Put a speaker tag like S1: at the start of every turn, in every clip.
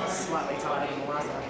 S1: Slightly tighter than the last time.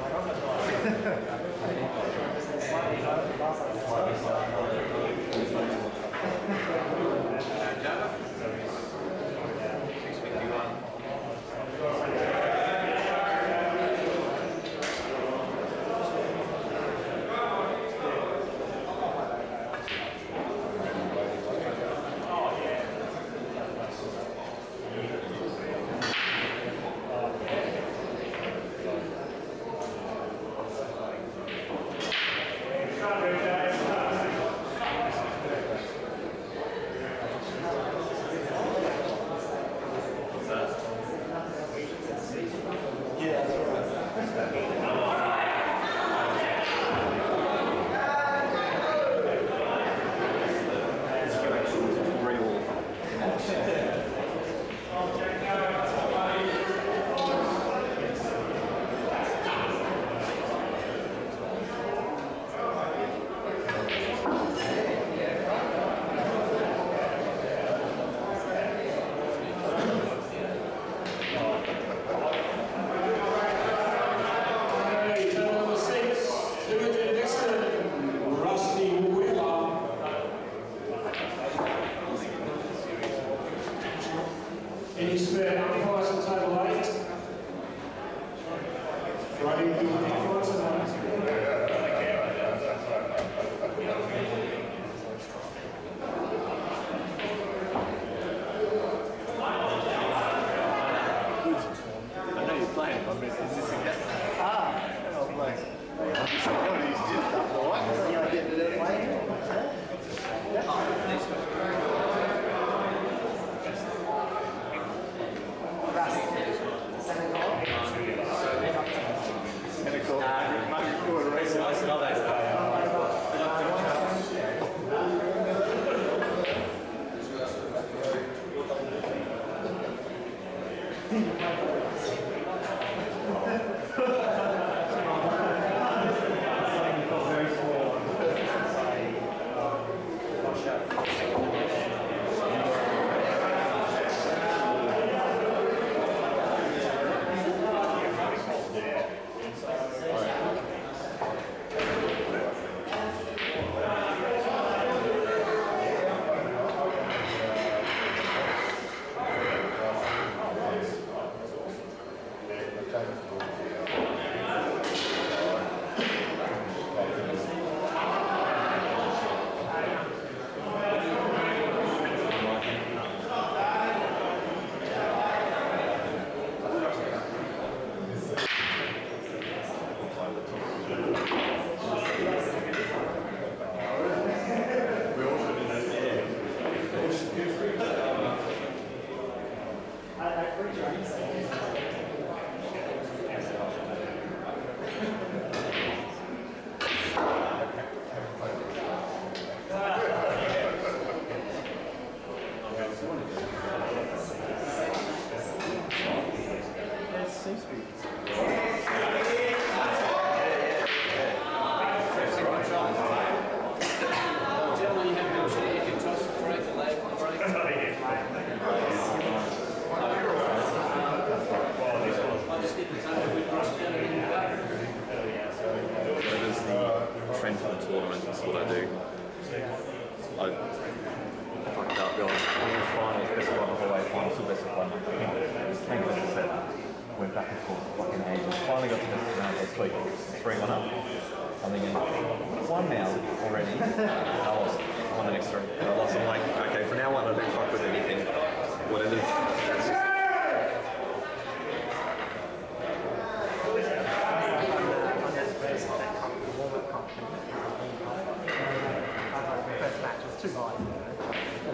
S2: Any spare amplifiers on table 8? Running the amplifiers on
S3: I know you're playing, but is this again?
S1: Ah, oh, nice. Yeah, I did it anyway.
S3: Trend for the tournament, that's what I do. I fucked up going finals, best of one, the whole way, finals to best of one. I think as I said, went back and forth fucking ages. Finally got to best of round this week, 3-1 up. I'm thinking, one now already. I lost, won the next three. And I lost, I'm like, okay, from now on I don't fuck with anything. Whatever.
S1: First match was too high.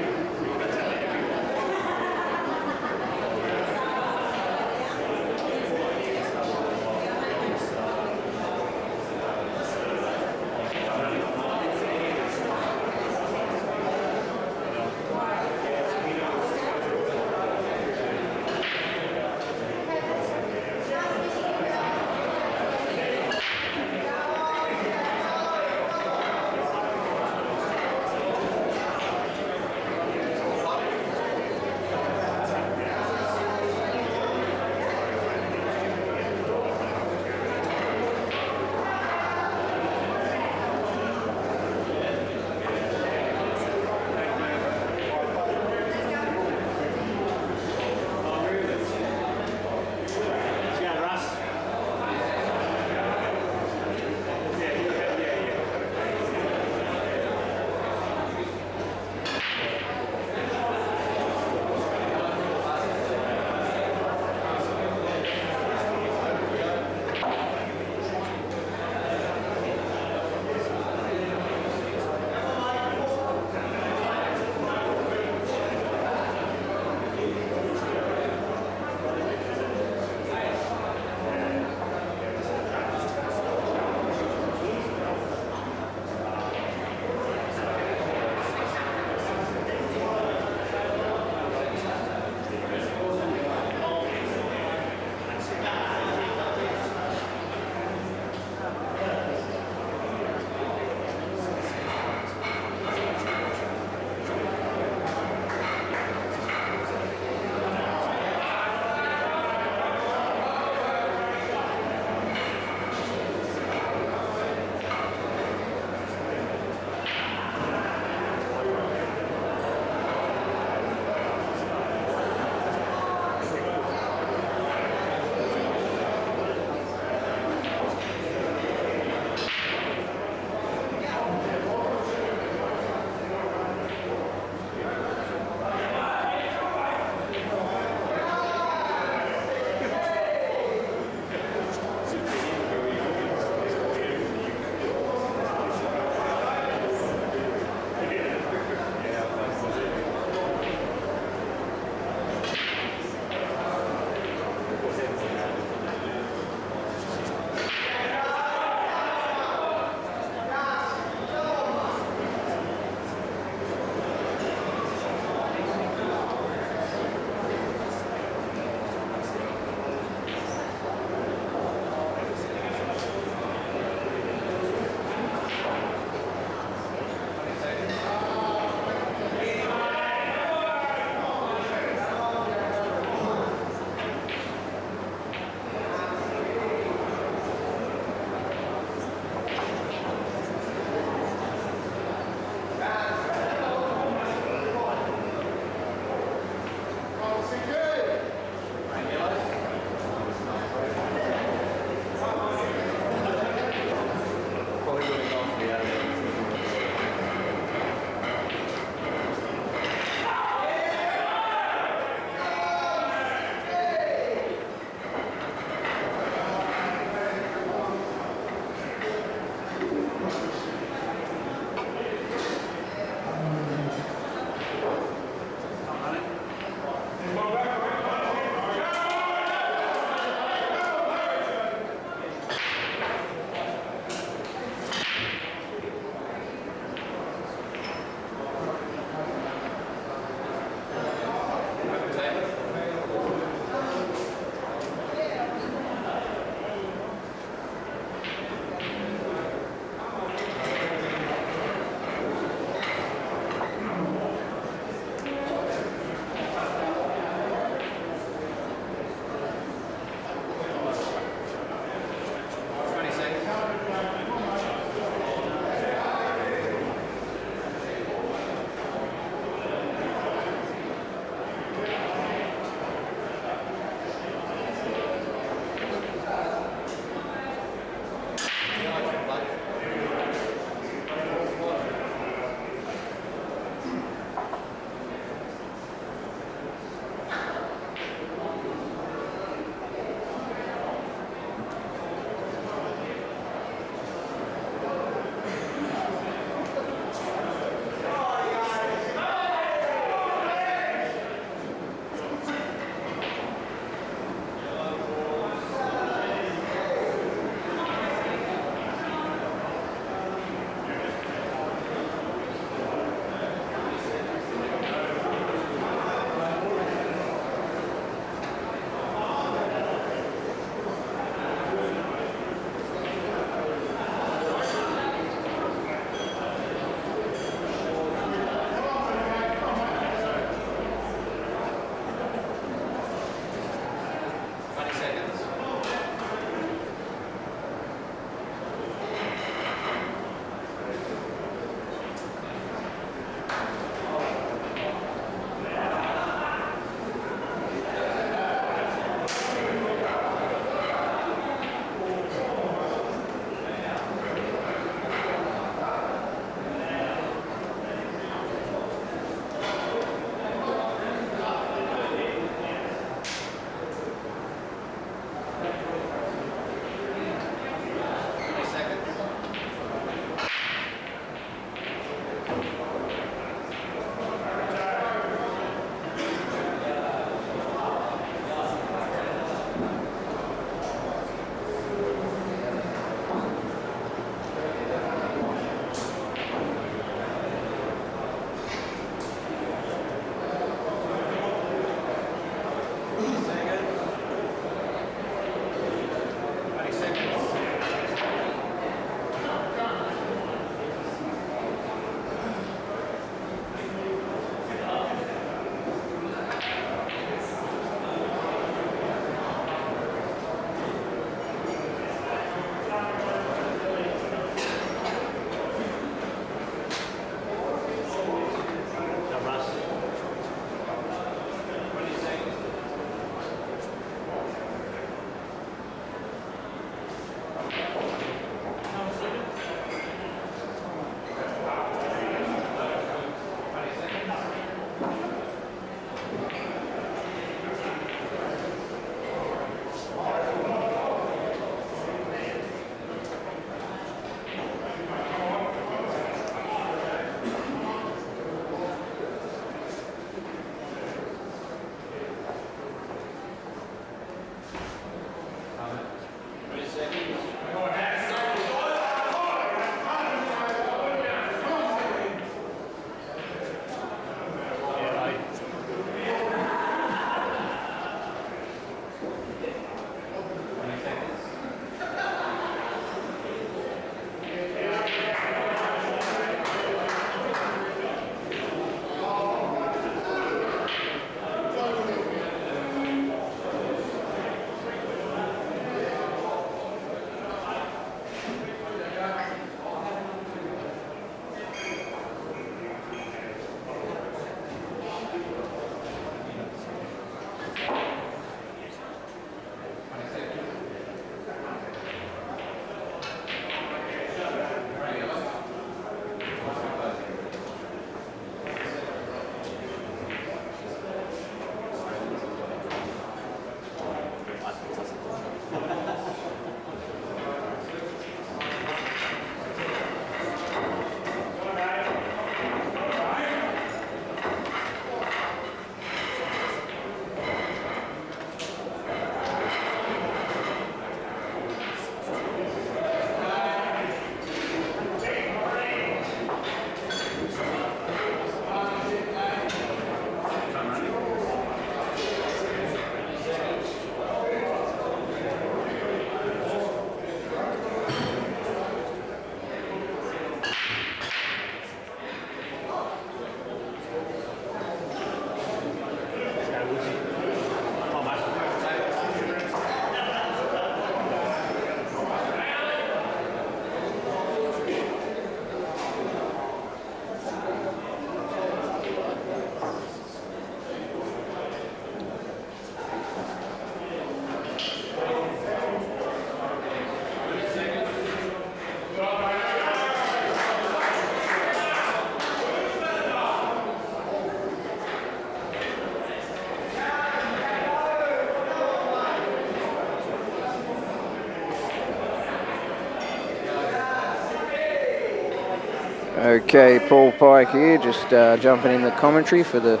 S4: Okay, Paul Pike here, just jumping in the commentary for the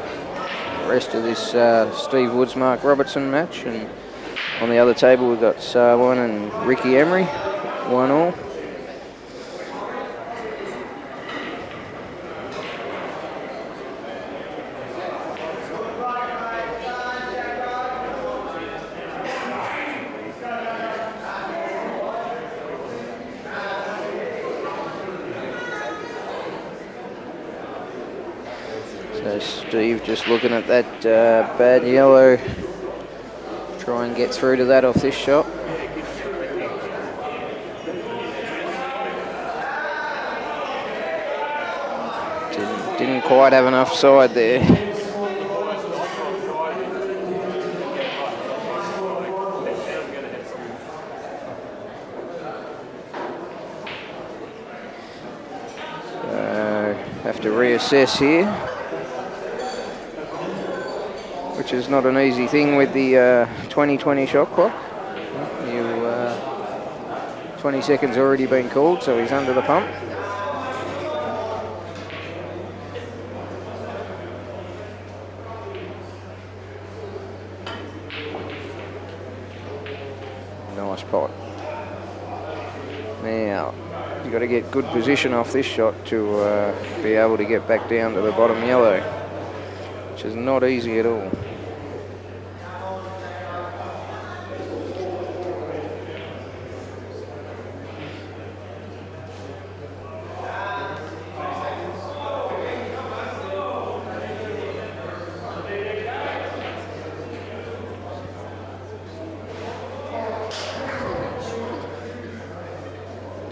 S4: rest of this Steve Woods, Mark Robertson match. And on the other table we've got Sarwan and Ricky Emery, 1-1. So Steve just looking at that bad yellow, try and get through to that off this shot. Didn't quite have enough side there. So have to reassess here, which is not an easy thing with the 20-20 shot clock. 20 seconds already been called, so he's under the pump. Nice pot. Now, you've got to get good position off this shot to be able to get back down to the bottom yellow, which is not easy at all.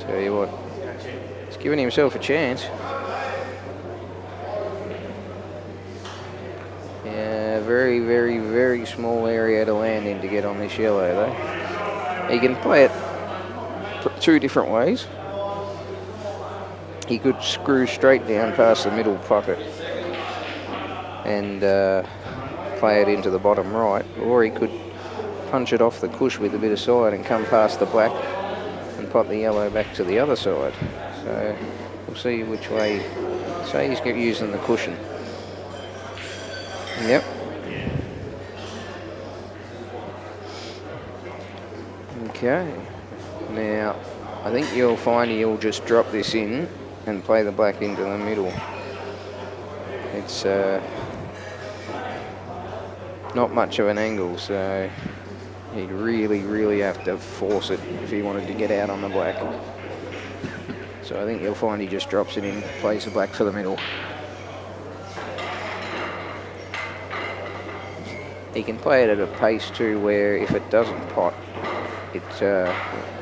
S4: Tell you what, he's giving himself a chance. Yeah, very, very, very small area to land in to get on this yellow though. He can play it two different ways. He could screw straight down past the middle pocket and play it into the bottom right, or he could punch it off the cush with a bit of side and come past the black and pot the yellow back to the other side. So we'll see which way. Say he's using the cushion. Yep. Okay. Now, I think you'll find he'll just drop this in and play the black into the middle. It's not much of an angle, so he'd really, really have to force it if he wanted to get out on the black. So I think you'll find he just drops it in, plays the black for the middle. He can play it at a pace too where if it doesn't pot, it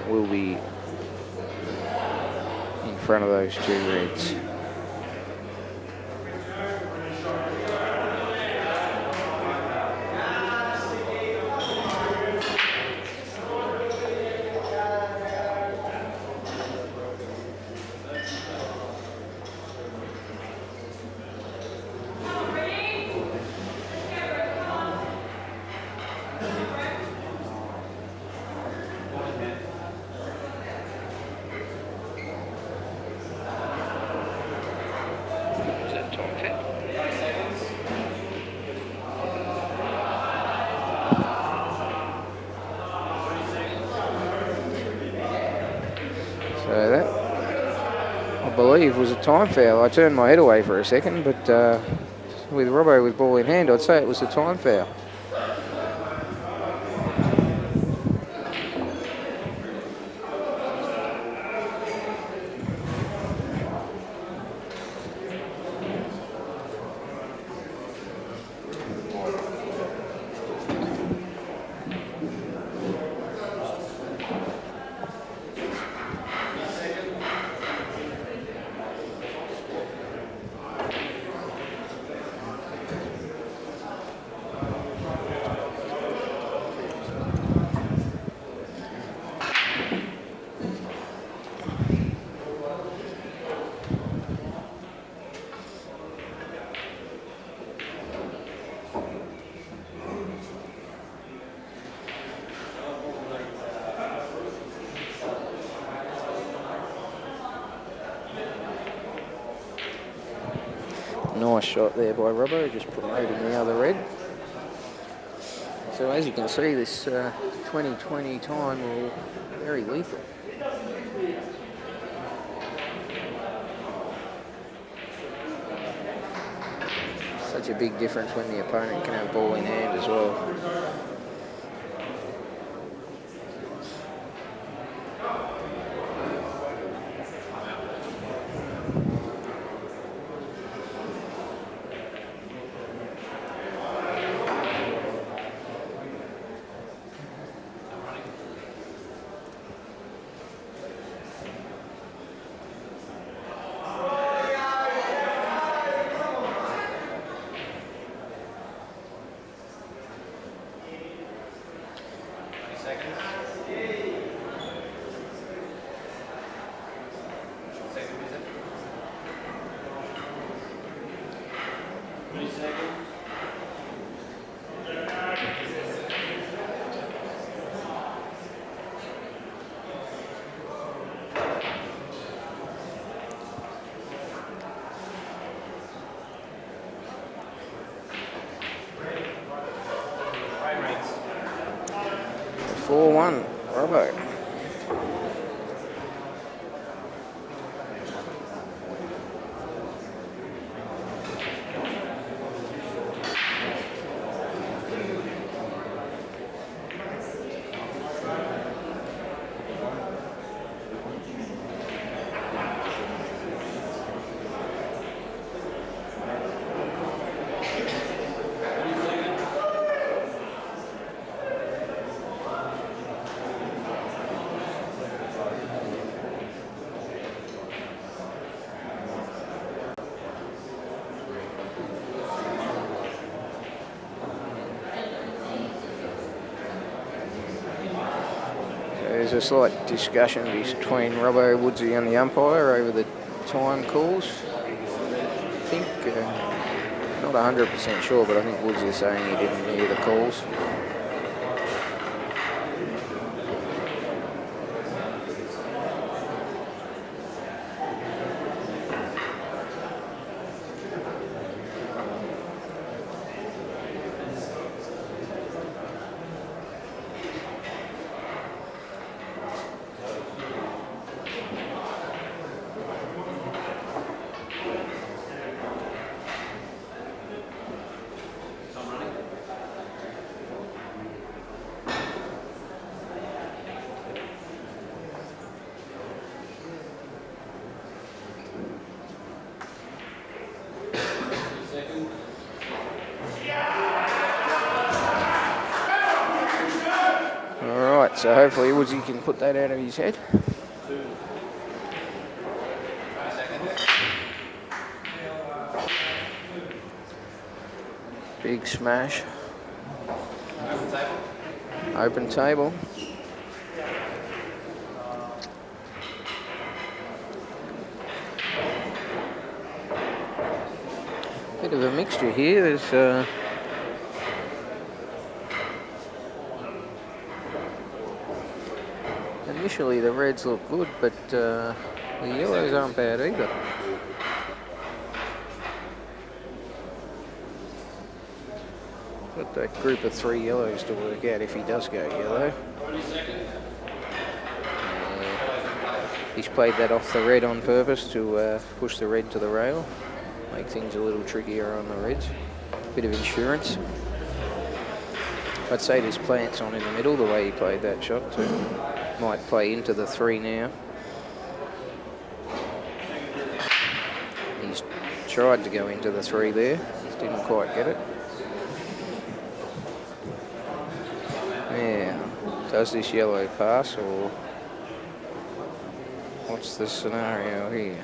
S4: will be in front of those two reds. So that, I believe, was a time foul. I turned my head away for a second, but with Robbo with ball in hand, I'd say it was a time foul. Nice shot there by Robbo, just promoting the other red. So as you can see, this 2020 time will very lethal. Such a big difference when the opponent can have ball in hand as well. One, Robbo. There's a slight discussion between Robbo, Woodsy and the umpire over the time calls. I think, not 100% sure, but I think Woodsy is saying he didn't hear the calls. So hopefully Woodsy can put that out of his head. Big smash. Open table. Bit of a mixture here. There's initially the reds look good, but the yellows aren't bad either. Got that group of 3 yellows to work out if he does go yellow. He's played that off the red on purpose to push the red to the rail, make things a little trickier on the reds. Bit of insurance. I'd say there's plants on in the middle the way he played that shot too. Might play into the 3 now. He's tried to go into the 3 there, just didn't quite get it. Now, does this yellow pass or what's the scenario here?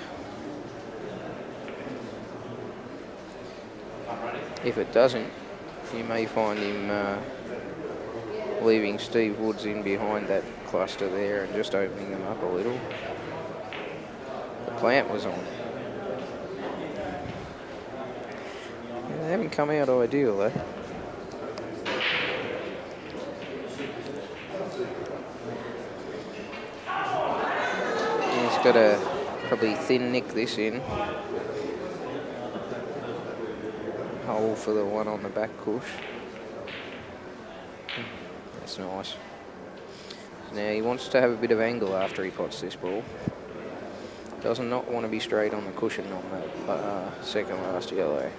S4: If it doesn't, you may find him leaving Steve Woods in behind that cluster there and just opening them up a little. The plant was on. Yeah, they haven't come out ideal though. He's got to probably thin nick this in. hole for the one on the back cush. That's nice. Now he wants to have a bit of angle after he pots this ball. Does not want to be straight on the cushion on that second last yellow.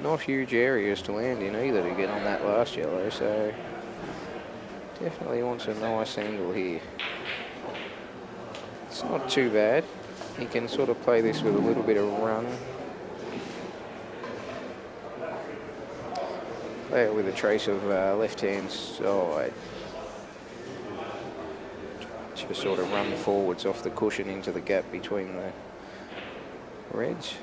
S4: Not huge areas to land in either to get on that last yellow, so definitely wants a nice angle here. It's not too bad. He can sort of play this with a little bit of run. Play it with a trace of left-hand side. Just sort of run forwards off the cushion into the gap between the reds.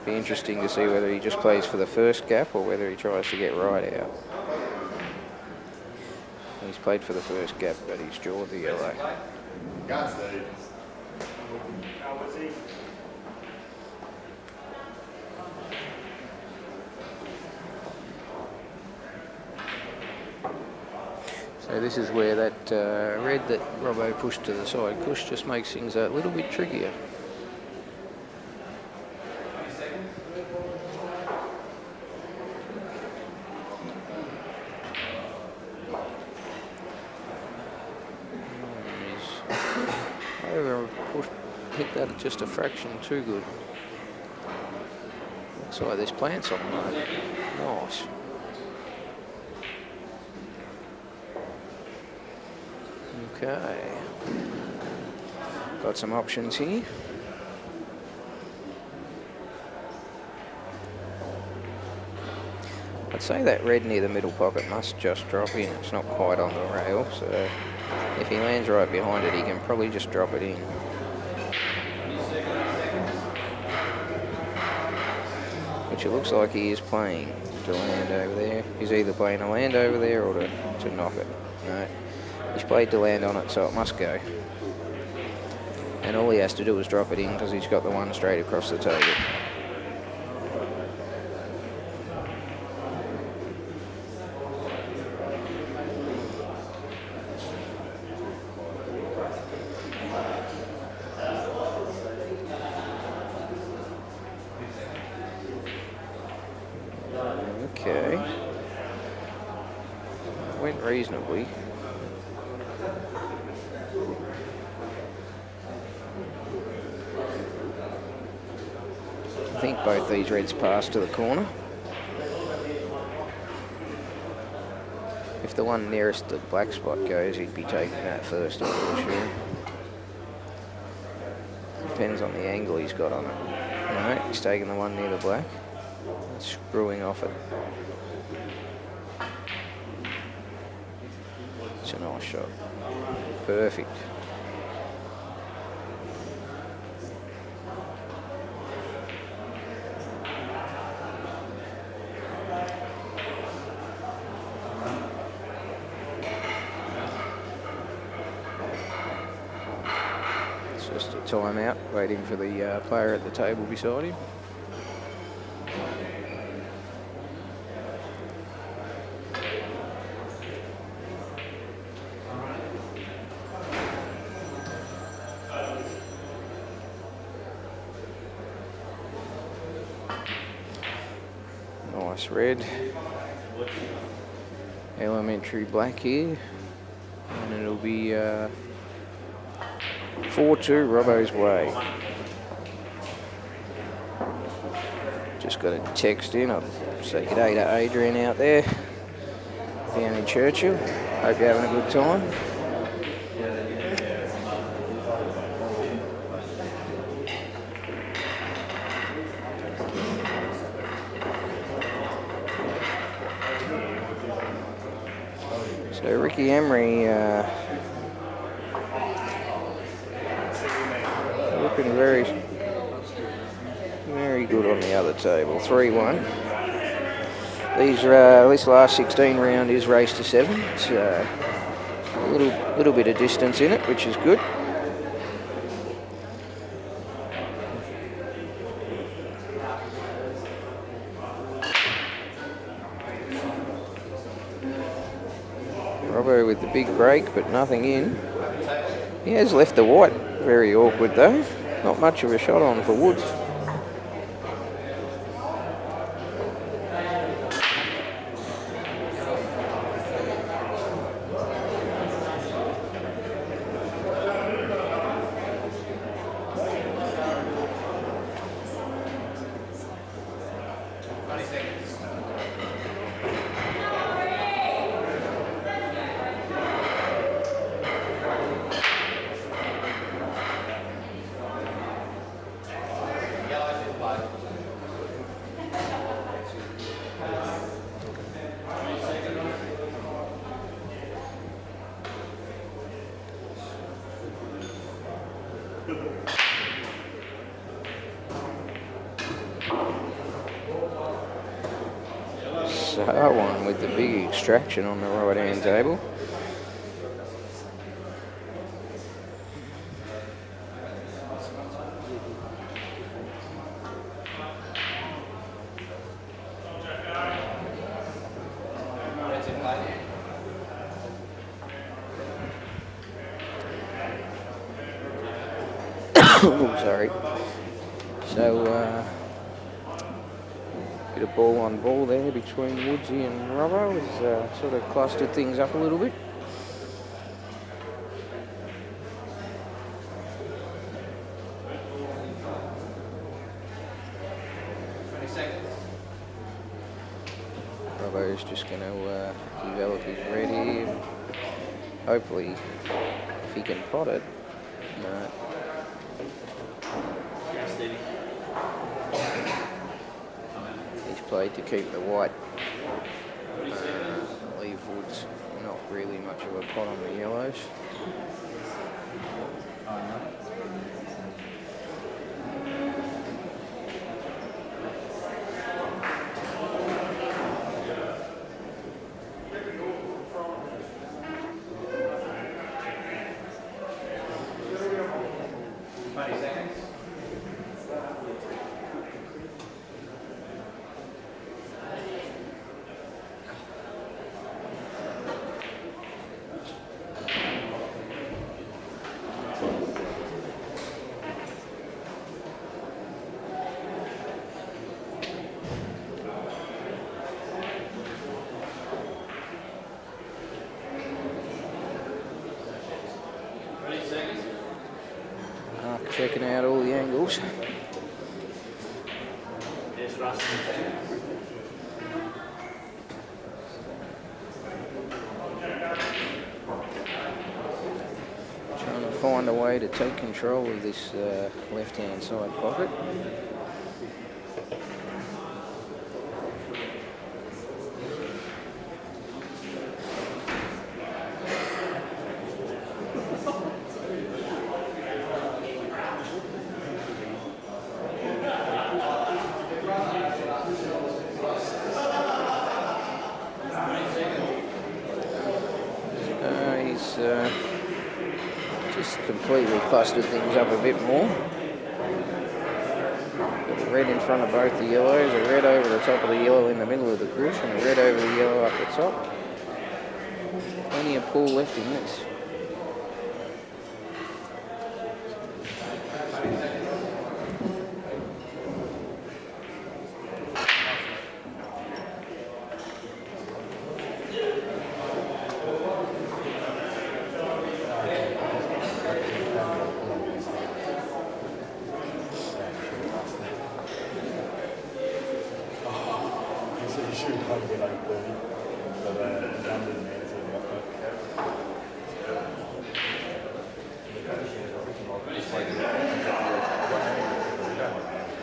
S4: Be interesting to see whether he just plays for the first gap or whether he tries to get right out. He's played for the first gap, but he's jawed the yellow. So this is where that red that Robbo pushed to the side cush just makes things a little bit trickier. Hit that just a fraction too good. Looks like there's plants on the line. Nice. Okay. Got some options here. I'd say that red near the middle pocket must just drop in. It's not quite on the rail, so if he lands right behind it, he can probably just drop it in. Which it looks like he is playing to land over there. He's either playing to land over there or to knock it. No, he's played to land on it, so it must go. And all he has to do is drop it in because he's got the one straight across the table. Okay. Went reasonably. I think both these reds pass to the corner. If the one nearest the black spot goes, he'd be taking that first, I'm pretty sure. Depends on the angle he's got on it. No, he's taking the one near the black. Screwing off it. It's a nice shot. Perfect. It's just a timeout, waiting for the player at the table beside him. Nice red. Elementary black here. And it'll be 4-2 Robbo's way. Just got a text in. I'll say g'day to Adrian out there down in Churchill. Hope you're having a good time. So Ricky Emery looking very good on the other table. 3-1. This last 16 round is race to 7. It's a little bit of distance in it, which is good. Robbo with the big break, but nothing in. He has left the white very awkward though. Not much of a shot on for Woods. So one with the big extraction on the right hand table. Oh, sorry. So, bit of ball on ball there between Woodsy and Robbo has sort of clustered things up a little bit. Robbo's just going to develop his red here. Hopefully, if he can pot it. No. He's played to keep the white. Leave Woods not really much of a pot on the yellows. Checking out all the angles. Trying to find a way to take control of this left-hand side pocket. Just completely clustered things up a bit more. Got a red in front of both the yellows, a red over the top of the yellow in the middle of the bush, and a red over the yellow up the top. Plenty of pull left in this.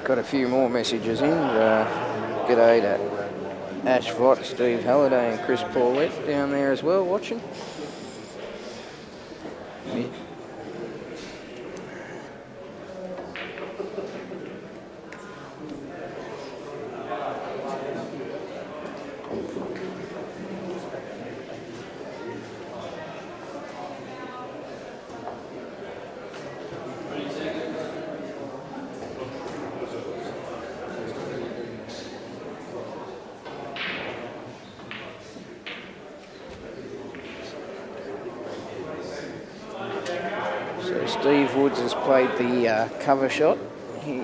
S4: Got a few more messages in. G'day to Ash Vott, Steve Halliday and Chris Paulette down there as well watching. Yeah. Steve Woods has played the cover shot. He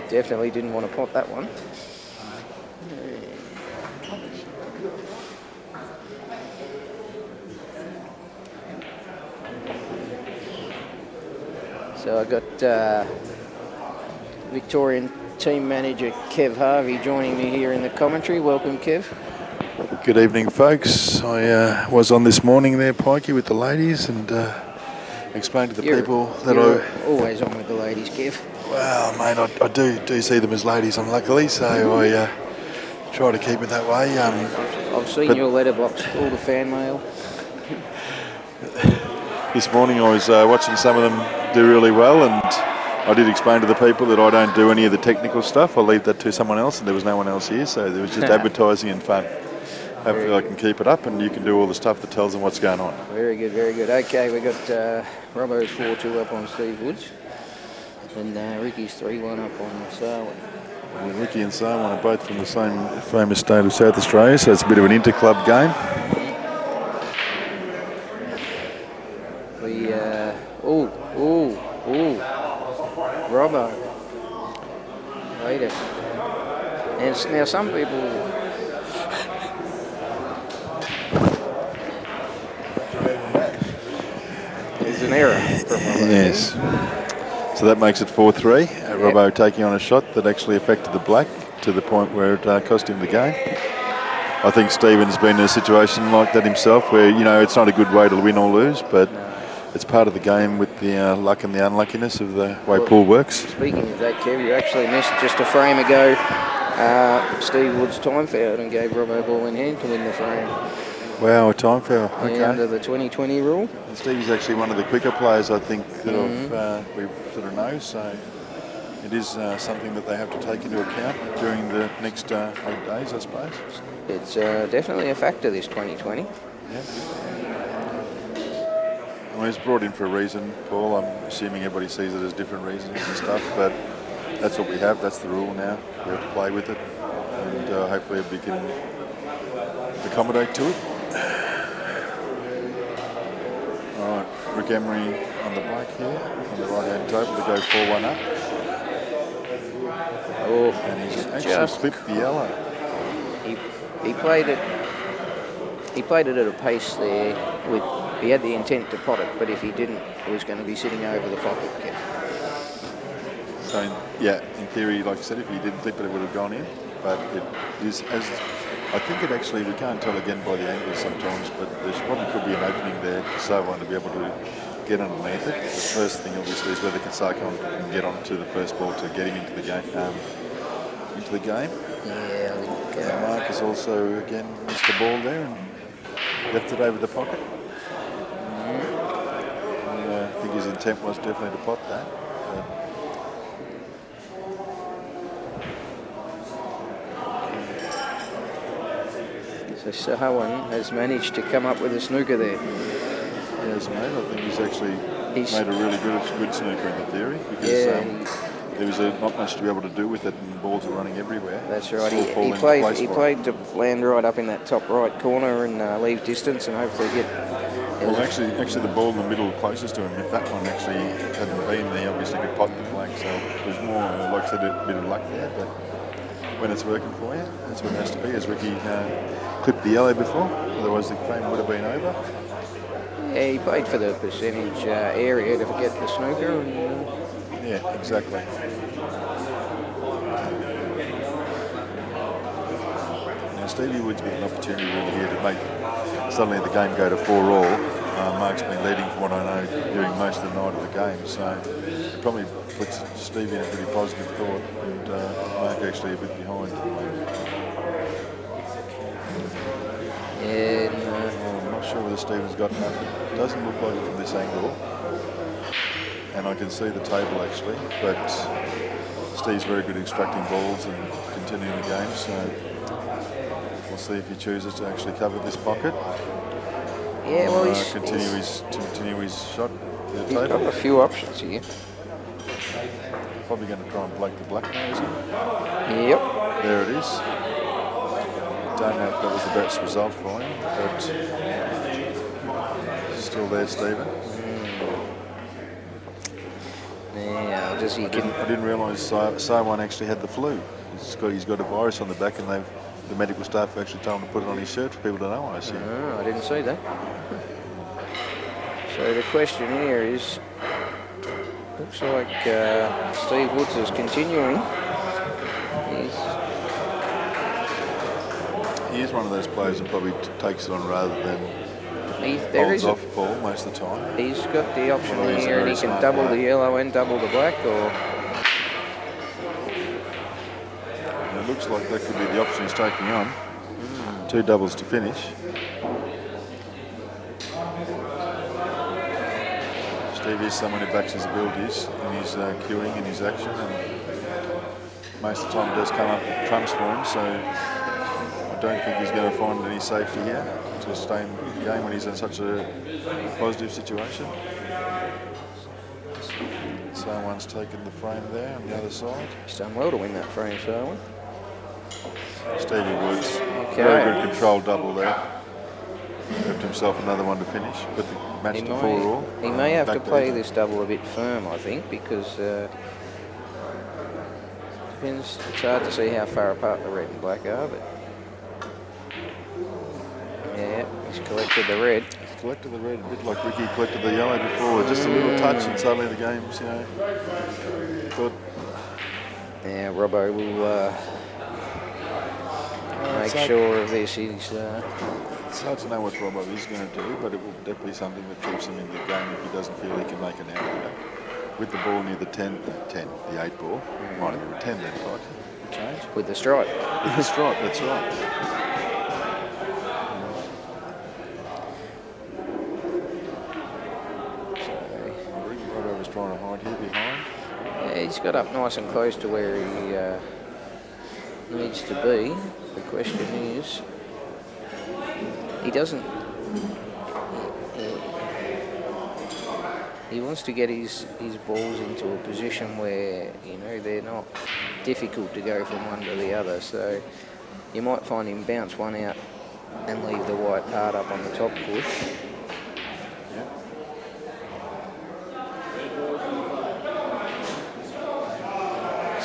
S4: definitely didn't want to pot that one. So I got Victorian team manager Kev Harvey joining me here in the commentary. Welcome, Kev.
S5: Good evening, folks. I was on this morning there, Pikey, with the ladies, and explained to the people that
S4: you're always on with the ladies, Kev.
S5: Well, mate, I do see them as ladies, unluckily, so I try to keep it that way.
S4: I've seen your letterbox, all the fan mail.
S5: This morning I was watching some of them do really well, and I did explain to the people that I don't do any of the technical stuff. I'll leave that to someone else, and there was no one else here, so there was just advertising and fun. Hopefully I can keep it up and you can do all the stuff that tells them what's going on.
S4: Very good, very good. Okay, we got Robbo's 4-2 up on Steve Woods, and Ricky's 3-1 up on Sarwin.
S5: Well, Ricky and Sarwin are both from the same famous state of South Australia, so it's a bit of an inter-club game.
S4: Robbo. Wait it. And now some people... There's an error from Robbo.
S5: Yes. So that makes it 4-3. Robbo taking on a shot that actually affected the black to the point where it cost him the game. I think Stephen's been in a situation like that himself where, you know, it's not a good way to win or lose, but it's part of the game with the luck and the unluckiness of the way pool works.
S4: Speaking of that, Kev, you actually missed just a frame ago Steve Woods time fouled and gave Robbo ball in hand to win the frame.
S5: Wow, a time foul. Okay.
S4: Under the 2020 rule.
S5: And Stevie's actually one of the quicker players, I think, that we sort of know, so it is something that they have to take into account during the next 8 days, I suppose.
S4: It's definitely a factor, this 2020.
S5: Yeah. I mean, it's brought in for a reason, Paul. I'm assuming everybody sees it as different reasons and stuff, but that's what we have. That's the rule now. We have to play with it, and hopefully we can accommodate to it. All right, Rick Emery on the black here, on the right-hand table to go 4-1 up.
S4: Oh,
S5: and he's actually clipped the yellow.
S4: He played it. He played it at a pace there. He had the intent to pot it, but if he didn't, it was going to be sitting over the pocket.
S5: So yeah, in theory, like I said, if he didn't clip it, it would have gone in. But it is as I think it actually. We can't tell again by the angles sometimes, but there probably could be an opening there for someone to be able to get on and land it. The first thing, obviously, is whether Kasakon can get onto the first ball to get him into the game.
S4: Yeah, I think
S5: Mark has also again missed the ball there and left it over the pocket. I think his intent was definitely to pot that.
S4: So Sahawan has managed to come up with a snooker there.
S5: Yes, mate. I think he's actually made a really good snooker in the theory because there was not much to be able to do with it, and balls are running everywhere.
S4: That's right. He played to land right up in that top right corner and leave distance and hopefully get.
S5: Well, actually, the ball in the middle closest to him, if that one actually hadn't been there, obviously could pot the black. So it was more, like I said, a bit of luck there. But when it's working for you, that's what it has to be. As Ricky clipped the yellow before, otherwise the frame would have been over.
S4: Yeah, he played for the percentage area to get the snooker. And,
S5: yeah, exactly. Now Stevie Wood's got an opportunity really here to make suddenly the game go to 4-all. Mark's been leading from what I know during most of the night of the game, so it probably puts Stevie in a pretty positive thought, and Mark actually a bit behind.
S4: Yeah,
S5: I'm not sure whether Stephen's got enough. It doesn't look like it from this angle. And I can see the table actually, but Steve's very good at extracting balls and continuing the game, so we'll see if he chooses to actually cover this pocket.
S4: Yeah, well,
S5: continue his shot to the
S4: he's
S5: table.
S4: got a few options here.
S5: Probably going to try and bloke the black now, isn't he?
S4: Yep.
S5: There it is. Don't know if that was the best result for him, but still there, Stephen.
S4: Yeah, just you can.
S5: I didn't realise Sarwan actually had the flu. He's got a virus on the back, and the medical staff actually told him to put it on his shirt for people to know, I assume.
S4: Oh, I didn't see that. So the question here is, looks like Steve Woods is continuing.
S5: He is one of those players that probably takes it on rather than holds off ball most of the time.
S4: He's got the option
S5: Well, he's a
S4: here, and
S5: very
S4: he can
S5: smart
S4: double
S5: player.
S4: the yellow and double the black, or
S5: And it looks like that could be the option he's taking on. 2 doubles to finish. Steve is someone who backs his abilities in his cueing and his action, and most of the time it does come up trumps for him, so I don't think he's going to find any safety here to stay in the game when he's in such a positive situation. Someone's taken the frame there on the other side.
S4: he's done well to win that frame, so
S5: Stevie Woods,
S4: Okay.
S5: very good control double there. Left himself another one to finish, but the match to 4 all.
S4: he may have to
S5: Back
S4: play
S5: there.
S4: this double a bit firm, I think, because depends. It's hard to see how far apart the red and black are, but yeah, he's collected the red.
S5: He's collected the red, a bit like Ricky collected the yellow before, just a little touch, and suddenly the game's, thought.
S4: Yeah, Robbo will make sure of this.
S5: It's hard to know what Robbo is going to do, but it will definitely be something that keeps him in the game if he doesn't feel he can make an out of it. With the ball near the 8 ball, might have been a 10 then, right? Change.
S4: With the stripe.
S5: With the stripe, that's right. Robbo was trying to hide here behind.
S4: Yeah, he's got up nice and close to where he needs to be. The question is, he doesn't. He wants to get his balls into a position where they're not difficult to go from one to the other. So you might find him bounce one out and leave the white part up on the top push.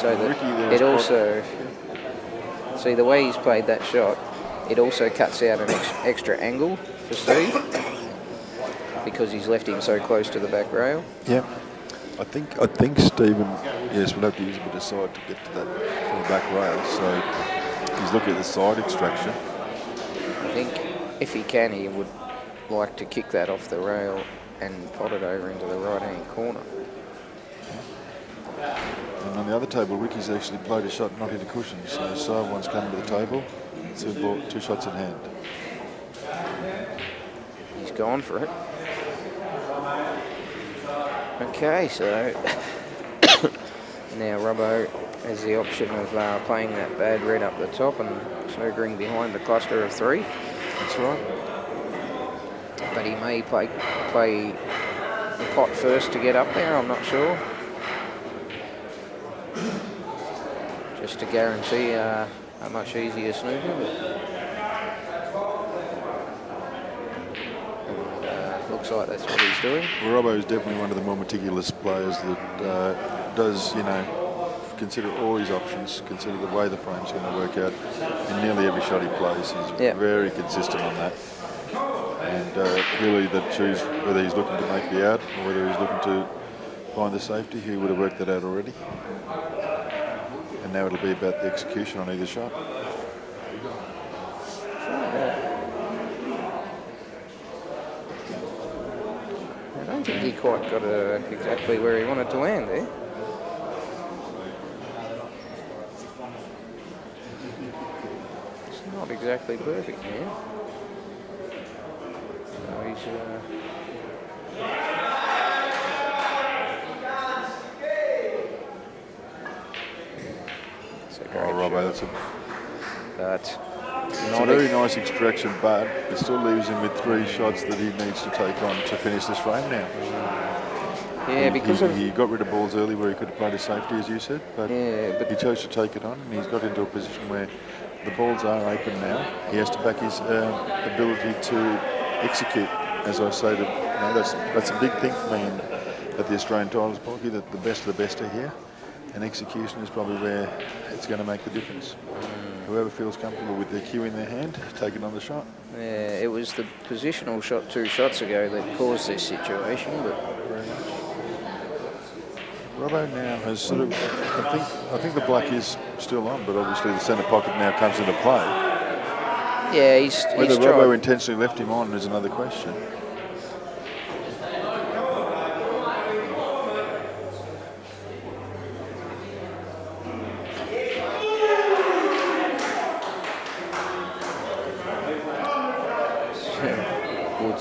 S4: So that it also, see the way he's played that shot, it also cuts out an extra angle for Steve because he's left him so close to the back rail.
S5: Yeah. I think Stephen, yes, will have to use a bit of side to get to that from the back rail. So he's looking at the side extraction.
S4: I think if he can, he would like to kick that off the rail and pot it over into the right-hand corner.
S5: And on the other table, Ricky's actually played a shot, not hit a cushion. So Sarwan's coming to the table. So he bought 2 shots in hand.
S4: He's gone for it. Okay, so now Robbo has the option of playing that bad red up the top and snoogering behind the cluster of 3.
S5: That's right.
S4: But he may play the pot first to get up there, I'm not sure. Just to guarantee a much easier snooker. And looks like that's what he's doing.
S5: Well, Robbo is definitely one of the more meticulous players that does, consider all his options, consider the way the frame's going to work out in nearly every shot he plays. He's very consistent on that. And really that choose whether he's looking to make the out or whether he's looking to find the safety, he would have worked that out already. And now it'll be about the execution on either shot.
S4: I don't think he quite got exactly where he wanted to land there. It's not exactly perfect now. So he's it's a great
S5: Robbo,
S4: shot.
S5: it's
S4: But
S5: a very nice extraction, but it still leaves him with 3 shots that he needs to take on to finish this frame now.
S4: Yeah, because
S5: he got rid of balls early where he could have played a safety, as you said, but
S4: yeah, but
S5: he chose to take it on, and he's got into a position where the balls are open now. He has to back his ability to execute. As I say, that's a big thing for me at the Australian titles pocket, that the best of the best are here, and execution is probably where it's going to make the difference. Whoever feels comfortable with their cue in their hand, taking on the shot.
S4: Yeah, it was the positional shot 2 shots ago that caused this situation, but
S5: Very much. Robbo now has sort of, I think the black is still on, but obviously the centre pocket now comes into play.
S4: yeah, he's
S5: Whether
S4: tried.
S5: Robbo intentionally left him on is another question.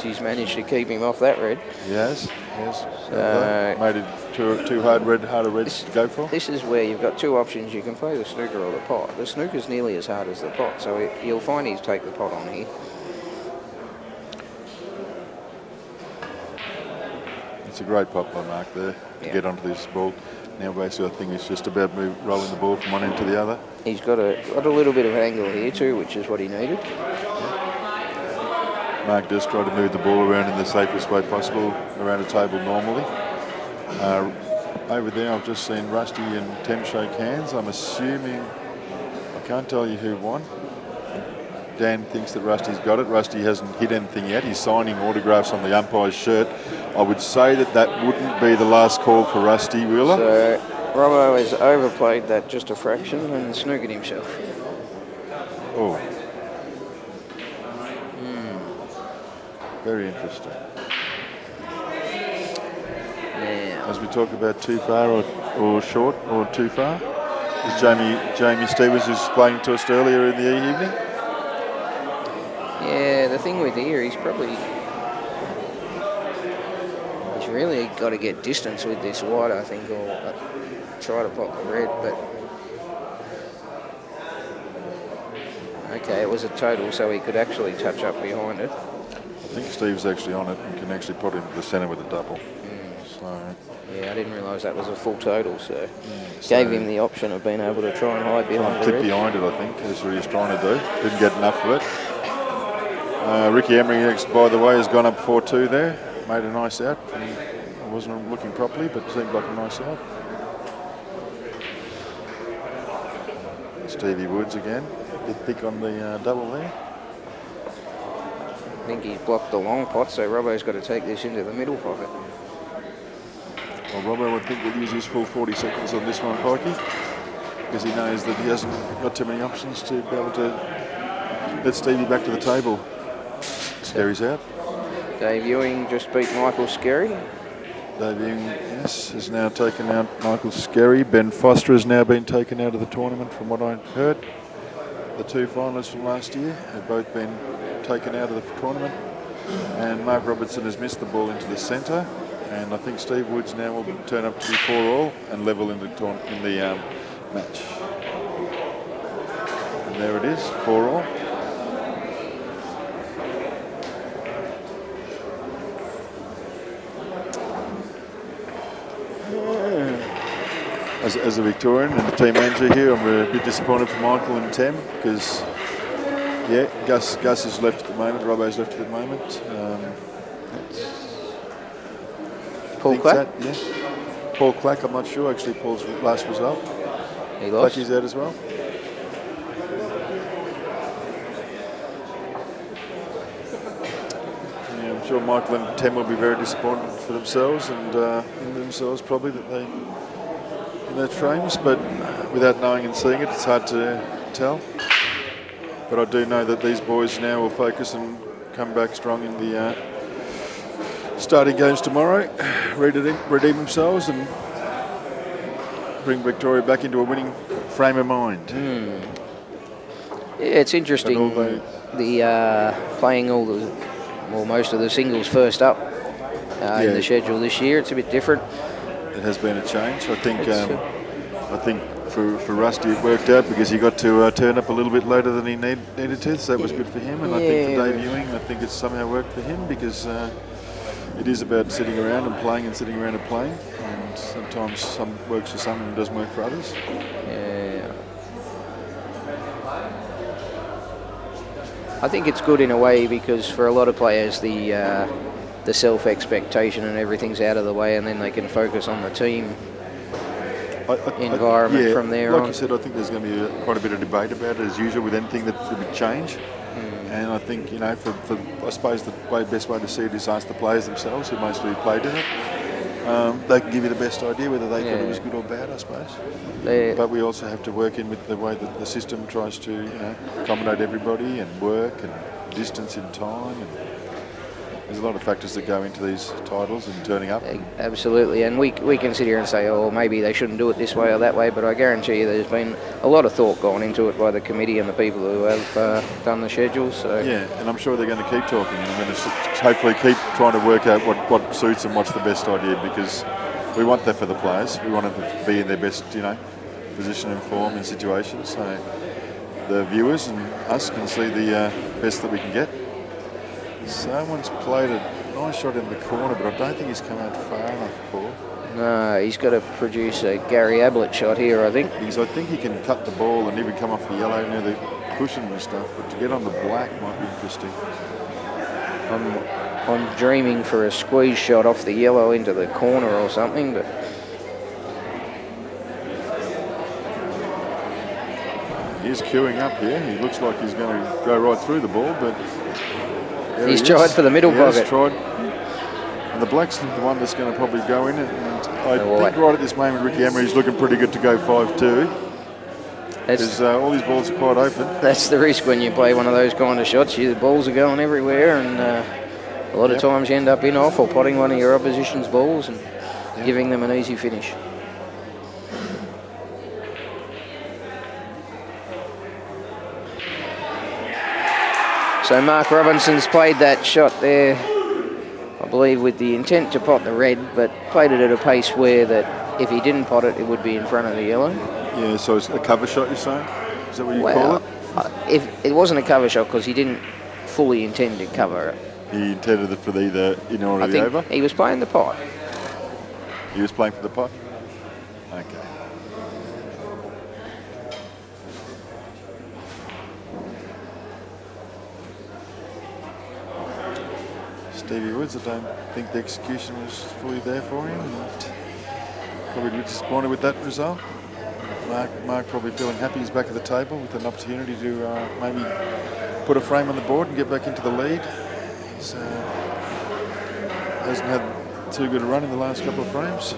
S4: He's managed to keep him off that red.
S5: He has. Made it too harder reds to go for.
S4: This is where you've got 2 options. You can play the snooker or the pot. The snooker's nearly as hard as the pot, so you'll find he's take the pot on here.
S5: It's a great pop by Mark there to get onto this ball. Now basically I think it's just about rolling the ball from one end to the other.
S4: He's got a little bit of angle here too, which is what he needed.
S5: Mark does try to move the ball around in the safest way possible around a table normally. Over there I've just seen Rusty and Tem shake hands. I'm assuming, I can't tell you who won. Dan thinks that Rusty's got it. Rusty hasn't hit anything yet. He's signing autographs on the umpire's shirt. I would say that wouldn't be the last call for Rusty Wheeler.
S4: So Robbo has overplayed that just a fraction and snookered himself.
S5: Oh. Very interesting.
S4: Now,
S5: as we talk about too far or short or too far, as Jamie Stevens was explaining to us earlier in the evening.
S4: Yeah, the thing with here, he's really got to get distance with this white, I think, or try to pop the red, but okay, it was a total, so he could actually touch up behind it.
S5: I think Steve's actually on it and can actually put him to the centre with a double. So
S4: yeah, I didn't realise that was a full total, so gave him the option of being able to try and hide behind the
S5: click
S4: red.
S5: behind it, I think, is what he was trying to do. Didn't get enough of it. Ricky Emery, by the way, has gone up 4-2 there. Made a nice out. And wasn't looking properly, but seemed like a nice out. Stevie Woods again. Bit thick on the double there.
S4: I think he's blocked the long pot, so Robbo's got to take this into the middle pocket.
S5: Well, Robbo, I think, will use his full 40 seconds on this one, Pikey, because he knows that he hasn't got too many options to be able to let Stevie back to the table. Scary's out.
S4: Dave Ewing just beat Michael Scarry.
S5: Dave Ewing, yes, has now taken out Michael Scarry. Ben Foster has now been taken out of the tournament, from what I heard. The 2 finalists from last year have both been taken out of the tournament, and Mark Robertson has missed the ball into the centre, and I think Steve Woods now will turn up to be 4-all and level in the match. And there it is, 4-all. As a Victorian and the team manager here, I'm a bit disappointed for Michael and Tem, because Gus is left at the moment, Robbo's left at the moment.
S4: Paul Clack?
S5: Paul Clack, I'm not sure, actually, Paul's last result.
S4: He lost.
S5: Clacky's out as well. Yeah, I'm sure Michael and Tem will be very disappointed for themselves and in themselves probably that they in their frames, but without knowing and seeing it, it's hard to tell. But I do know that these boys now will focus and come back strong in the starting games tomorrow, redeem themselves and bring Victoria back into a winning frame of mind.
S4: Yeah, it's interesting. Playing most of the singles first up in the schedule this year. It's a bit different.
S5: It has been a change. I think for Rusty it worked out because he got to turn up a little bit later than he needed to, so that was good for him. And I think for Dave Ewing, I think it's somehow worked for him because it is about sitting around and playing and sitting around and playing. And sometimes some works for some and doesn't work for others.
S4: Yeah. I think it's good in a way because for a lot of players the self-expectation and everything's out of the way, and then they can focus on the team environment from there
S5: like
S4: on.
S5: you said, I think there's going to be quite a bit of debate about it as usual with anything that would change. And I think, you know, for I suppose the best way to see it is ask the players themselves who mostly played in it. They can give you the best idea whether they thought it was good or bad, I suppose. But we also have to work in with the way that the system tries to, you know, accommodate everybody and work and distance in time. And there's a lot of factors that go into these titles and turning up.
S4: Absolutely, and we can sit here and say, oh, maybe they shouldn't do it this way or that way, but I guarantee you there's been a lot of thought gone into it by the committee and the people who have done the schedules. So. Yeah,
S5: and I'm sure they're going to keep talking, and I'm going to hopefully keep trying to work out what suits and what's the best idea, because we want that for the players. We want them to be in their best, you know, position and form and situation, so the viewers and us can see the best that we can get. Someone's played a nice shot in the corner, but I don't think he's come out far enough, Paul.
S4: No, he's got to produce a Gary Ablett shot here, I think.
S5: Because I think he can cut the ball and even come off the yellow near the cushion and stuff, but to get on the black might be interesting.
S4: I'm dreaming for a squeeze shot off the yellow into the corner or something, but...
S5: He's queuing up here. He looks like he's going to go right through the ball, but...
S4: He's tried for the middle pocket.
S5: He's tried. And the black's the one that's going to probably go in it. And I think right at this moment, Ricky Emery's looking pretty good to go 5-2. Because all these balls are quite open.
S4: That's the risk when you play one of those kind of shots. The balls are going everywhere, and a lot of times you end up in off or potting one of your opposition's balls and giving them an easy finish. So Mark Robinson's played that shot there, I believe, with the intent to pot the red, but played it at a pace where that if he didn't pot it, it would be in front of the yellow. Yeah,
S5: so it's a cover shot, you're saying? Is that what you call it?
S4: If it wasn't a cover shot because he didn't fully intend to cover it.
S5: He intended it for the in order of the over?
S4: He was playing the pot.
S5: He was playing for the pot? Okay. Stevie Woods, I don't think the execution was fully there for him. And probably disappointed with that result. Mark probably feeling happy he's back at the table with an opportunity to maybe put a frame on the board and get back into the lead. He's hasn't had too good a run in the last couple of frames.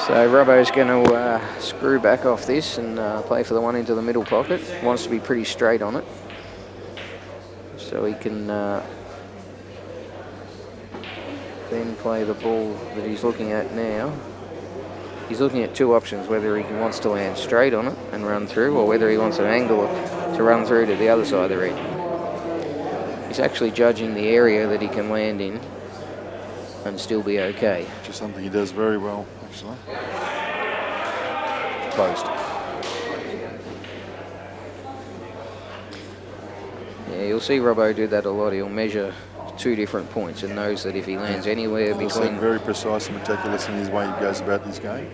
S4: So Robbo's going to screw back off this and play for the one into the middle pocket. Wants to be pretty straight on it, so he can then play the ball that he's looking at now. He's looking at two options: whether he wants to land straight on it and run through, or whether he wants to angle it to run through to the other side of the red. He's actually judging the area that he can land in and still be okay.
S5: Which is something he does very well, actually. Closed.
S4: Yeah, you'll see Robbo do that a lot. He'll measure two different points and knows that if he lands anywhere between...
S5: very precise and meticulous in his way he goes about this game.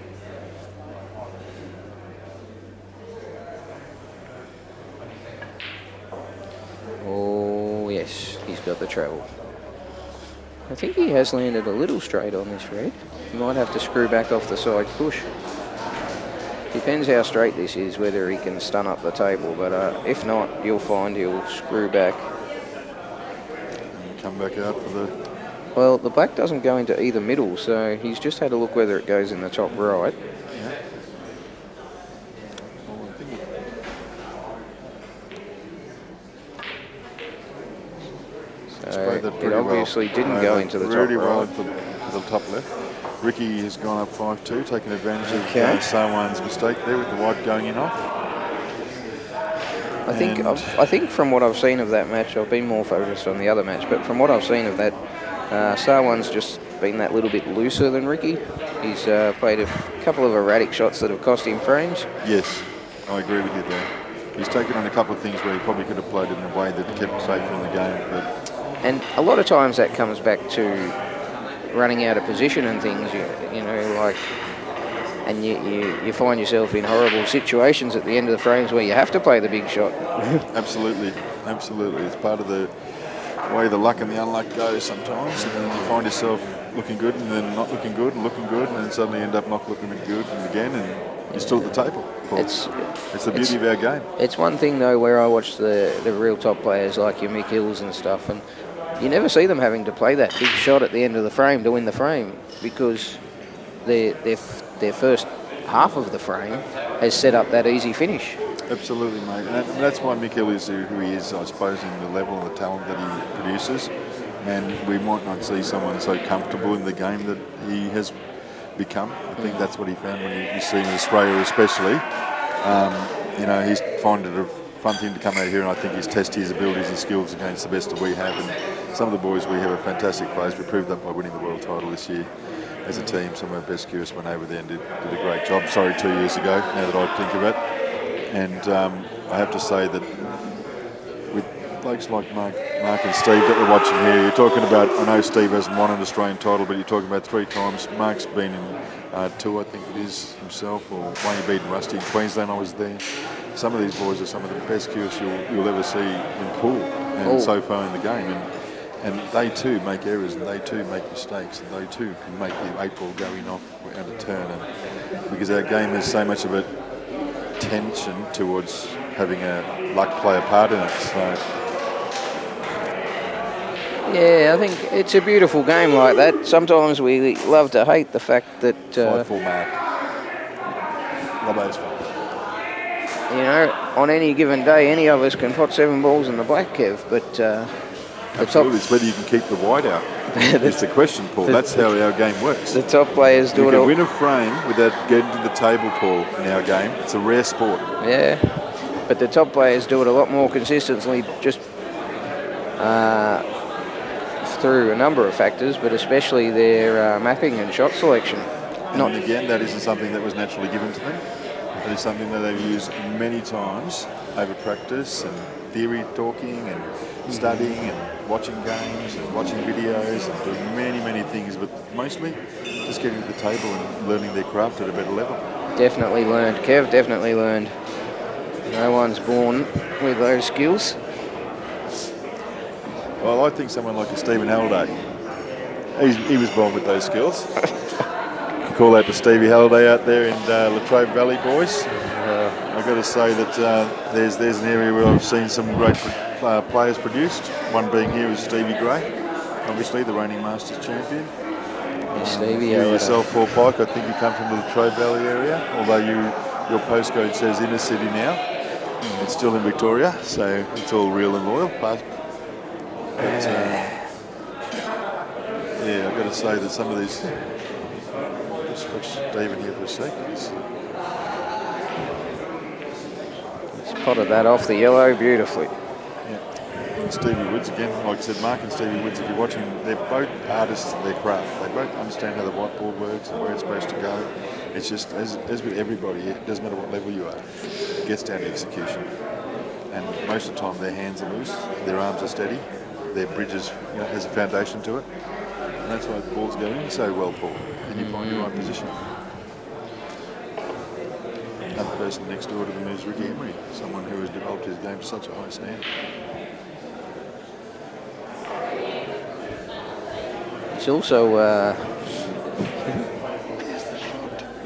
S4: Oh, yes, he's got the travel. I think he has landed a little straight on this red. He might have to screw back off the side push. Depends how straight this is, whether he can stun up the table, but if not, you'll find he'll screw back.
S5: And come back out for the...
S4: Well, the black doesn't go into either middle, so he's just had a look whether it goes in the top right.
S5: Yeah. Well, I think
S4: it obviously didn't go into the top
S5: really
S4: right.
S5: well at the top left. Ricky has gone up 5-2, taking advantage of Sarwan's mistake there with the white going in off.
S4: I think from what I've seen of that match, I've been more focused on the other match, but from what I've seen of that, Sarwan's just been that little bit looser than Ricky. He's played a couple of erratic shots that have cost him frames.
S5: Yes, I agree with you there. He's taken on a couple of things where he probably could have played it in a way that kept safer in the game. But
S4: And a lot of times that comes back to running out of position and things, you know, like, and you find yourself in horrible situations at the end of the frames where you have to play the big shot.
S5: absolutely, absolutely. It's part of the way the luck and the unluck goes sometimes. And then you find yourself looking good and then not looking good and looking good and then suddenly end up not looking good and again and you're still at the table. Paul. It's the beauty of our game.
S4: It's one thing, though, where I watch the real top players like your Mick Hills and stuff, and you never see them having to play that big shot at the end of the frame to win the frame because their first half of the frame has set up that easy finish.
S5: Absolutely, mate. And that's why Mick Hill is who he is, I suppose, in the level and the talent that he produces. And we might not see someone so comfortable in the game that he has become. I think that's what he found when you see him in Australia especially. You know, he's found it a fun thing to come out here, and I think he's tested his abilities and skills against the best that we have. And some of the boys we have are fantastic players. We proved that by winning the world title this year. As a team, some of our best curious went over there and did a great job. Sorry, 2 years ago, now that I think of it. And I have to say that with blokes like Mark and Steve that we're watching here, you're talking about, I know Steve hasn't won an Australian title, but you're talking about 3 times. Mark's been in 2, I think it is, himself, or Wayne beating Rusty in Queensland, I was there. Some of these boys are some of the best curious you'll ever see in pool and so far in the game. And they too make errors, and they too make mistakes, and they too can make the 8 ball going off out of turn. And because our game has so much of a tension towards having a luck play a part in it. So
S4: Yeah, I think it's a beautiful game like that. Sometimes we love to hate the fact that
S5: 5-4 mark. Robbo's fun.
S4: you know, on any given day, any of us can pot 7 balls in the black, Kev, but
S5: Absolutely, it's whether you can keep the white out. That's the question, Paul. That's how our game works.
S4: the top players do
S5: You
S4: it
S5: can
S4: all.
S5: win a frame without getting to the table, Paul, in our game. It's a rare sport.
S4: Yeah, but the top players do it a lot more consistently, just through a number of factors, but especially their mapping and shot selection.
S5: And again, that isn't something that was naturally given to them. It is something that they've used many times over practice and theory talking and studying and watching games and watching videos and doing many things, but mostly just getting to the table and learning their craft at a better level.
S4: Definitely learned, Kev, definitely learned. No one's born with those skills.
S5: Well, I think someone like a Stephen Halliday, he was born with those skills. Call out to Stevie Halliday out there in Latrobe Valley, boys. I've got to say that there's an area where I've seen some great players produced. One being here is Stevie Gray, obviously the reigning Masters champion.
S4: Stevie
S5: You
S4: Halliday.
S5: yourself, Paul Pike, I think you come from the Latrobe Valley area, although your postcode says inner city now. It's still in Victoria, so it's all real and loyal. But yeah, I've got to say that some of these. Just switch Stephen here for a sec.
S4: He's potted that off the yellow beautifully.
S5: Yeah. Stevie Woods again, like I said, Mark and Stevie Woods, if you're watching, they're both artists of their craft. They both understand how the whiteboard works and where it's supposed to go. It's just, as with everybody, it doesn't matter what level you are, it gets down to execution. And most of the time their hands are loose, their arms are steady, their bridges has a foundation to it. And that's why the ball's going so well, Paul. And you find your right position. Another person next door to them is Ricky Emery, someone who has developed his game to such a high standard.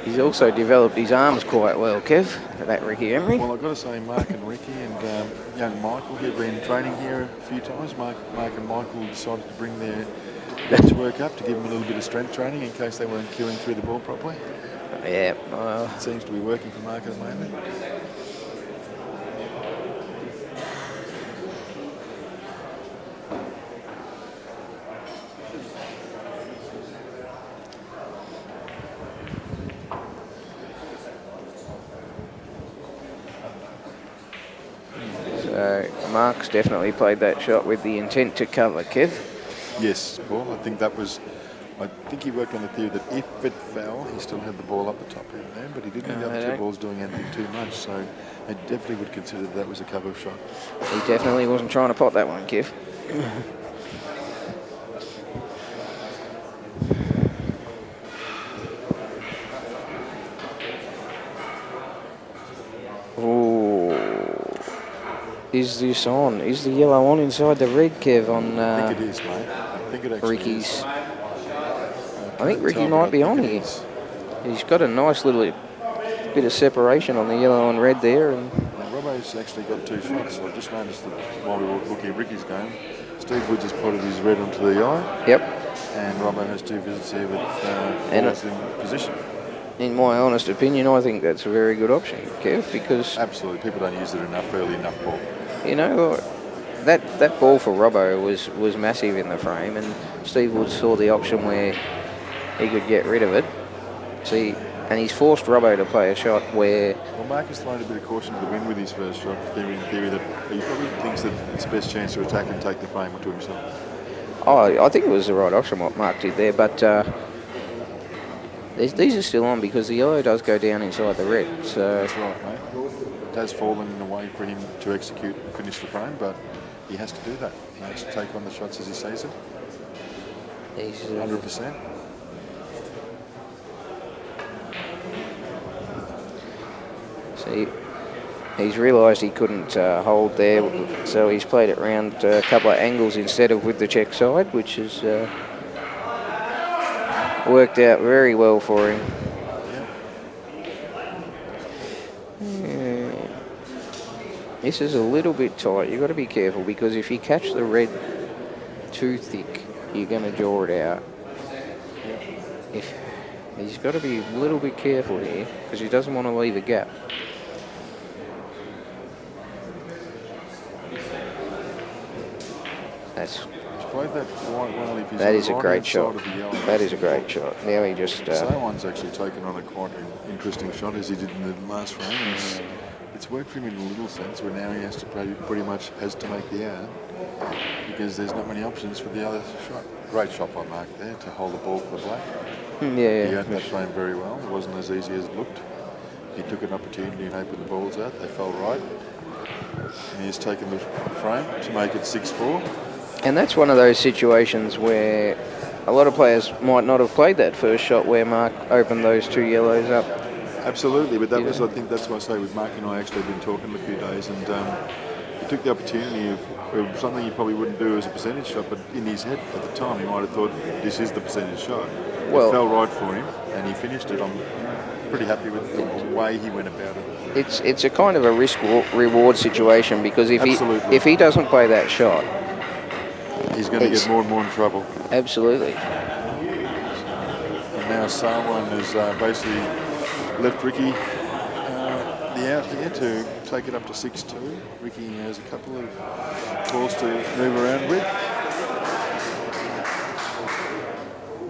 S4: He's also developed his arms quite well, Kev, that Ricky Emery.
S5: Well, I've got to say, Mark and Ricky and young Michael, who've been training here a few times. Mark and Michael decided to bring their bench work up to give them a little bit of strength training in case they weren't queuing through the ball properly.
S4: Yeah.
S5: It seems to be working for Mark at the moment.
S4: So Mark's definitely played that shot with the intent to cover, Kev.
S5: Yes, Paul. I think that was I think he worked on the theory that if it fell, he still had the ball up the top end there, but he didn't have the other two balls doing anything too much, so I definitely would consider that was a cover shot.
S4: He definitely wasn't trying to pot that one, Kev. Oh, is this on? Is the yellow on inside the red, Kev? On
S5: I think it is, mate. I think it actually
S4: Ricky's.
S5: is.
S4: I think Ricky might be on here. He's got a nice little bit of separation on the yellow and red there, and
S5: Robbo's actually got 2 shots. I just noticed that while we were looking at Ricky's game, Steve Woods has potted his red onto the eye.
S4: yep.
S5: And Robbo has 2 visits here with
S4: And
S5: balls in position.
S4: In my honest opinion, I think that's a very good option, Kev, because
S5: Absolutely, people don't use it enough early enough ball.
S4: you know that ball for Robbo was massive in the frame, and Steve Woods saw the option where he could get rid of it. See, and he's forced Robbo to play a shot where.
S5: Well, Mark has thrown a bit of caution to the wind with his first shot, in theory that he probably thinks that it's best chance to attack and take the frame to himself.
S4: Oh, I think it was the right option what Mark did there, but these are still on because the yellow does go down inside the red. So
S5: That's right, mate. It has fallen in a way for him to execute and finish the frame, but he has to do that. He has to take on the shots as he sees it.
S4: he's
S5: 100%.
S4: see, he's realised he couldn't hold there, so he's played it round a couple of angles instead of with the check side, which has worked out very well for him. Yeah. This is a little bit tight. You've got to be careful because if you catch the red too thick, you're going to draw it out. He's got to be a little bit careful here because he doesn't want to leave a gap. That is a great shot. That is a great shot. Now he just.
S5: Someone's actually taken on a quite interesting shot as he did in the last frame. It's worked for him in a little sense where now he has to pretty much has to make the ad because there's not many options for the other shot. Great shot by Mark there to hold the ball for the black.
S4: Yeah.
S5: He opened that frame very well. It wasn't as easy as it looked. He took an opportunity and opened the balls out. They fell right. And he's taken the frame to make it 6-4.
S4: And that's one of those situations where a lot of players might not have played that first shot where Mark opened those 2 yellows up.
S5: Absolutely, but that was, I think that's what I say with Mark and I actually been talking a few days, and he took the opportunity of something he probably wouldn't do as a percentage shot, but in his head at the time he might have thought this is the percentage shot.
S4: Well,
S5: it fell right for him, and he finished it. I'm pretty happy with the way he went about it.
S4: It's a kind of a risk-reward situation because if he doesn't play that shot,
S5: he's going to get more and more in trouble.
S4: Absolutely.
S5: And now Sarwan has basically left Ricky the out here to take it up to 6-2. Ricky has a couple of balls to move around with.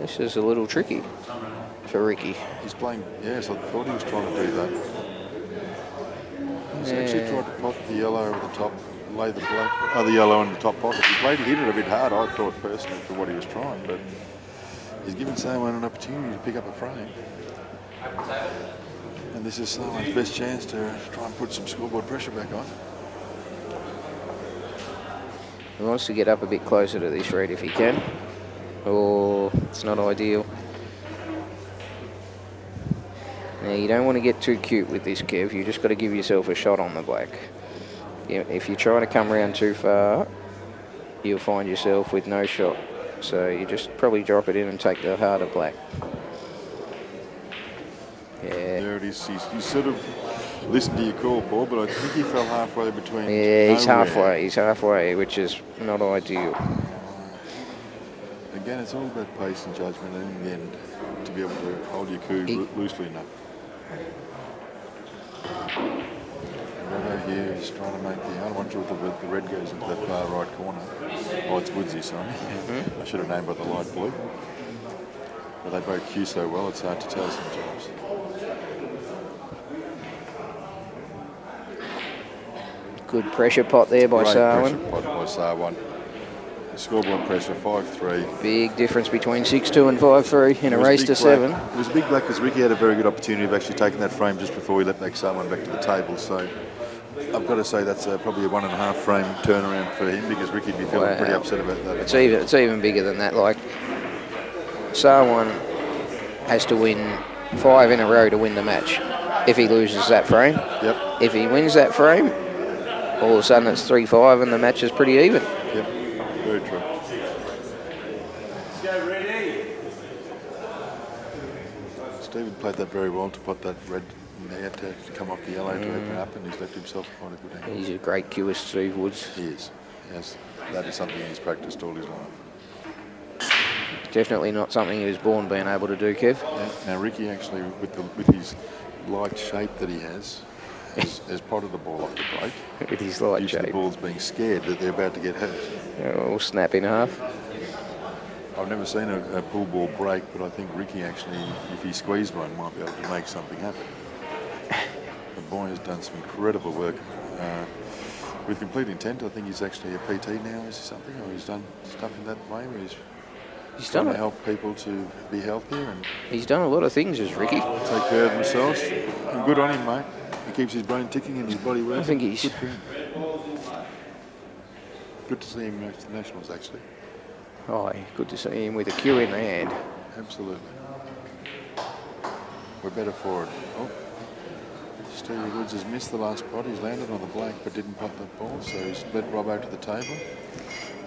S4: This is a little tricky for Ricky.
S5: He's playing, yes, I thought he was trying to do that. He's actually tried to pot the yellow over the top, lay the black, the yellow on the top pocket. He hit it a bit hard, I thought personally, for what he was trying, but he's given someone an opportunity to pick up a frame. And this is someone's best chance to try and put some scoreboard pressure back on.
S4: He wants to get up a bit closer to this red if he can. Or it's not ideal. Now you don't want to get too cute with this, Kev. You just got to give yourself a shot on the black. If you try to come around too far, you'll find yourself with no shot. So you just probably drop it in and take the harder black. Yeah.
S5: There it is. He's sort of listened to your call, Paul, but I think he fell halfway between.
S4: Yeah, he's halfway, which is not ideal.
S5: Again, it's all about pace and judgment, and in the end, to be able to hold your coup loosely enough. Robo here is trying to make the other one sure that the red goes into that far right corner. Oh, it's Woodsy, sorry. I should have named by the light blue. But they both cue so well, it's hard to tell sometimes.
S4: Good pressure pot there by Sarwan.
S5: Pressure pot by Sarwan. Scoreboard pressure, 5-3.
S4: Big difference between 6-2 and 5-3 in a race to 7.
S5: It was a big black because Ricky had a very good opportunity of actually taking that frame just before he let back someone back to the table. So I've got to say that's probably a 1.5 frame turnaround for him because Ricky'd be feeling pretty upset about that.
S4: It's even bigger than that. Like, Sarwan has to win 5 in a row to win the match if he loses that frame.
S5: Yep.
S4: If he wins that frame, all of a sudden it's 3-5 and the match is pretty even.
S5: Yep, very true. Stephen played that very well to put that red in there to come off the yellow to open up, and he's left himself quite a good angle.
S4: He's a great cueist, Steve Woods.
S5: He is. Yes, that is something he's practiced all his life.
S4: Definitely not something he was born being able to do, Kev.
S5: Yeah. Now Ricky actually, with his light shape that he has prodded the ball off the break.
S4: With his light
S5: Usually
S4: shape.
S5: the ball's being scared that they're about to get hurt.
S4: Or snap in half.
S5: I've never seen a pull ball break, but I think Ricky actually, if he squeezed one, might be able to make something happen. The boy has done some incredible work with complete intent. I think he's actually a PT now, is he something? Or he's done stuff in that way where he's trying to help people to be healthier and
S4: He's done a lot of things as Ricky.
S5: take care of themselves. And good on him, mate. He keeps his brain ticking and his body working.
S4: I think he's...
S5: Good for him. Good to see him at the Nationals, actually.
S4: Oh, good to see him with a cue in the hand.
S5: Absolutely. We're better for it. Oh, Stevie Woods has missed the last pot. He's landed on the black but didn't pot that ball, so he's led Robbo to the table.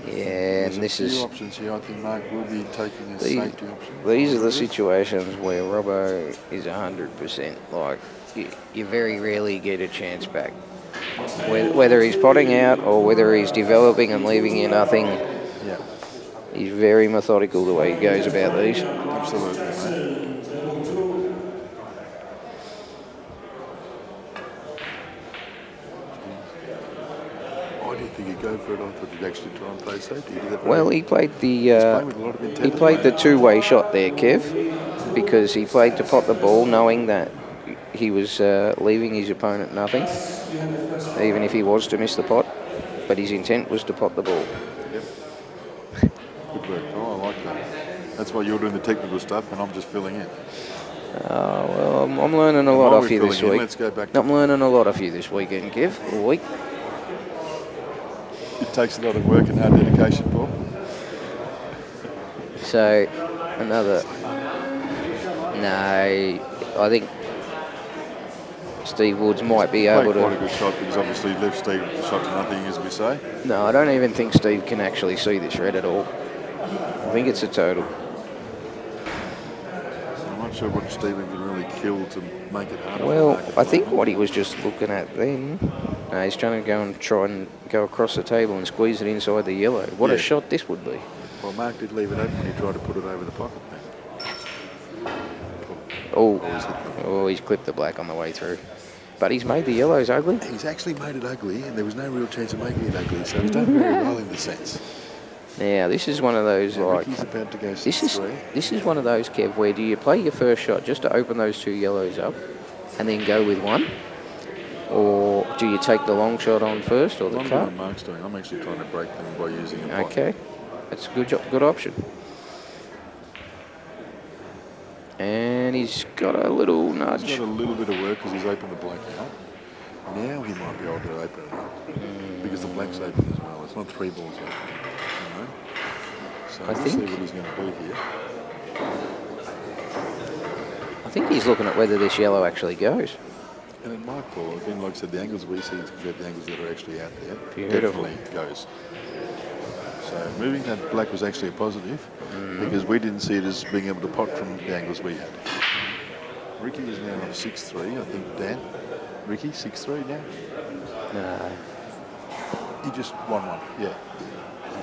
S4: Yeah, and this
S5: There's a few
S4: is...
S5: options here. I think Mark will be taking a safety option.
S4: These are the situations where Robbo is 100%. Like, you very rarely get a chance back. Whether he's potting out or whether he's developing and leaving you nothing,
S5: Yeah,
S4: he's very methodical the way he goes about these.
S5: absolutely, mate. Why do you think he'd go for it? I thought he'd actually try and play safety. He did that
S4: Well,
S5: very
S4: he played
S5: playing with a lot of intent.
S4: he played the two-way shot there, Kev, because he played to pot the ball knowing that he was leaving his opponent nothing, even if he was to miss the pot, but his intent was to pot the ball.
S5: Yep. Good work. Oh, I like that. That's why you're doing the technical stuff and I'm just filling in.
S4: Well, I'm learning a lot
S5: While
S4: off
S5: we're
S4: you this
S5: filling in,
S4: week.
S5: let's go back.
S4: I'm learning a lot off you this weekend, Kev. All week.
S5: It takes a lot of work and hard dedication, Paul.
S4: So, another... No, I think Steve Woods might be able
S5: Played quite a
S4: to...
S5: good shot because obviously left Steve shot to nothing, as we say.
S4: No, I don't even think Steve can actually see this red at all. I think it's a total.
S5: I'm not sure what Stephen can really kill to make it harder.
S4: Well,
S5: for Mark
S4: I think what he was just looking at then... No, he's trying to try and go across the table and squeeze it inside the yellow. What a shot this would be.
S5: Well, Mark did leave it open when he tried to put it over the pocket.
S4: Oh, he's clipped the black on the way through. But he's made the yellows ugly.
S5: He's actually made it ugly, and there was no real chance of making it ugly, so he's done very well in the sense.
S4: Now, this is one of those,
S5: Now,
S4: like...
S5: Ricky's about to go 6-3.
S4: This is one of those, Kev, where do you play your first shot just to open those two yellows up and then go with one? Or do you take the long shot on first or the
S5: I'm
S4: cut?
S5: doing Mark's doing. I'm actually trying to break them by using a pot.
S4: Okay, that's a good option. And he's got a little nudge.
S5: He's got a little bit of work because he's opened the black out. Now he might be able to open it up because the black's open as well. It's not 3 balls open, you know. So
S4: I
S5: we'll
S4: think-
S5: see what he's going to do here.
S4: I think he's looking at whether this yellow actually goes.
S5: And it might, Paul. Again, like I said, the angles we see compared to the angles that are actually out there
S4: Beautiful.
S5: definitely goes. So moving that black was actually a positive because we didn't see it as being able to pot from the angles we had. Ricky is now on 6-3, I think, Dan. Ricky, 6-3 now?
S4: No.
S5: He just won one, yeah.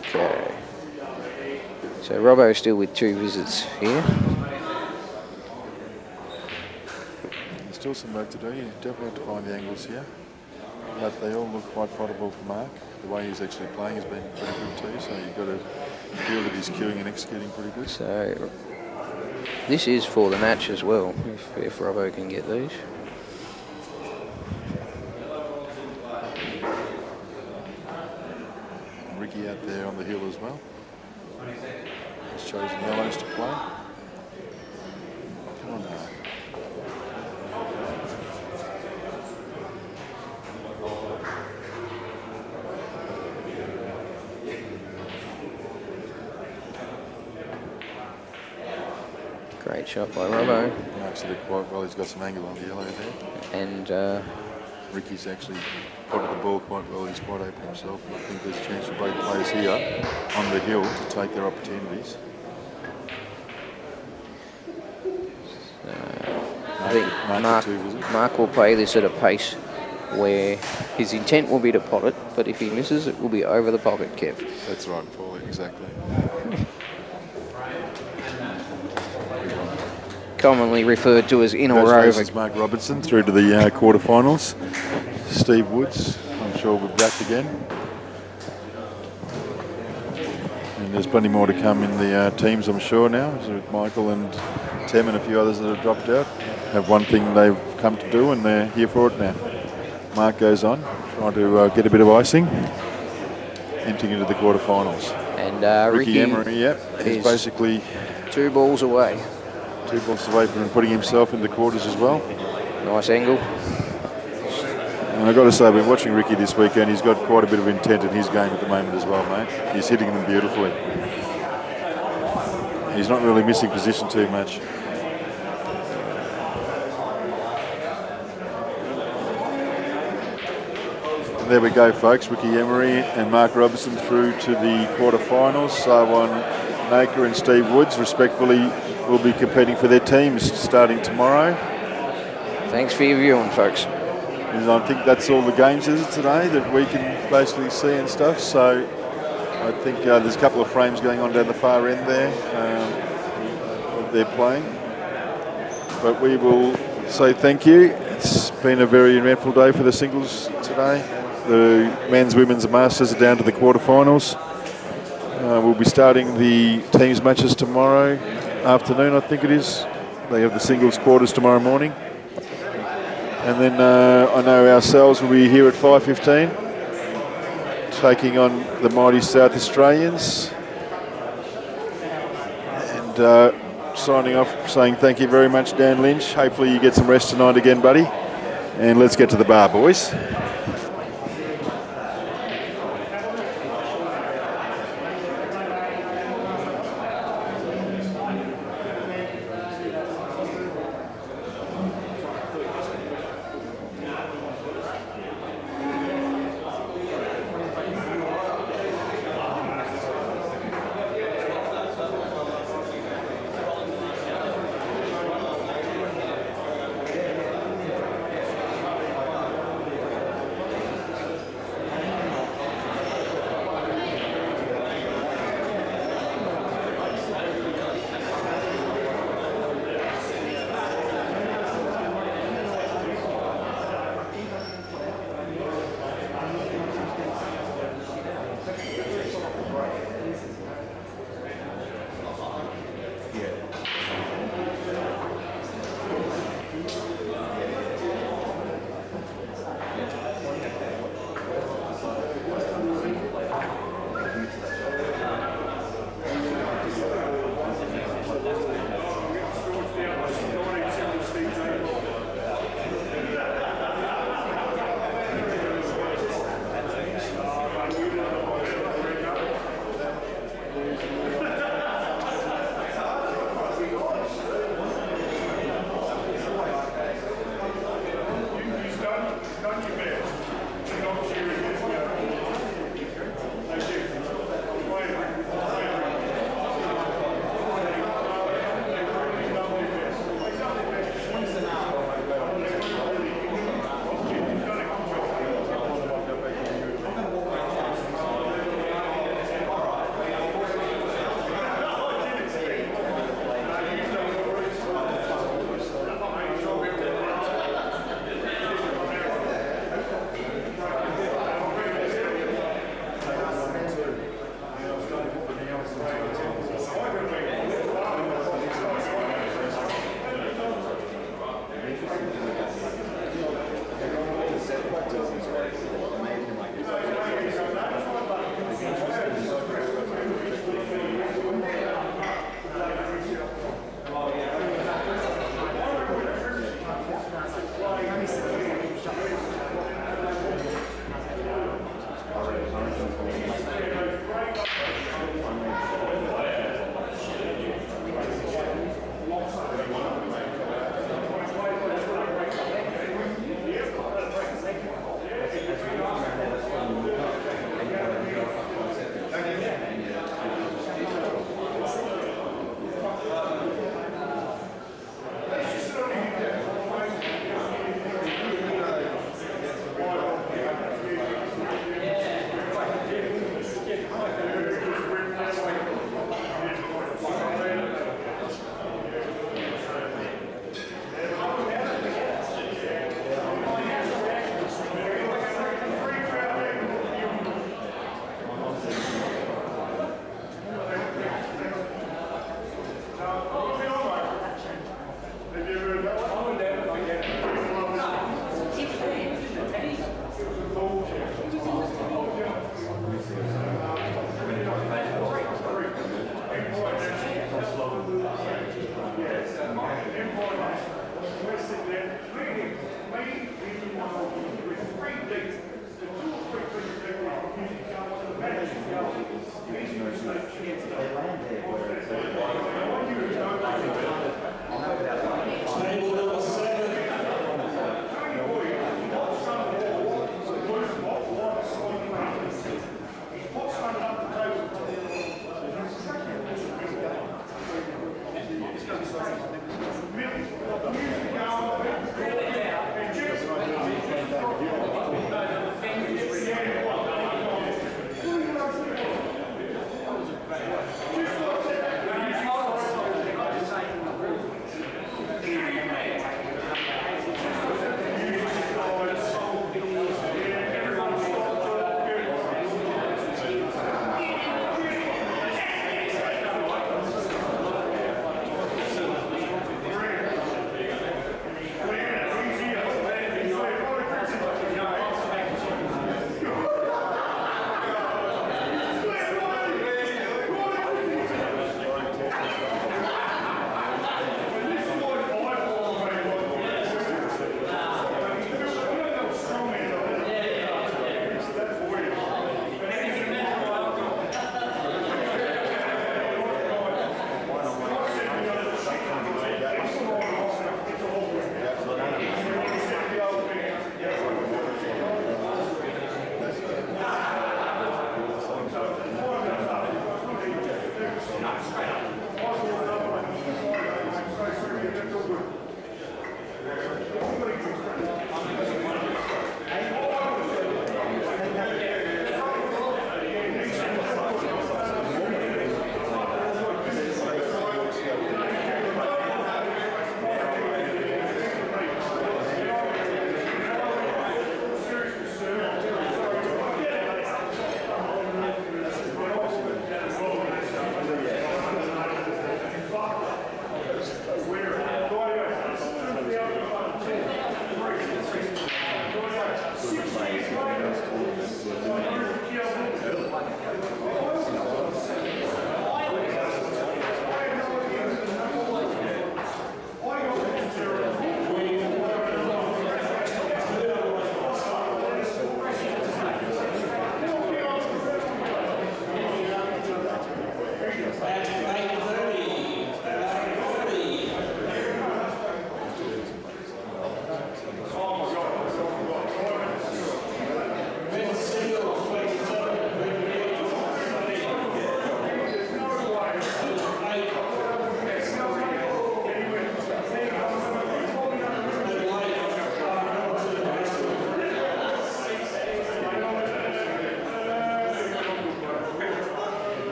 S4: Okay. So Robbo's still with 2 visits here.
S5: There's still some work to do. You definitely have to find the angles here. But they all look quite potable for Mark. The way he's actually playing has been pretty good too, so you've got to feel that he's queuing and executing pretty good.
S4: So this is for the match as well, if Robbo can get these.
S5: And Ricky out there on the hill as well. He's chosen yellows to play. Come on now.
S4: Great shot by Robbo.
S5: Marks it quite well. He's got some angle on the yellow there.
S4: And
S5: Ricky's actually potted the ball quite well. He's quite open himself. I think there's a chance for both players here on the hill to take their opportunities.
S4: I think Mark will play this at a pace where his intent will be to pot it, but if he misses, it will be over the pocket, Kev.
S5: That's right, Paul, exactly.
S4: Commonly referred to as in or over.
S5: Congratulations, Mark Robertson, through to the quarterfinals. Steve Woods, I'm sure will be back again. And there's plenty more to come in the teams, I'm sure now. So Michael and Tem and a few others that have dropped out have one thing they've come to do, and they're here for it now. Mark goes on, trying to get a bit of icing, entering into the quarterfinals.
S4: And
S5: Ricky Emery, is basically
S4: 2 balls away.
S5: 2 balls away from putting himself in the quarters as well.
S4: Nice angle.
S5: And I've got to say, I've been watching Ricky this weekend. He's got quite a bit of intent in his game at the moment as well, mate. He's hitting them beautifully. He's not really missing position too much. And there we go, folks. Ricky Emery and Mark Robertson through to the quarterfinals. Sarwan Naker and Steve Woods, respectfully, will be competing for their teams starting tomorrow.
S4: Thanks for your viewing, folks.
S5: And I think that's all the games, is it, today, that we can basically see and stuff. So I think there's a couple of frames going on down the far end there that they're playing. But we will say thank you. It's been a very eventful day for the singles today. The men's, women's and masters are down to the quarterfinals. We'll be starting the teams matches tomorrow afternoon, I think it is. They have the singles quarters tomorrow morning. And then I know ourselves will be here at 5:15, taking on the mighty South Australians. And signing off, saying thank you very much, Dan Lynch. Hopefully you get some rest tonight again, buddy. And let's get to the bar, boys.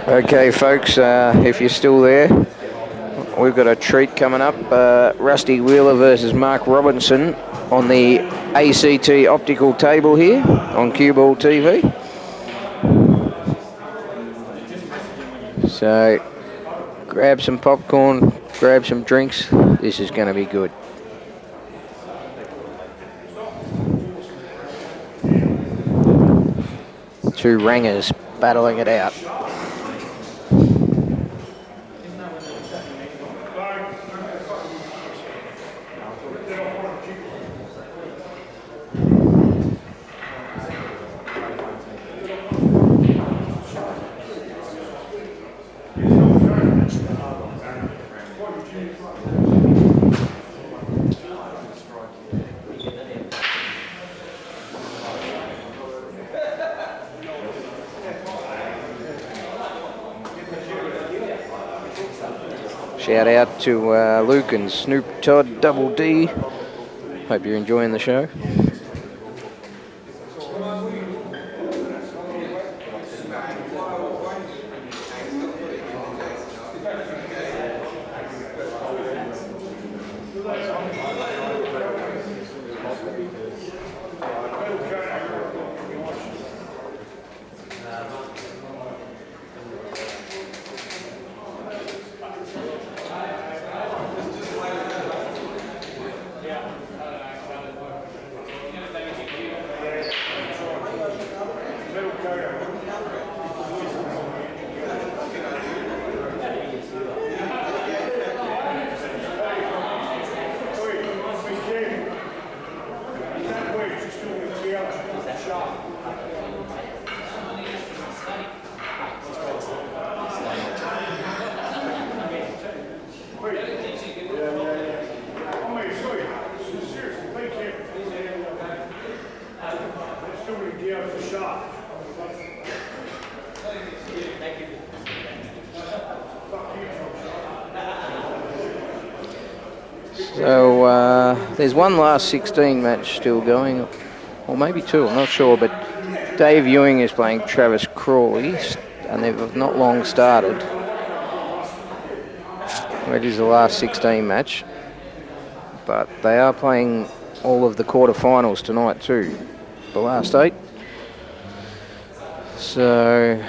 S4: Okay, folks, if you're still there, we've got a treat coming up. Rusty Wheeler versus Mark Robertson on the ACT optical table here on Cue Ball TV. So grab some popcorn, grab some drinks. This is going to be good. Two rangers battling it out. Shout out to Luke and Snoop Todd Double D. Hope you're enjoying the show. So there's one last 16 match still going, or maybe two, I'm not sure, but Dave Ewing is playing Travis Crawley, and they've not long started. It is the last 16 match, but they are playing all of the quarterfinals tonight too, the last 8. So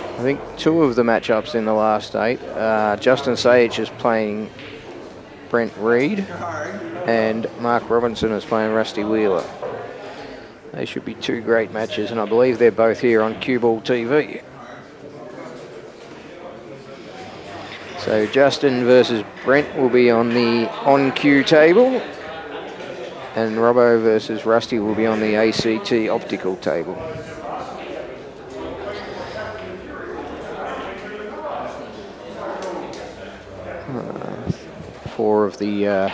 S4: I think 2 of the matchups in the last 8, Justin Sage is playing Brent Reed and Mark Robinson is playing Rusty Wheeler. They should be 2 great matches, and I believe they're both here on Cue Ball TV. So Justin versus Brent will be on the on-cue table, and Robbo versus Rusty will be on the ACT optical table. Four of the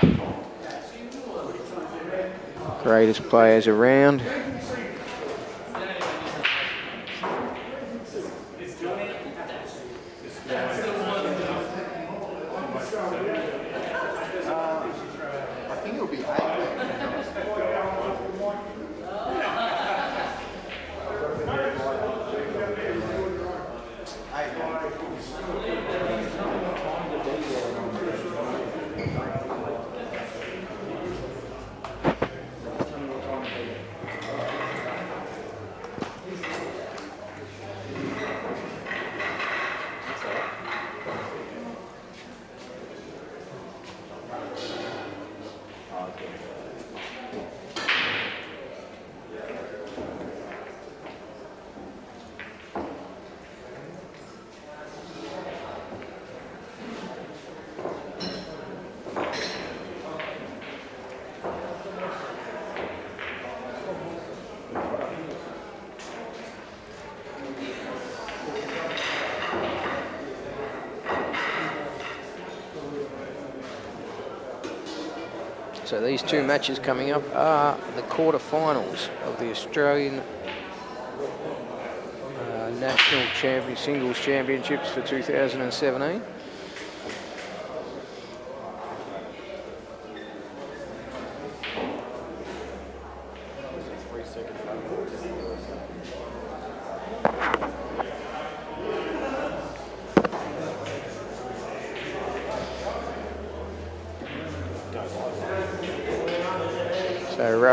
S4: greatest players around.
S1: I think it'll be 8.
S4: So these 2 matches coming up are the quarterfinals of the Australian National Singles Championships for 2017.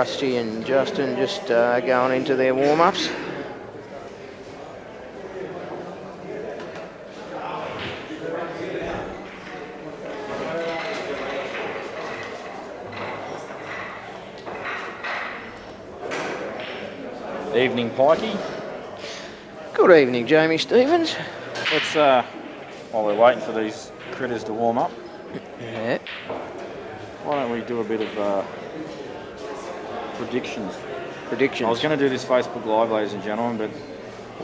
S4: Rusty and Justin just going into their warm-ups.
S6: Evening, Pikey.
S4: Good evening, Jamie Stevens.
S6: Let's, while we're waiting for these critters to warm up,
S4: Yeah.
S6: why don't we do a bit of predictions?
S4: Predictions.
S6: I was going to do this Facebook Live, ladies and gentlemen, but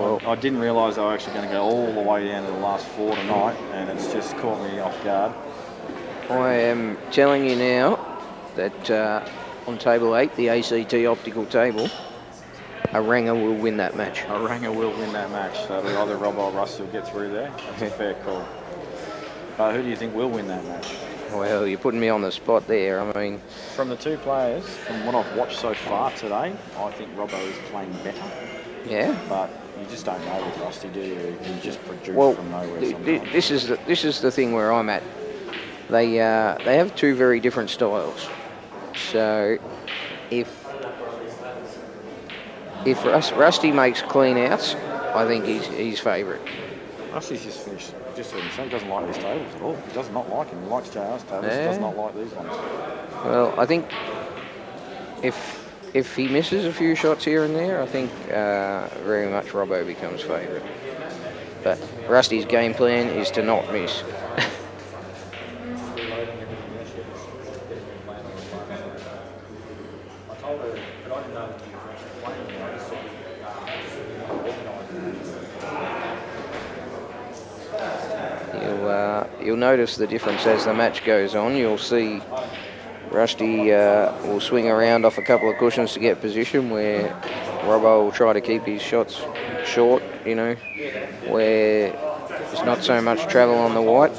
S4: Well,
S6: I didn't realise they were actually going to go all the way down to the last 4 tonight, and it's just caught me off guard.
S4: I am telling you now that on table 8, the ACT optical table, Aranga will win that match.
S6: Aranga will win that match, so it'll either Rob or Rusty will get through there. That's a fair call. But who do you think will win that match?
S4: Well, you're putting me on the spot there. I mean,
S6: From the two players, from what I've watched so far today, I think Robbo is playing better.
S4: yeah.
S6: But you just don't know with Rusty, do you? He just produces
S4: Well,
S6: from nowhere sometimes.
S4: this is the thing where I'm at. They have two very different styles. So if Rusty makes clean outs, I think he's favourite.
S6: Rusty's just finished. Just heard him say he doesn't like these tables at all. He does not like them. He likes JR's tables. He does not like these ones.
S4: Well, I think if he misses a few shots here and there, I think very much Robbo becomes favourite. But Rusty's game plan is to not miss. You'll notice the difference as the match goes on. You'll see Rusty will swing around off a couple of cushions to get position, where Robbo will try to keep his shots short, you know, where there's not so much travel on the white.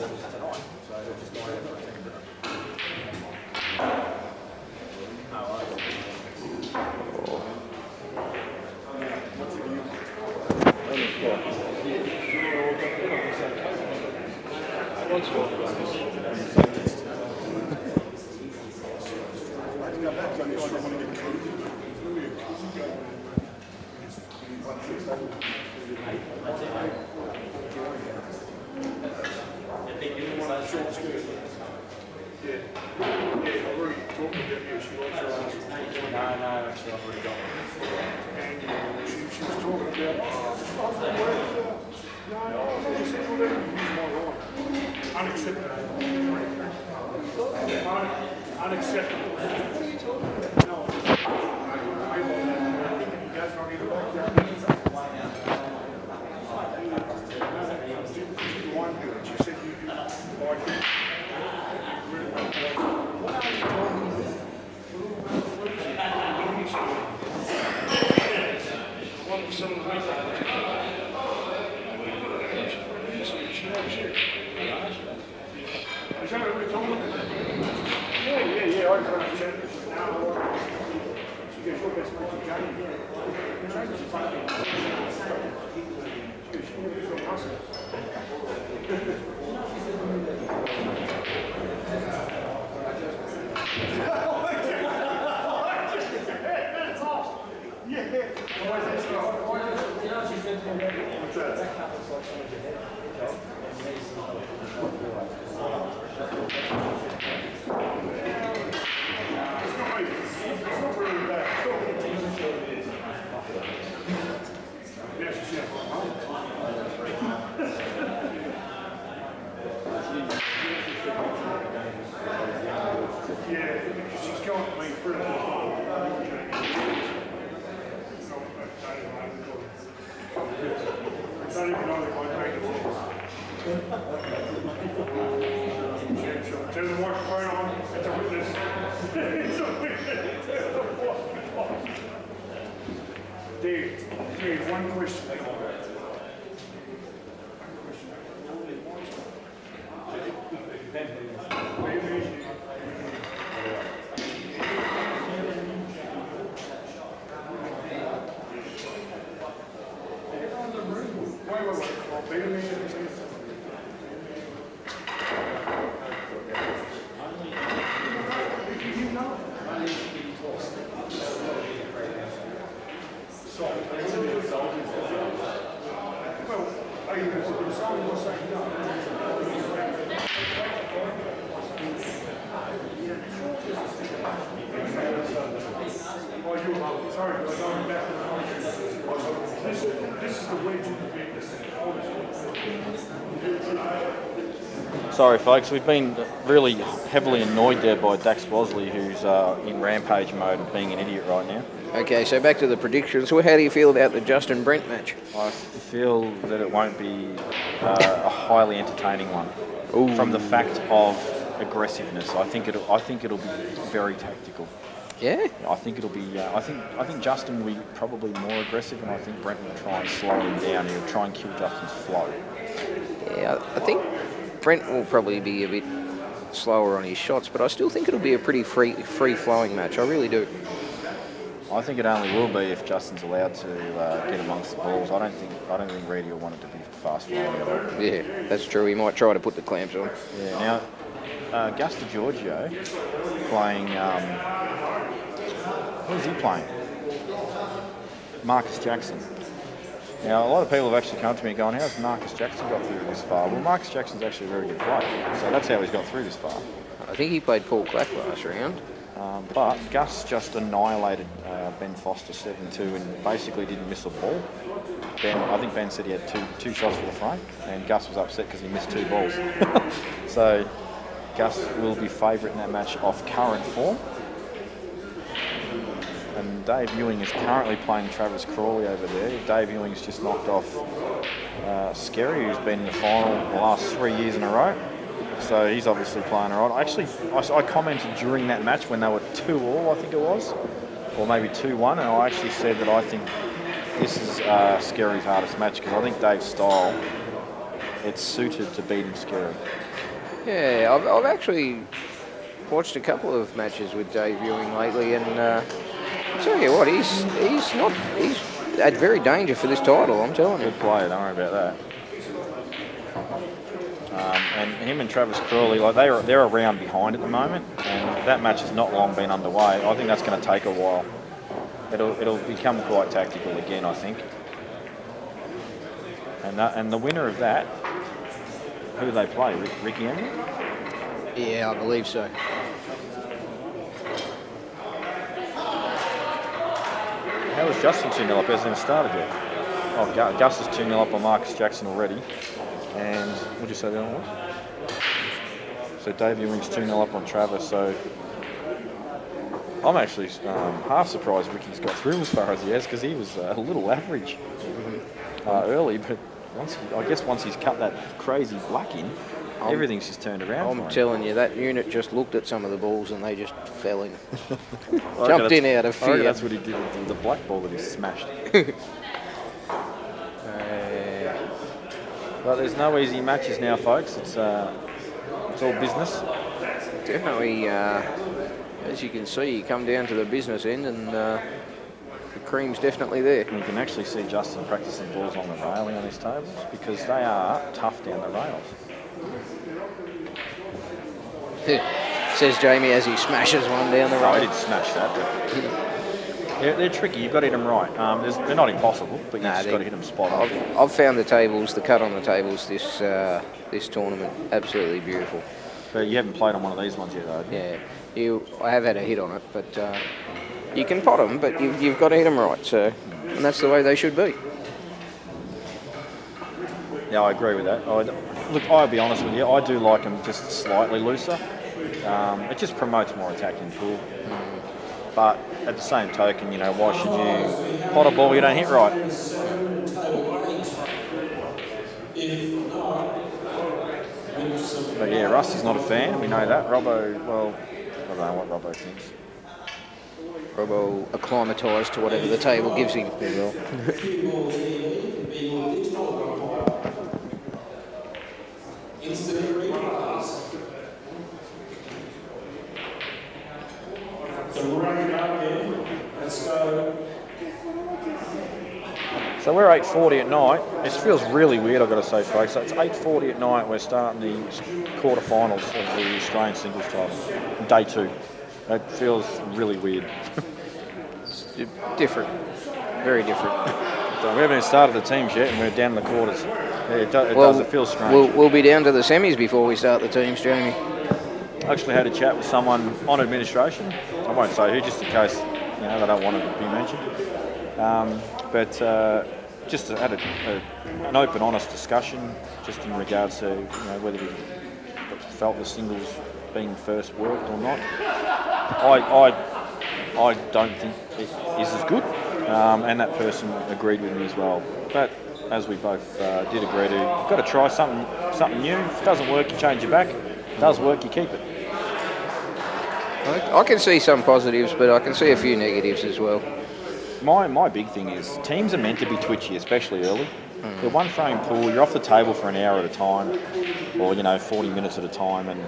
S2: Dave, one question.
S6: Sorry, folks, we've been really heavily annoyed there by Dax Bosley, who's in rampage mode of being an idiot right now.
S4: Okay, so back to the predictions. Well, how do you feel about the Justin Brent match?
S6: I feel that it won't be a highly entertaining one.
S4: Ooh.
S6: From the fact of aggressiveness. I think it'll be very tactical.
S4: Yeah?
S6: I think it'll be. I think Justin will be probably more aggressive, and I think Brent will try and slow him down. He'll try and kill Justin's flow.
S4: Yeah, I think Brent will probably be a bit slower on his shots, but I still think it'll be a pretty free-flowing match. I really do.
S6: I think it only will be if Justin's allowed to get amongst the balls. I don't think Reedy will want it to be fast flowing at all.
S4: Yeah, that's true. He might try to put the clamps on.
S6: Yeah. Now, Gus DiGiorgio playing. Who is he playing? Marcus Jackson. Now, a lot of people have actually come to me going, how's Marcus Jackson got through this far? Well, Marcus Jackson's actually a very good player, so that's how he's got through this far.
S4: I think he played Paul Clack last round.
S6: But Gus just annihilated Ben Foster 7-2 and basically didn't miss a ball. I think Ben said he had two shots for the frame, and Gus was upset because he missed 2 balls. So Gus will be favourite in that match off current form. And Dave Ewing is currently playing Travis Crawley over there. Dave Ewing's just knocked off Skerry, who's been in the final the last 3 years in a row. So he's obviously playing all right. Actually, I commented during that match when they were 2-2, I think it was, or maybe 2-1, and I actually said that I think this is Skerry's hardest match because I think Dave's style, it's suited to beating Skerry.
S4: Yeah, I've actually watched a couple of matches with Dave Ewing lately, and I tell you what, he's at very danger for this title, I'm telling you.
S6: Good player, don't worry about that. And him and Travis Crawley, like they're a round behind at the moment, and that match has not long been underway. I think that's going to take a while. It'll become quite tactical again, I think. And the winner of that, who do they play? Ricky Emery?
S4: Yeah, I believe so.
S6: How was Justin 2-0 up? Hasn't even started yet. Oh, Gus is 2-0 up on Marcus Jackson already. And what did you say the other one? So Dave Ewing's 2-0 up on Travis. So I'm actually half surprised Ricky's got through as far as he has because he was a little average early. But once he's cut that crazy black in, everything's just turned around.
S4: I'm telling you, that unit just looked at some of the balls and they just fell in. Jumped in out of fear.
S6: That's what he did with the black ball that he smashed. But there's no easy matches now, folks. It's all business.
S4: Definitely, as you can see, you come down to the business end and the cream's definitely there.
S6: You can actually see Justin practicing balls on the railing on his tables because they are tough down the rails.
S4: Says Jamie as he smashes one down the
S6: Oh,
S4: rail.
S6: he did smash that. But they're tricky. You've got to hit them right. They're not impossible, but you've just got to hit them spot on.
S4: I've found the cut on the tables this tournament absolutely beautiful.
S6: But you haven't played on one of these ones yet, though.
S4: Yeah, I have had a hit on it, but you can pot them, but you've got to hit them right. So, and that's the way they should be.
S6: Yeah, I agree with that. Look, I'll be honest with you. I do like them just slightly looser. It just promotes more attacking pool. But at the same token, why should you pot a ball you don't hit right? But yeah, Rusty's not a fan. We know that. Robbo, well, I don't know what Robbo thinks.
S4: Robbo acclimatised to whatever the table gives him.
S6: So we're 8:40 at night. It feels really weird, I've got to say, folks. So it's 8:40 at night. We're starting the quarterfinals of the Australian singles title, day 2. It feels really weird.
S4: It's different, very different.
S6: So we haven't even started the teams yet, and we're down in the quarters. it does. It feels strange.
S4: We'll be down to the semis before we start the teams, Jamie.
S6: I actually had a chat with someone on administration. I won't say who, just in case they don't want it to be mentioned. But just had an open, honest discussion, just in regards to whether we felt the singles being first worked or not. I don't think it is as good, and that person agreed with me as well. But as we both did agree to, you've got to try something new. If it doesn't work, you change your back. If it does work, you keep it.
S4: I can see some positives, but I can see a few negatives as well.
S6: My big thing is teams are meant to be twitchy, especially early. They're one frame pool, you're off the table for an hour at a time, or 40 minutes at a time, and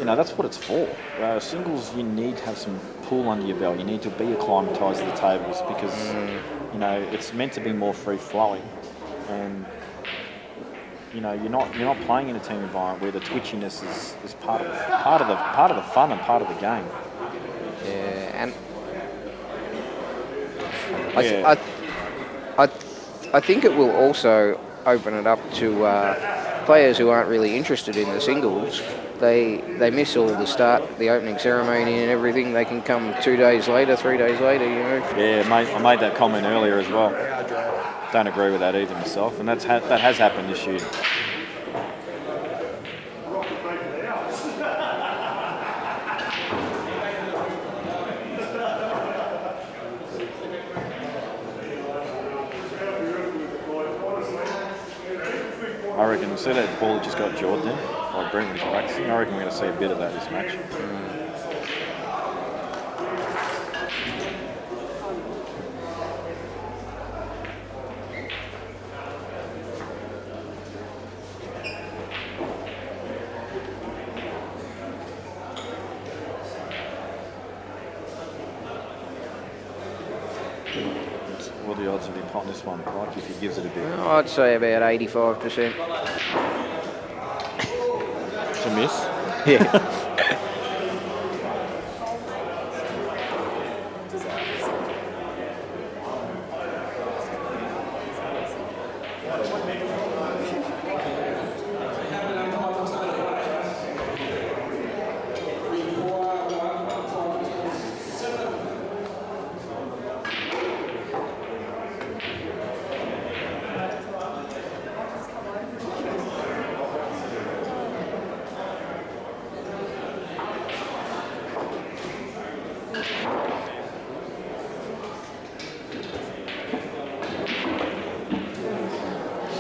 S6: that's what it's for. Singles, you need to have some pool under your belt. You need to be acclimatised to the tables because it's meant to be more free flowing, and you're not playing in a team environment where the twitchiness is part of the fun and part of the game.
S4: Yeah, and I think it will also open it up to players who aren't really interested in the singles. They miss all the opening ceremony and everything. They can come 2 days later, 3 days later,
S6: Yeah, I made that comment earlier as well. Don't agree with that either myself, and that has happened this year. I reckon, see that ball that just got jawed then, like Brent was practicing, I reckon we're going to see a bit of that this match. What are the odds of him potting this one, like if he gives it a bit?
S4: I'd say about 85%.
S6: To miss?
S4: Yeah.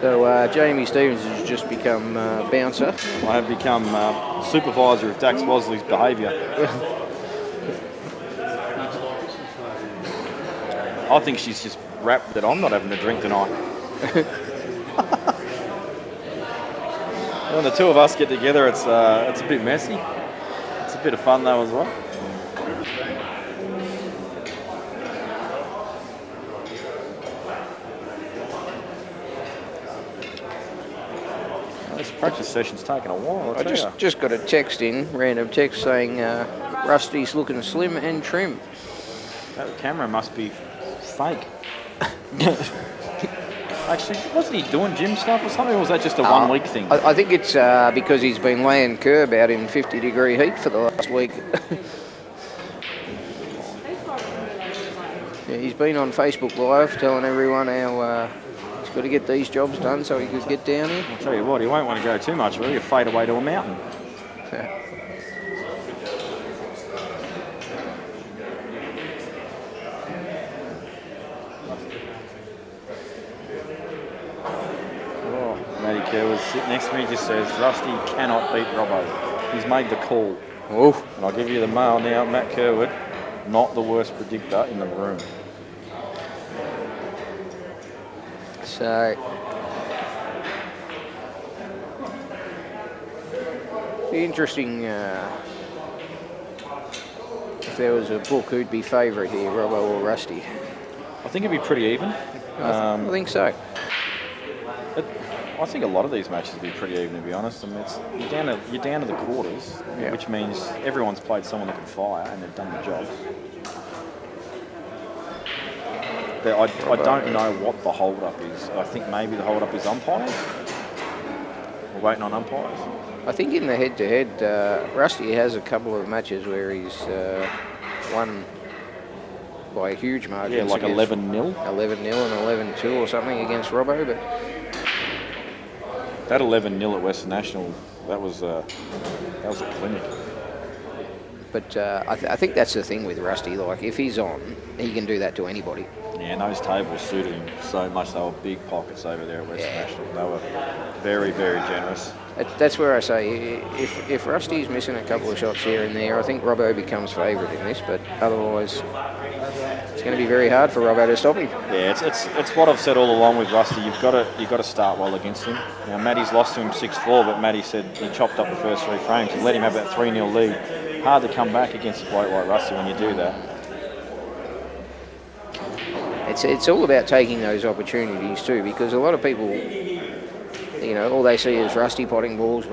S4: So Jamie Stevens has just become bouncer.
S6: I have become supervisor of Dax Bosley's behaviour. I think she's just wrapped that I'm not having a drink tonight. When the two of us get together, it's a bit messy. It's a bit of fun though as well. This practice session's taking a while.
S4: I just got a text in, random text saying Rusty's looking slim and trim.
S6: That camera must be fake. Actually, wasn't he doing gym stuff or something, or was that just a 1 week thing?
S4: I think it's because he's been laying curb out in 50-degree heat for the last week. Yeah, he's been on Facebook Live telling everyone how he's got to get these jobs done so he could get down here.
S6: I'll tell you what, he won't want to go too much, will he? He'll fade away to a mountain.
S4: Yeah.
S6: Matty Kerr was sitting next to me, just says, Rusty cannot beat Robbo. He's made the call.
S4: Oof.
S6: And I'll give you the mail now, Matt Kerwood, not the worst predictor in the room.
S4: So, be interesting if there was a book, who'd be favourite here, Robbo or Rusty?
S6: I think it'd be pretty even.
S4: I think so.
S6: I think a lot of these matches would be pretty even, to be honest. I mean, you're down to the quarters,
S4: Yeah.
S6: which means everyone's played someone that can fire and they've done the job. I don't know what the hold-up is. I think maybe the hold-up is umpires. We're waiting on umpires.
S4: I think in the head-to-head, Rusty has a couple of matches where he's won by a huge margin.
S6: Yeah, like 11-0.
S4: 11-0 and 11-2 or something against Robbo. But
S6: that 11-0 at Western National, that was a clinic.
S4: But I think that's the thing with Rusty. Like, if he's on, he can do that to anybody.
S6: Yeah, and those tables suited him so much. They were big pockets over there at Western National. They were very, very generous.
S4: That's where I say, if Rusty's missing a couple of shots here and there, I think Robbo becomes favourite in this. But otherwise, it's going to be very hard for Robbo to stop him.
S6: Yeah, it's what I've said all along with Rusty. You've got to start well against him. You know, Matty's lost to him 6-4, but Matty said he chopped up the first 3 frames and let him have that 3-0 lead. Hard to come back against a bloke like Rusty when you do that.
S4: It's all about taking those opportunities too, because a lot of people, you know, all they see is Rusty potting balls.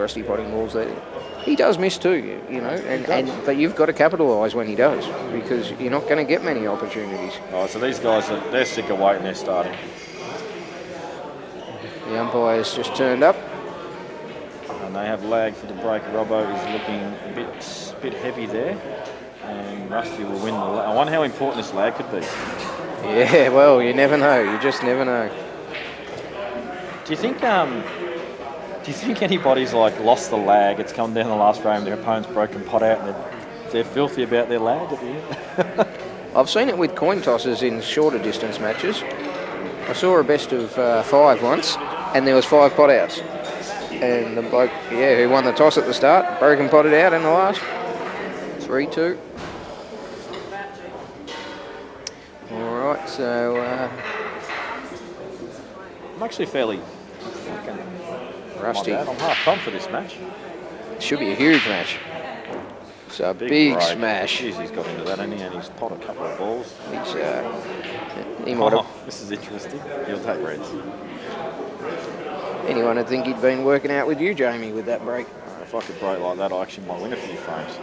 S4: He does miss too, you know, but you've got to capitalise when he does, because you're not going to get many opportunities.
S6: Oh, so these guys, they're sick of waiting, they're starting.
S4: The umpire's just turned up.
S6: And they have lag for the break. Robbo is looking a bit heavy there, and Rusty will win the lag. I wonder how important this lag could be.
S4: Yeah, well, you never know. You just never know.
S6: Do you think anybody's like lost the lag? It's come down the last frame, their opponent's broken pot out, and they're filthy about their lag at the end?
S4: I've seen it with coin tosses in shorter distance matches. I saw a best of 5 once, and there was 5 pot outs. And the bloke, who won the toss at the start, broken potted out in the last. 3-2. All right, so
S6: I'm actually fairly
S4: rusty.
S6: I'm half pumped for this match.
S4: It should be a huge match. It's a big smash.
S6: Jeez, he's got into that, and he's pot a couple of balls.
S4: He might have.
S6: This is interesting. He'll take reds.
S4: Anyone would think he'd been working out with you, Jamie, with that break.
S6: If I could break like that, I actually might win a few frames.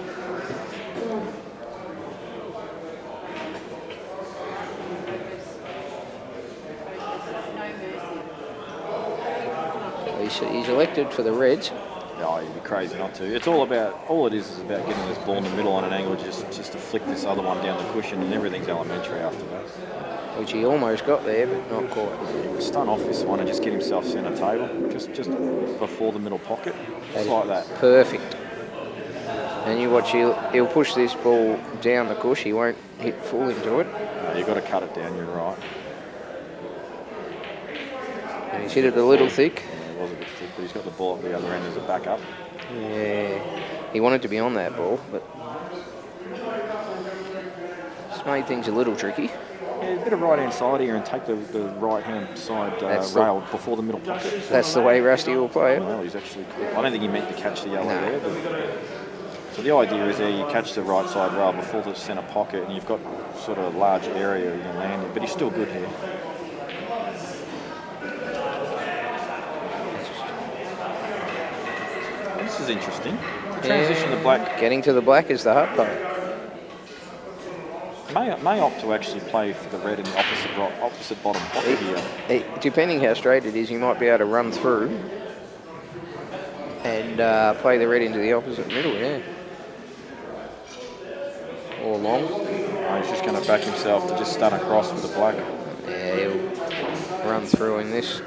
S4: He's elected for the Reds.
S6: Oh, you'd be crazy not to. It's all it is about getting this ball in the middle on an angle, just to flick this other one down the cushion, and everything's elementary after that.
S4: Which he almost got there, but not quite.
S6: Stun off this one and just get himself centre table, just before the middle pocket, just like that.
S4: Perfect. And you watch, he'll push this ball down the cush. He won't hit full into it.
S6: No, you've got to cut it down. You're right.
S4: And he's hit it a little thick.
S6: Yeah, it was a bit thick, but he's got the ball at the other end as a backup.
S4: Yeah, he wanted to be on that ball, but it's made things a little tricky.
S6: Yeah, a bit of right-hand side here and take the right-hand side rail before the middle pocket.
S4: That's the way Rusty will play it.
S6: Well, he's actually cool. I don't think he meant to catch the yellow there. But, so the idea is there you catch the right side rail before the centre pocket, and you've got sort of a large area you can land in, but he's still good here. This is interesting. The transition to black.
S4: Getting to the black is the hard part.
S6: May opt to actually play for the red in the opposite bottom pocket here.
S4: Depending how straight it is, you might be able to run through and play the red into the opposite middle, yeah. Or long.
S6: Oh, he's just going to back himself to just stun across for the black.
S4: Yeah, he'll run through in this.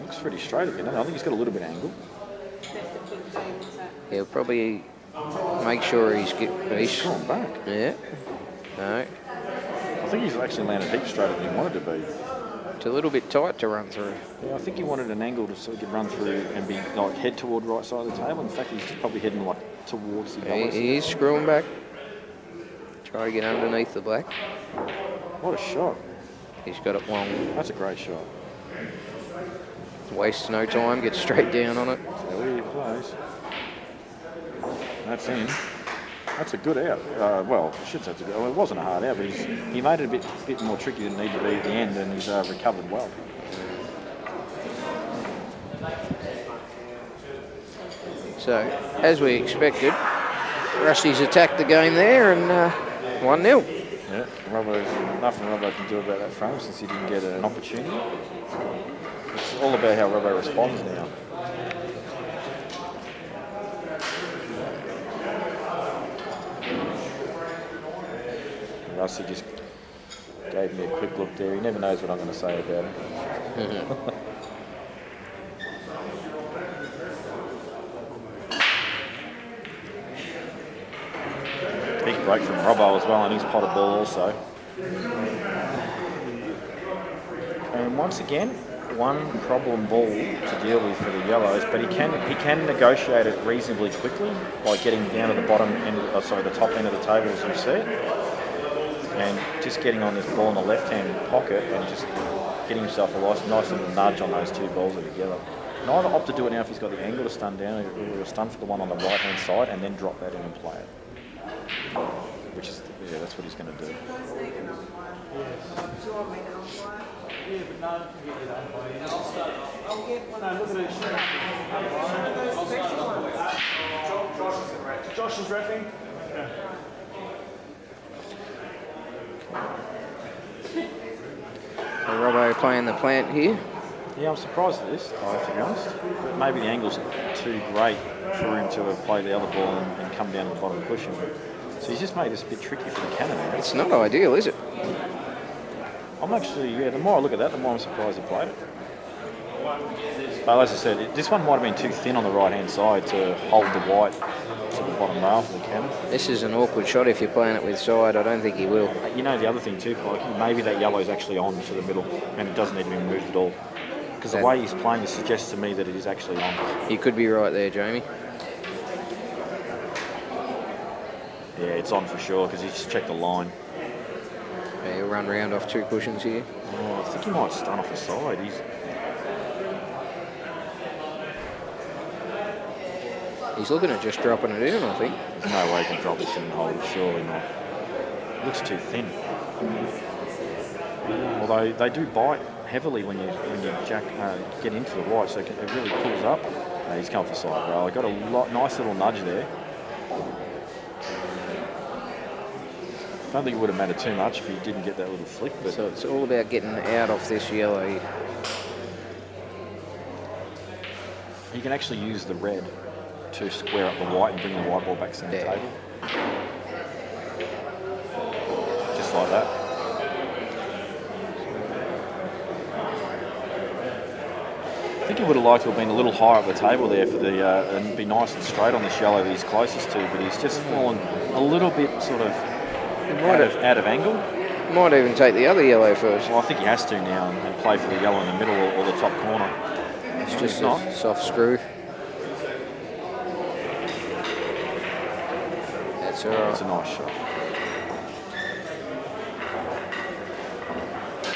S6: Looks pretty straight again. I think he's got a little bit of angle.
S4: He'll probably make sure he's
S6: drawn back.
S4: Yeah. No.
S6: I think he's actually landed heaps straighter than he wanted to be.
S4: It's a little bit tight to run through.
S6: Yeah, I think he wanted an angle to so he could run through and be like head toward right side of the table. In fact, he's probably heading like towards the other.
S4: He is screwing back. Try to get underneath the black.
S6: What a shot.
S4: He's got it long.
S6: That's a great shot.
S4: Wastes no time, gets straight down on it.
S6: So there he plays. That's in. That's a good out. Well, I should say it's a good. Well, it wasn't a hard out, but he made it a bit more tricky than it needed to be at the end, and he's recovered well.
S4: So, as we expected, Rusty's attacked the game there and 1-0.
S6: Yeah, Robbo's nothing Robbo can do about that frame since he didn't get an opportunity. It's all about how Robbo responds now. Rusty just gave me a quick look there. He never knows what I'm going to say about him. Big break from Robbo as well, and he's potted ball also. And once again, one problem ball to deal with for the yellows, but he can negotiate it reasonably quickly by getting down to the bottom end, the top end of the table as you see it, and just getting on this ball in the left-hand pocket and just getting himself a nice little nudge on those two balls that are together. And either opt to do it now if he's got the angle to stun down, or stun for the one on the right-hand side, and then drop that in and play it. Which is, yeah, that's what he's going to do.
S2: Josh is reffing.
S4: Robbo playing the plant here.
S6: Yeah, I'm surprised at this, to be honest. But maybe the angle's too great for him to have played the other ball and come down to the bottom cushion. So he's just made this a bit tricky for the cannon.
S4: It's not ideal, is it?
S6: I'm actually, the more I look at that, the more I'm surprised he played it. But as I said, this one might have been too thin on the right-hand side to hold the white to the bottom rail for the cannon.
S4: This is an awkward shot if you're playing it with side. I don't think he will.
S6: You know the other thing too, Pikey, maybe that yellow's actually on to the middle and it doesn't need to be moved at all. Because the way he's playing, it suggests to me that it is actually on.
S4: You could be right there, Jamie.
S6: Yeah, it's on for sure because he's just checked the line.
S4: Yeah, he'll run round off two cushions here.
S6: Oh, I think he might stun off the side.
S4: He's looking at just dropping it in, I think.
S6: There's no way he can drop this in and hold it, surely not. Looks too thin. Although they do bite heavily when you get into the white, so it really pulls up. He's come for side rail. Got a nice little nudge there. Don't think it would have mattered too much if he didn't get that little flick. But
S4: so it's all about getting out of this yellow here.
S6: He can actually use the red to square up the white and bring the white ball back centre table. Just like that. I think he would have liked to have been a little higher up the table there for the and be nice and straight on this yellow that he's closest to, but he's just fallen a little bit sort of out of angle.
S4: Might even take the other yellow first.
S6: Well, I think he has to now and play for the yellow in the middle or the top corner.
S4: It's just a soft screw. That's all right.
S6: It's a nice shot.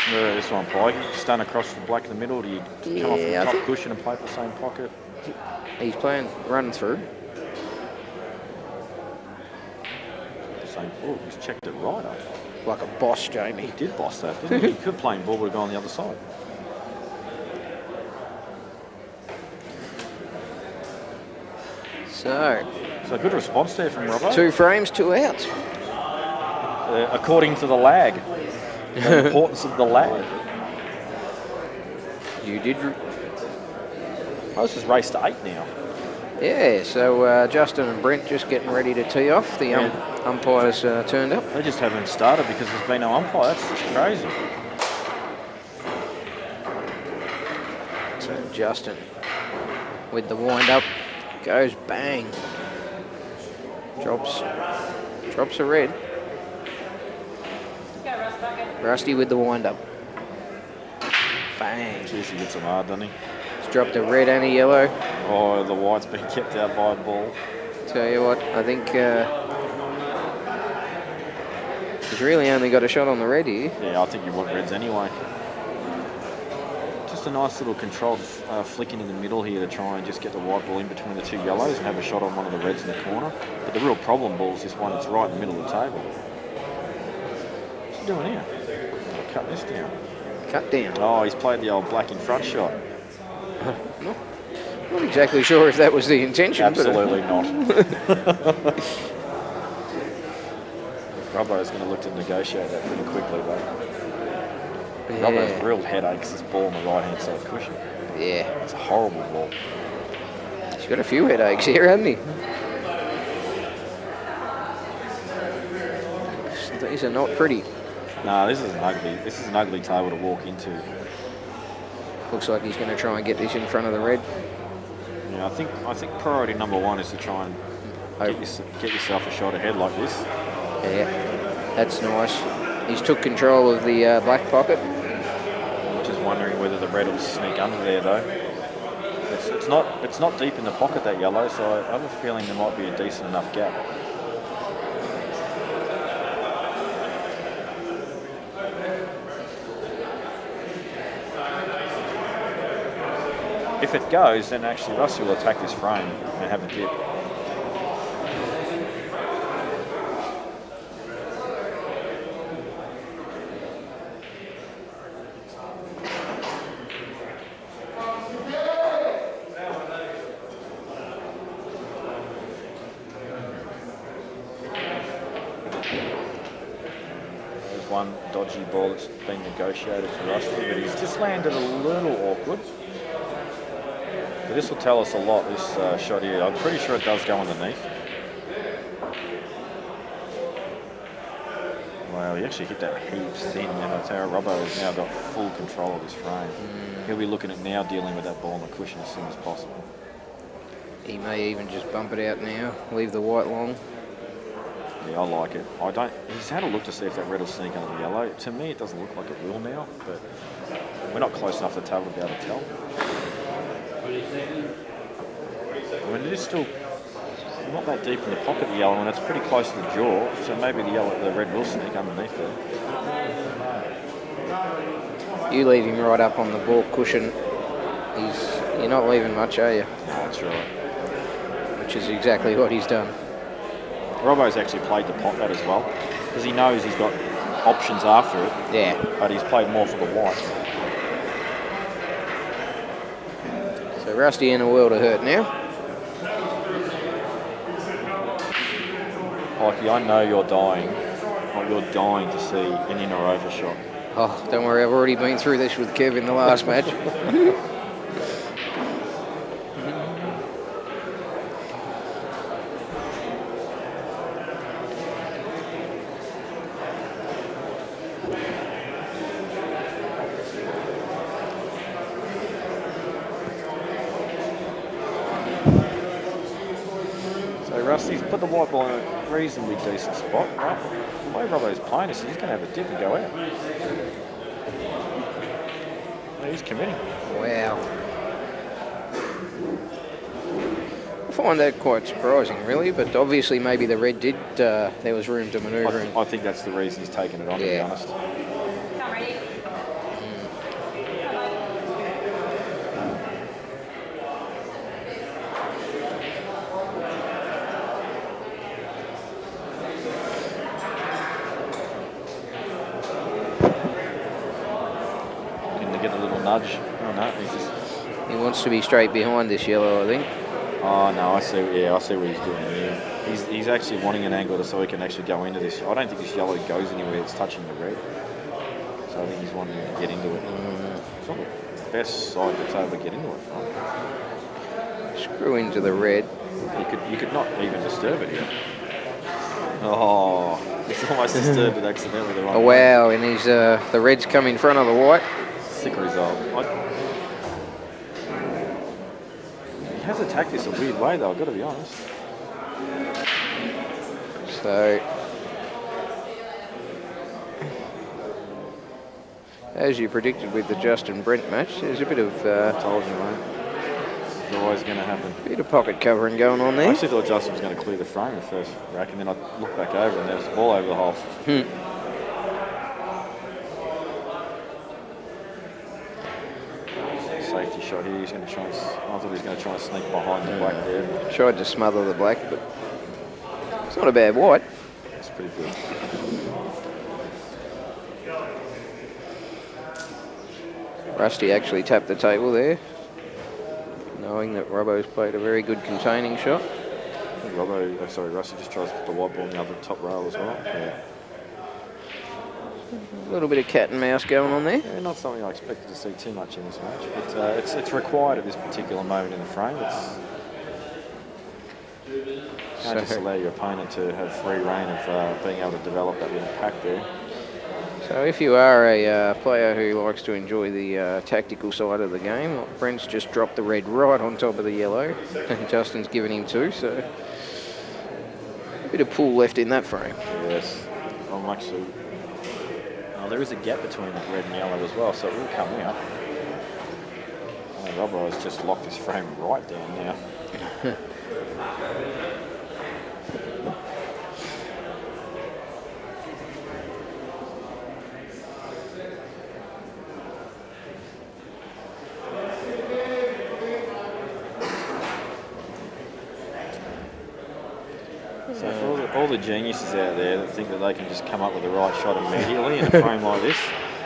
S6: This one, Pike. Stun across the black in the middle. Do you come off the top cushion and play for the same pocket?
S4: He's playing run through.
S6: Oh, he's checked it right up.
S4: Like a boss, Jamie.
S6: He did boss that, didn't he? He could play ball, would have gone on the other side. So good response there from Robbo.
S4: 2 frames, 2 outs.
S6: According to the lag. The importance of the lag.
S4: You did.
S6: This is race to 8 now.
S4: Yeah, so Justin and Brent just getting ready to tee off. The umpires turned up.
S6: They just haven't started because there's been no umpire. That's just crazy.
S4: So Justin with the wind up goes bang. Drops a red. Rusty with the wind up. Bang.
S6: Jeez, he hits him hard, doesn't he?
S4: He's dropped a red and a yellow.
S6: Oh, the white's been kept out by a ball.
S4: Tell you what, I think he's really only got a shot on the red here.
S6: Yeah, I think you want reds anyway. Just a nice little controlled flick in the middle here to try and just get the white ball in between the two yellows and have a shot on one of the reds in the corner. But the real problem ball is this one that's right in the middle of the table. What's he doing here? I'll cut this down.
S4: Cut down.
S6: Oh, he's played the old black in front shot.
S4: Not exactly sure if that was the intention.
S6: Absolutely not. Robbo's going to look to negotiate that pretty quickly, though.
S4: Yeah.
S6: Robbo's real headaches this ball on the right-hand side cushion.
S4: Yeah.
S6: It's a horrible ball.
S4: He's got a few headaches here, hasn't he? These are not pretty.
S6: No, this is an ugly table to walk into.
S4: Looks like he's going to try and get this in front of the red.
S6: Yeah, I think priority number one is to try and get yourself a shot ahead like this.
S4: Yeah, that's nice. He's took control of the black pocket.
S6: I'm just wondering whether the red will sneak under there though. It's not deep in the pocket, that yellow, so I have a feeling there might be a decent enough gap. If it goes, then actually Rusty will attack this frame and have a dip. There's one dodgy ball that's been negotiated for Rusty, but he's just landed a little awkward. But this will tell us a lot, this shot here. I'm pretty sure it does go underneath. Wow, he actually hit that heaps thin, and I tell you, Robbo has now got full control of this frame. He'll be looking at now dealing with that ball on the cushion as soon as possible.
S4: He may even just bump it out now, leave the white long.
S6: Yeah, I like it. He's had a look to see if that red will sneak under the yellow. To me, it doesn't look like it will now, but we're not close enough to the table to be able to tell. I mean, it is still not that deep in the pocket, the yellow, and it's pretty close to the jaw, so maybe the red will sneak underneath there.
S4: You leave him right up on the ball cushion. You're not leaving much, are you?
S6: No, that's right.
S4: Which is exactly what he's done.
S6: Robbo's actually played to pot that as well, because he knows he's got options after it.
S4: Yeah.
S6: But he's played more for the white.
S4: So Rusty in a world of hurt now.
S6: Mikey, I know you're dying. You're dying to see an in or over shot.
S4: Oh, don't worry, I've already been through this with Kev in the last match.
S6: Rusty's put the white ball in a reasonably decent spot, right? The way Robbo's playing this, he's going to have a dip and go out. Yeah, he's committing.
S4: Wow. I find that quite surprising, really, but obviously maybe the red did, there was room to manoeuvre.
S6: I think that's the reason he's taken it on, to be honest. Nudge. Oh no,
S4: he wants to be straight behind this yellow, I think.
S6: Oh no, I see. Yeah, I see what he's doing here. He's actually wanting an angle so he can actually go into this. I don't think this yellow goes anywhere. It's touching the red, so I think he's wanting to get into it. It's not the best side that's able to get into it from.
S4: Screw into the red.
S6: You could not even disturb it here. Oh, it's almost disturbed it accidentally the wrong way.
S4: Wow, and he's the red's come in front of the white.
S6: Sick result. He has attacked this a weird way though, I've got to be honest.
S4: So, as you predicted with the Justin Brent match, there's a bit of...
S6: told you, mate. It's always going to happen.
S4: Bit of pocket covering going on there.
S6: I actually thought Justin was going to clear the frame the first rack, and then I looked back over and there was a ball over the hole. Safety shot here. He's going to try and, I thought he was going to try and sneak behind the black there.
S4: Tried to smother the black, but it's not a bad white.
S6: It's pretty good.
S4: Rusty actually tapped the table there, knowing that Robbo's played a very good containing shot.
S6: Rusty just tries to put the white ball in the other top rail as well. Yeah.
S4: A little bit of cat and mouse going on there.
S6: Yeah, not something I expected to see too much in this match, but it's required at this particular moment in the frame. Can't just allow your opponent to have free reign of being able to develop that little pack there.
S4: So if you are a player who likes to enjoy the tactical side of the game, Brent's just dropped the red right on top of the yellow, and Justin's given him 2, so a bit of pull left in that frame.
S6: Yes, I'm actually... Oh, there is a gap between that red and yellow as well, so it will come out. Oh, Robbo has just locked his frame right down now. So for all the geniuses out there that think that they can just come up with the right shot immediately in a frame like this,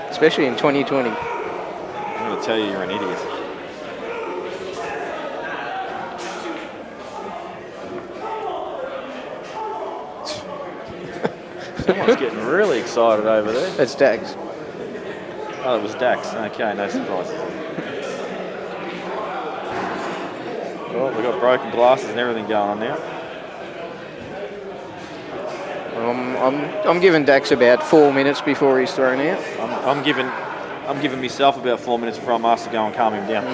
S4: especially in 2020.
S6: I'm going to tell you, you're an idiot. Someone's getting really excited over there.
S4: That's Dax.
S6: Oh, it was Dax. Okay, no surprises. Well, we've got broken glasses and everything going on now.
S4: I'm giving Dax about 4 minutes before he's thrown out.
S6: I'm giving myself about 4 minutes before I'm asked to go and calm him down.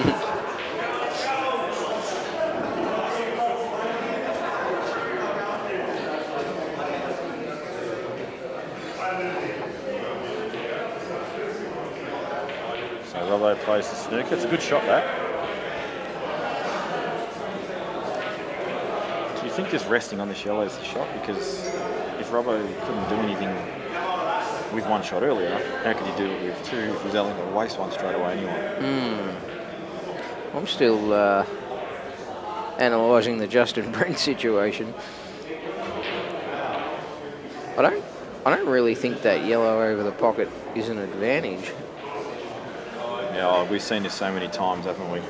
S6: So Robbo plays the snooker. It's a good shot, that. Do you think just resting on this yellow is the shot? Because if Robbo couldn't do anything with one shot earlier, how could he do it with 2 if he's only going to waste one straight away anyway?
S4: I'm still analysing the Justin Brent situation. I don't really think that yellow over the pocket is an advantage.
S6: Yeah, we've seen this so many times, haven't we?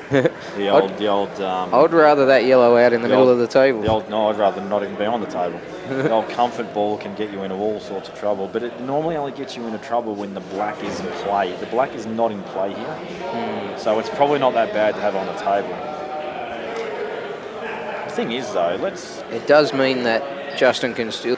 S6: The old.
S4: I'd rather that yellow out in the middle of the table.
S6: No, I'd rather not even be on the table. The old comfort ball can get you into all sorts of trouble, but it normally only gets you into trouble when the black is in play. The black is not in play here, so it's probably not that bad to have on the table. The thing is, though,
S4: It does mean that Justin can still.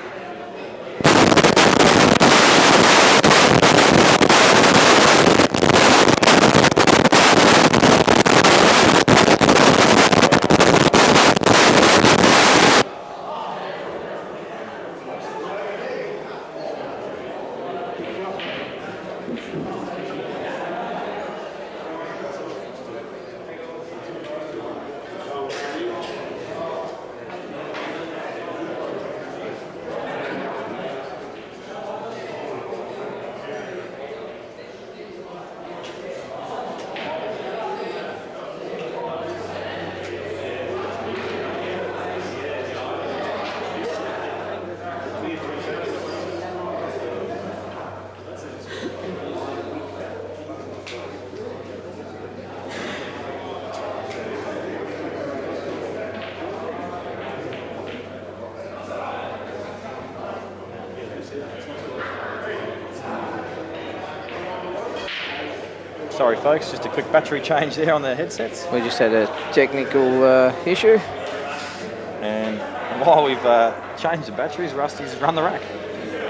S6: Sorry, folks, just a quick battery change there on the headsets.
S4: We just had a technical issue.
S6: And while we've changed the batteries, Rusty's run the rack.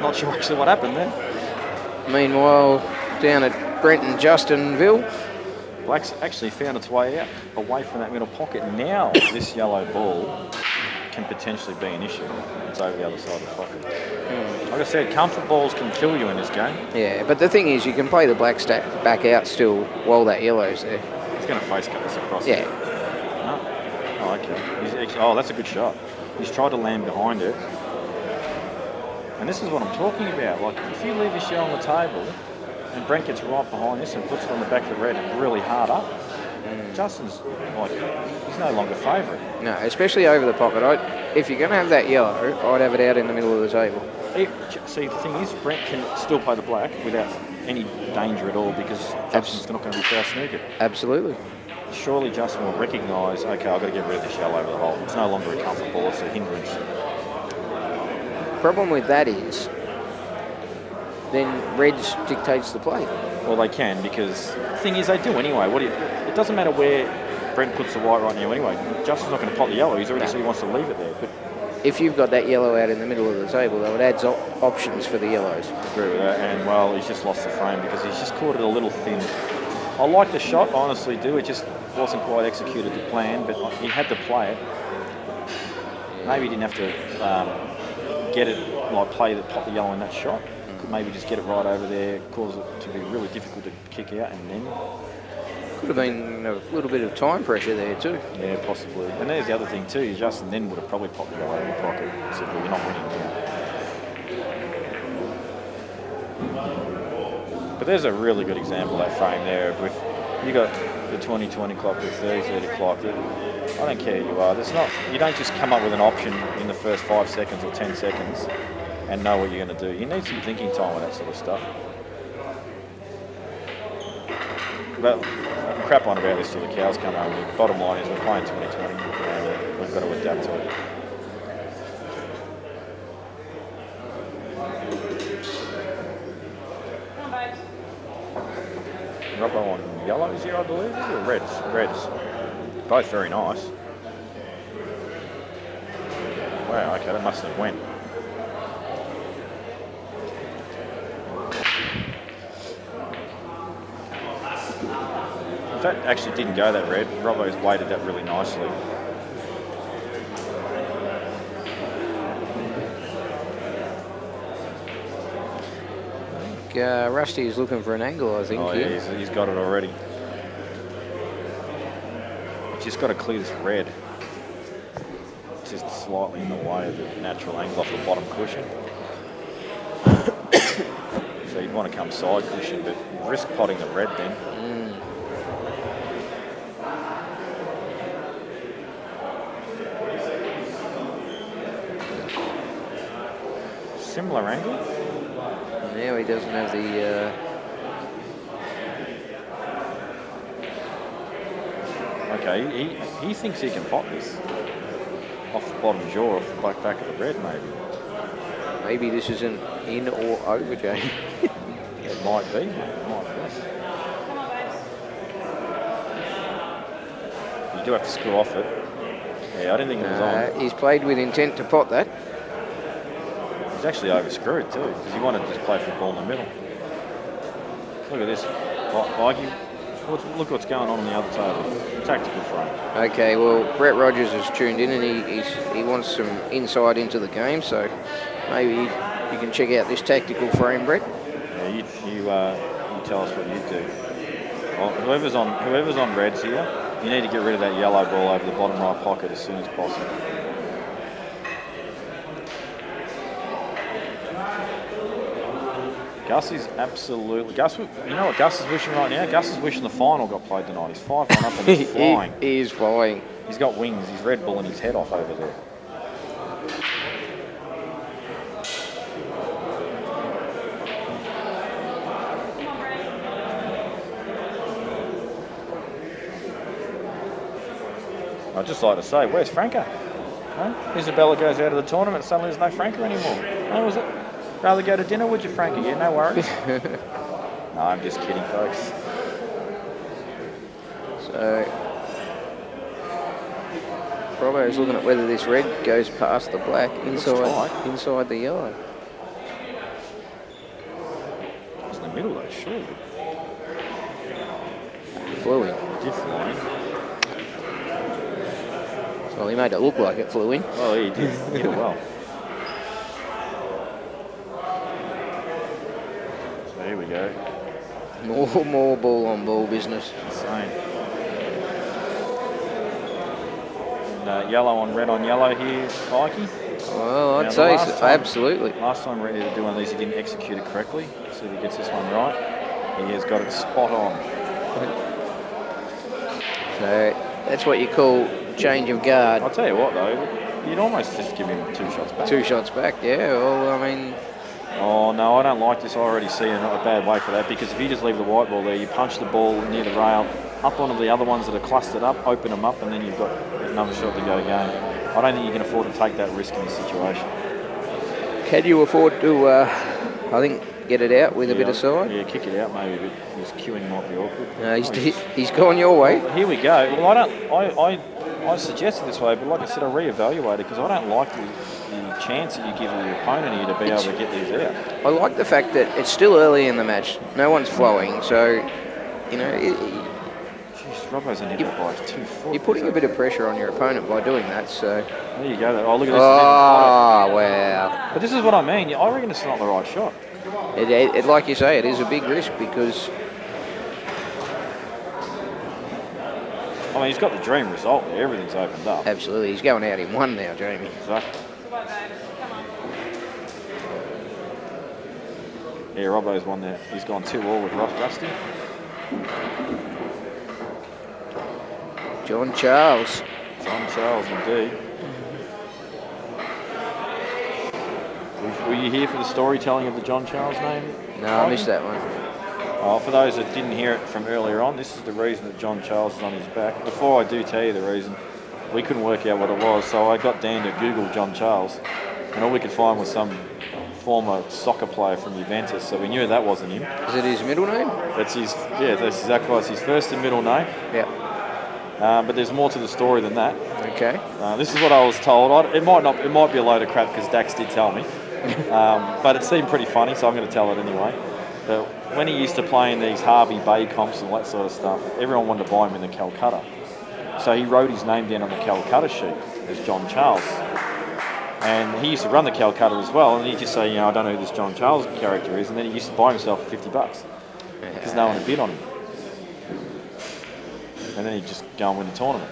S6: Not sure actually what happened there.
S4: Meanwhile, down at Brent and Justinville,
S6: Black's actually found its way out, away from that middle pocket. Now this yellow ball can potentially be an issue. It's over the other side of the pocket. Like I said, comfort balls can kill you in this game.
S4: Yeah, but the thing is, you can play the black stack back out still while that yellow's there.
S6: He's going to face cut this across.
S4: Yeah.
S6: Oh, okay. Oh, that's a good shot. He's tried to land behind it. And this is what I'm talking about. Like, if you leave this yellow on the table and Brent gets right behind this and puts it on the back of the red and really hard up, Justin's like, he's no longer favourite.
S4: No, especially over the pocket. If you're going to have that yellow, I'd have it out in the middle of the table.
S6: See, the thing is, Brent can still play the black without any danger at all because Justin's not going to be foul snookered.
S4: Absolutely.
S6: Surely Justin will recognise, okay, I've got to get rid of this yellow over the hole. It's no longer a comfort ball, it's a hindrance.
S4: Problem with that is, then Reds dictates the play.
S6: Well, they can, because the thing is, they do anyway. It doesn't matter where Brent puts the white right now anyway. Justin's not going to pop the yellow. He's already said he wants to leave it there. But
S4: If you've got that yellow out in the middle of the table, though, it adds options for the yellows.
S6: I agree with that. And, well, he's just lost the frame because he's just caught it a little thin. I like the shot, I honestly do. It just wasn't quite executed to plan, but he had to play it. Maybe he didn't have to get it, like pop the yellow in that shot. Could maybe just get it right over there, cause it to be really difficult to kick out, and then
S4: Could have been a little bit of time pressure there too.
S6: yeah, possibly. And there's the other thing too. Justin then would have probably popped the yellow in the pocket. Said, well, you're not winning now. But there's a really good example of that frame there. With you got the 20-20 clock, the 30-30 clock. I don't care who you are. You don't just come up with an option in the first 5 seconds or 10 seconds and know what you're going to do. You need some thinking time with that sort of stuff. But I can crap on about this till the cows come home. The bottom line is we're playing 2020 and we've got to adapt to it. Robbo on yellows here, I believe, or reds? Reds. Both very nice. Wow, okay, that must have went. If that actually didn't go that red, Robbo's weighted that really nicely.
S4: Rusty is looking for an angle, I think.
S6: Oh, yeah, he's got it already. Just got to clear this red. Just slightly in the way of the natural angle off the bottom cushion. So you'd want to come side cushion, but risk potting the red then. Similar angle.
S4: Now he doesn't have the...
S6: Okay, he thinks he can pot this. Off the bottom jaw, off the back of the red, maybe.
S4: Maybe this isn't in or over, Jane.
S6: It might be. It might be. You do have to screw off it. Yeah, I didn't think it was on.
S4: He's played with intent to pot that.
S6: He's actually overscrewed too, because he wanted to just play for the ball in the middle. Look at this. Mikey, look what's going on the other table. Tactical frame.
S4: Okay, well, Brett Rogers has tuned in and he wants some insight into the game, so maybe you can check out this tactical frame, Brett.
S6: Yeah, you tell us what you do. Well, whoever's on reds here, you need to get rid of that yellow ball over the bottom right pocket as soon as possible. Gus is absolutely... you know what Gus is wishing right now? Gus is wishing the final got played tonight. He's 5-1 up and he's flying.
S4: He is flying.
S6: He's got wings. He's Red Bulling his head off over there. I'd just like to say, where's Franco? Huh? Isabella goes out of the tournament, suddenly there's no Franco anymore. How was it? Rather go to dinner, would you, Frankie? Yeah, no worries. No, I'm just kidding, folks.
S4: So, Robbo's looking at whether this red goes past the black inside the yellow.
S6: It's in the middle though, surely.
S4: Flew in.
S6: Did fly.
S4: Well, he made it look like it flew in.
S6: Well, he did. He did well. So here we go.
S4: More ball on ball business.
S6: Insane. And, yellow on yellow here, Mikey.
S4: Well, I'd say so, absolutely.
S6: Last time Red to do one of these, he didn't execute it correctly. See if he gets this one right. He has got it spot on.
S4: So that's what you call change of guard.
S6: I'll tell you what though, you'd almost just give him 2 shots back.
S4: 2 shots back, yeah. Well, I mean...
S6: Oh no, I don't like this. I already see a bad way for that, because if you just leave the white ball there, you punch the ball near the rail, up onto the other ones that are clustered up, open them up, and then you've got another shot to go again. I don't think you can afford to take that risk in this situation.
S4: Can you afford to... I think get it out with a bit of side?
S6: Yeah, kick it out maybe, but his queuing might be awkward.
S4: No, he's gone your way.
S6: Well, here we go. Well, I suggested this way, but like I said, I reevaluated because I don't like the chance that you give your opponent here to be able to get these out.
S4: I like the fact that it's still early in the match. No one's flowing, so, you know...
S6: Jeez, Robbo's only hit by 2 foot.
S4: You're putting a bit of pressure on your opponent by doing that, so...
S6: There you go. Oh, look at this.
S4: Oh, wow.
S6: But this is what I mean. I reckon it's not the right shot.
S4: It, like you say, it is a big risk because...
S6: I mean, he's got the dream result there. Everything's opened up.
S4: Absolutely. He's going out in 1 now, Jamie.
S6: Exactly. Yeah, Robbo's won there. He's gone 2-all with Rusty.
S4: John Charles.
S6: John Charles, indeed. Were you here for the storytelling of the John Charles name?
S4: No, I missed that one.
S6: Oh, for those that didn't hear it from earlier on, this is the reason that John Charles is on his back. Before I do tell you the reason, we couldn't work out what it was, so I got Dan to Google John Charles, and all we could find was some former soccer player from Juventus, so we knew that wasn't him.
S4: Is it his middle name?
S6: That's his, yeah, that's exactly right. It's his first and middle name.
S4: Yeah.
S6: But there's more to the story than that.
S4: Okay.
S6: This is what I was told. It might be a load of crap because Dax did tell me, but it seemed pretty funny, so I'm going to tell it anyway. But when he used to play in these Harvey Bay comps and all that sort of stuff, everyone wanted to buy him in the Calcutta. So he wrote his name down on the Calcutta sheet as John Charles. And he used to run the Calcutta as well, and he'd just say, I don't know who this John Charles character is, and then he used to buy himself for $50 because no one had bid on him. And then he'd just go and win the tournament.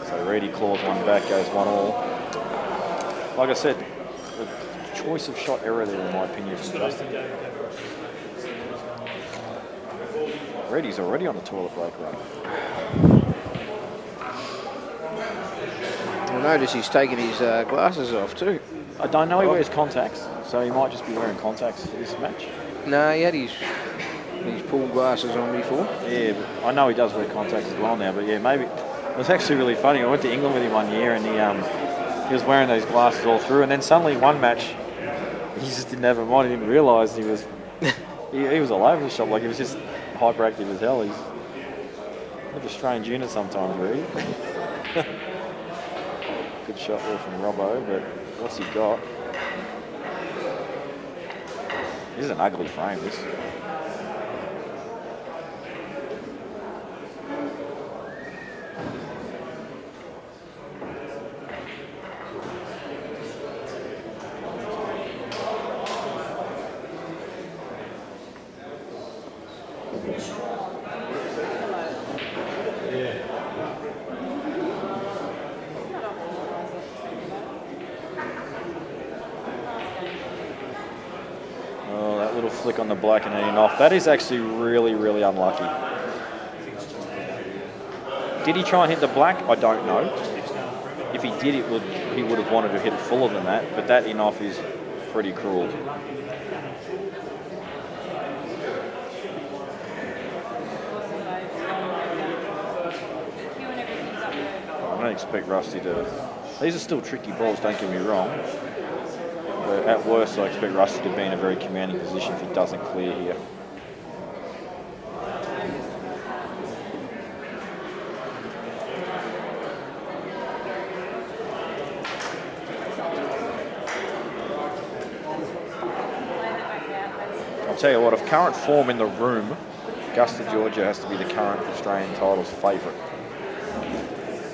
S6: So Reedy claws one back, goes 1-all. Like I said, the choice of shot error there, in my opinion, from Justin. Reedy's already on the toilet break run.
S4: You'll notice he's taken his glasses off too.
S6: I don't know he wears contacts, so he might just be wearing contacts for this match.
S4: No, he had his pool glasses on before.
S6: Yeah, but I know he does wear contacts as well now, but yeah, maybe. It was actually really funny. I went to England with him one year and he was wearing those glasses all through, and then suddenly one match, he just didn't have them on. He didn't realise he was he was all over the shop, like he was just hyperactive as hell. He's a strange unit sometimes, really. Good shot there from Robbo, but what's he got? This is an ugly frame, this. Flick on the black and heading off. That is actually really, really unlucky. Did he try and hit the black? I don't know. If he did, he would have wanted to hit it fuller than that, but that in off is pretty cruel. I don't expect Rusty to... These are still tricky balls, don't get me wrong. But at worst, I expect Rusty to be in a very commanding position if he doesn't clear here. I'll tell you what, of current form in the room, Augusta, Georgia has to be the current Australian title's favourite.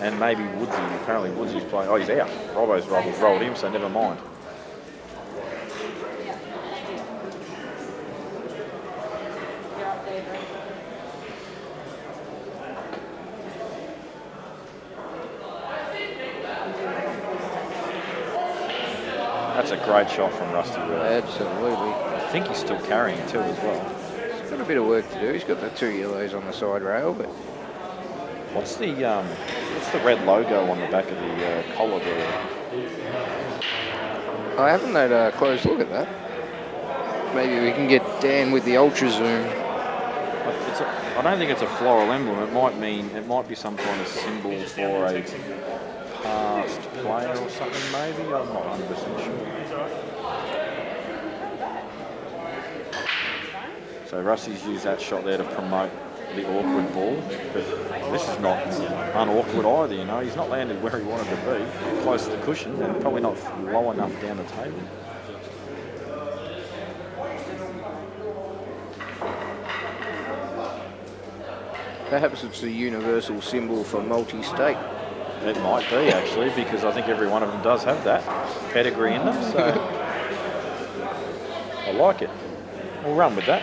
S6: And maybe Woodsy. Apparently Woodsy's playing... Oh, he's out. Robbo's rolled him, so never mind. That's a great shot from Rusty, really.
S4: Absolutely.
S6: I think he's still carrying too as well.
S4: He's got a bit of work to do. He's got the 2 yellows on the side rail, but...
S6: What's the red logo on the back of the collar there?
S4: I haven't had a close look at that. Maybe we can get Dan with the ultra zoom.
S6: I don't think it's a floral emblem. It might be some kind of symbol for a past player or something. Maybe I'm not 100% sure. So Rusty's used that shot there to promote the awkward ball, but this is not unawkward either. You know, he's not landed where he wanted to be, close to the cushion, and probably not low enough down the table.
S4: Perhaps it's the universal symbol for multi-state.
S6: It might be, actually, because I think every one of them does have that pedigree in them, so I like it. We'll run with that.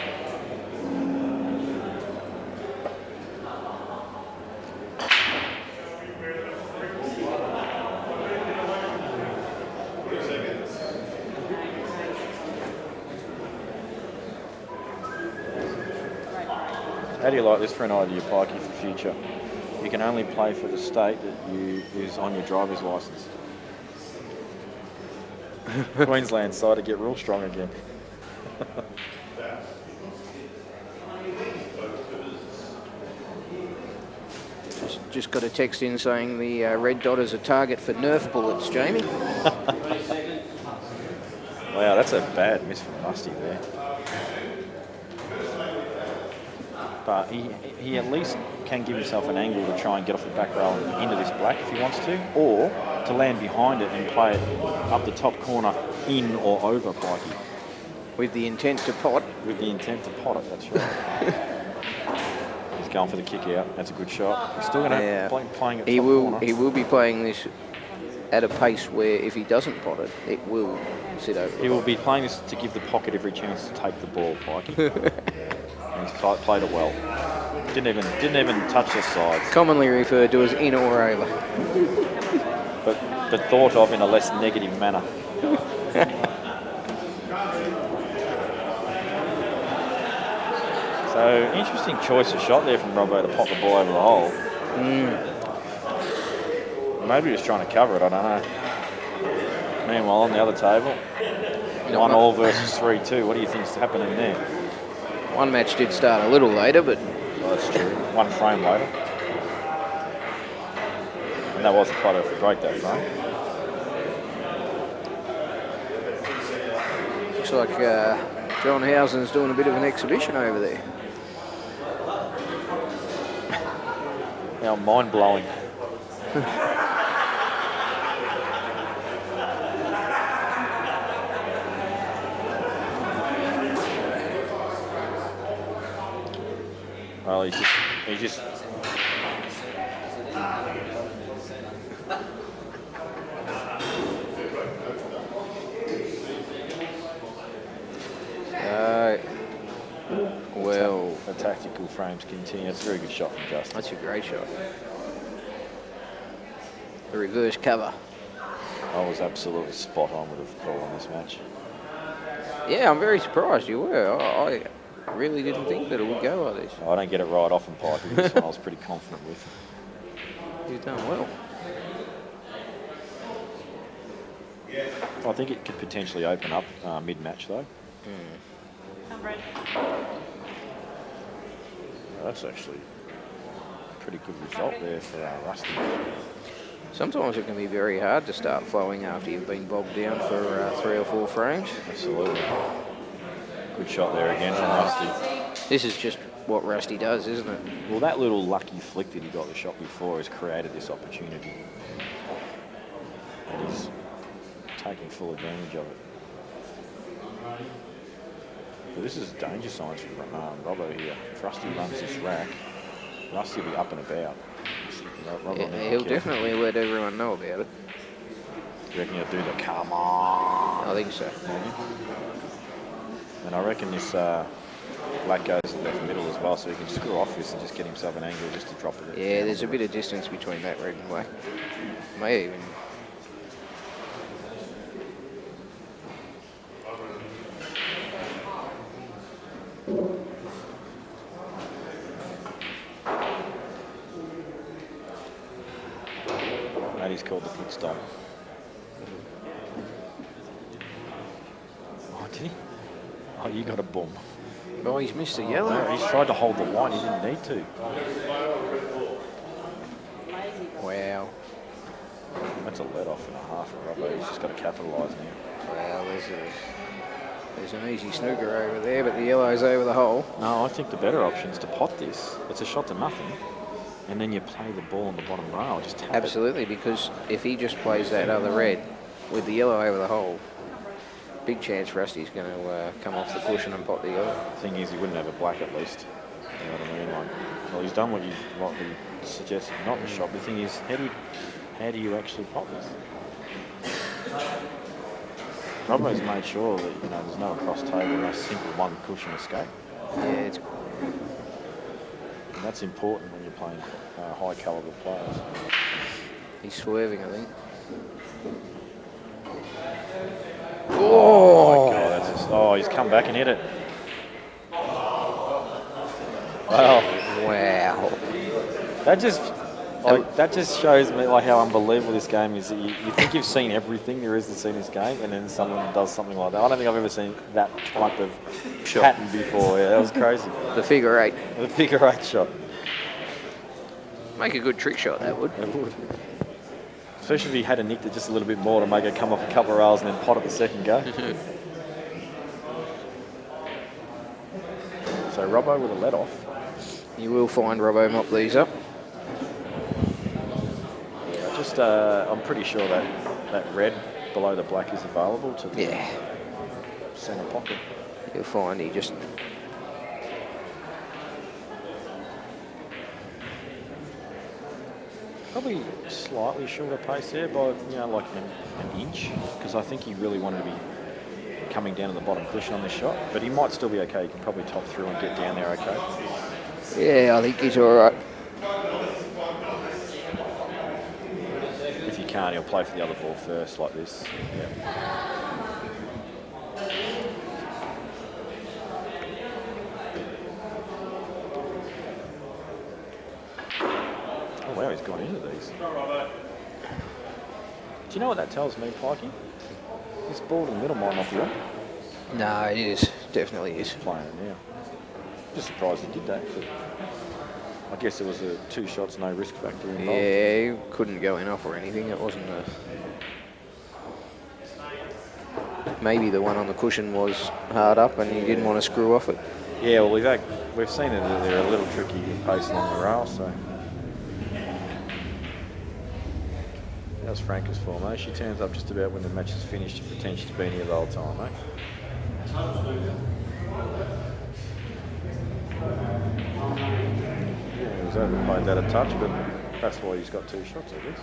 S6: How do you like this for an idea, Pikey, for future? You can only play for the state that is on your driver's licence. Queensland side to get real strong again.
S4: Just got a text in saying the red dot is a target for Nerf bullets, Jamie.
S6: Wow, that's a bad miss from Rusty there. But he at least can give himself an angle to try and get off the back rail into this black if he wants to, or to land behind it and play it up the top corner in or over Pikey.
S4: With the intent to pot.
S6: With the intent to pot it, that's right. He's going for the kick out. That's a good shot. He's still going to playing at top corner.
S4: He will be playing this at a pace where if he doesn't pot it, it will sit over.
S6: He will be playing this to give the pocket every chance to take the ball, Pikey. And he's played it well. Didn't even touch the sides.
S4: Commonly referred to as in or over.
S6: But thought of in a less negative manner. So interesting choice of shot there from Robbo to pop the ball over the hole. Maybe he was trying to cover it, I don't know. Meanwhile, on the other table, 1-1 versus 3-2. What do you think's happening there?
S4: One match did start a little later, but...
S6: Well, that's true. One frame later. And that wasn't quite a break, that frame.
S4: Looks like John Housen's doing a bit of an exhibition over there.
S6: Now, mind-blowing. Well, he's just
S4: well,
S6: the tactical frames continue. It's a very good shot from Justin.
S4: That's a great shot. The reverse cover.
S6: I was absolutely spot on with the call on this match.
S4: Yeah, I'm very surprised you were. I really didn't think that it would go like this.
S6: I don't get it right often, Pikey. This one I was pretty confident with.
S4: You've done well.
S6: I think it could potentially open up mid-match, though. That's actually a pretty good result there for Rusty.
S4: Sometimes it can be very hard to start flowing after you've been bogged down for 3 or 4 frames.
S6: Absolutely. Good shot there again from Rusty.
S4: This is just what Rusty does, isn't it?
S6: Well, that little lucky flick that he got the shot before has created this opportunity. And he's taking full advantage of it. But this is danger signs from Robbo here. If Rusty runs this rack, Rusty will be up and about.
S4: Yeah, he'll definitely let everyone know about it.
S6: You reckon he'll do the come on?
S4: I think so.
S6: Maybe. And I reckon this black goes left middle as well, so he can screw off this and just get himself an angle just to drop it.
S4: Yeah, there's a bit of distance between that red and black. May even...
S6: And he's called the foot stomp. Oh, did he? Oh, you got a boom.
S4: Oh, he's missed a yellow.
S6: He's tried to hold the line. He didn't need to.
S4: Wow.
S6: That's a let-off and a half for Robbo. He's just got to capitalise now.
S4: Well, there's an easy snooker over there, but the yellow's over the hole.
S6: No, I think the better option is to pot this. It's a shot to nothing, and then you play the ball on the bottom rail. Just tap
S4: Absolutely, because if he just plays that other red with the yellow over the hole, big chance Rusty's going to come off the cushion and pot the yellow.
S6: The thing is, he wouldn't have a black at least. You know what I mean? Like, well, he's done what we suggested, not the shot. The thing is, how do you actually pot this? Robbo's made sure that there's no across table, no simple one cushion escape.
S4: Yeah,
S6: And that's important when you're playing high caliber players.
S4: he's swerving, I think.
S6: Oh my God! He's come back and hit it. Wow!
S4: Wow!
S6: That just shows me how unbelievable this game is. That you think you've seen everything there is to see in this game, and then someone does something like that. I don't think I've ever seen that type of pattern before. Yeah, that was crazy.
S4: The figure eight.
S6: The figure eight shot.
S4: Make a good trick shot, that would.
S6: It would. Especially if he had nicked it just a little bit more to make it come off a couple of rails and then pot it the second go. So Robbo with a let off.
S4: You will find Robbo mop these up.
S6: Yeah, I'm pretty sure that red below the black is available to the centre pocket.
S4: You'll find he just...
S6: Probably slightly shorter pace there by, like an inch, because I think he really wanted to be coming down to the bottom cushion on this shot, but he might still be okay. He can probably top through and get down there okay.
S4: Yeah, I think he's all right.
S6: If you can't, he'll play for the other ball first, like this. Yeah. Oh wow, he's gone into these. Do you know what that tells me, Pikey? This ball in the middle might not be on.
S4: No, it is. Definitely is.
S6: Playing it now. Just surprised he did that. But I guess there was a 2 shots, no risk factor involved.
S4: Yeah, he couldn't go in off or anything. It wasn't a... Maybe the one on the cushion was hard up and he didn't want to screw off it.
S6: Yeah, well, we've seen it. They're a little tricky pace along the rail, so... That's Franca's form, eh? She turns up just about when the match is finished and pretends she's been here the whole time, eh? Yeah, he was overplayed that a touch, but that's why he's got 2 shots, I guess.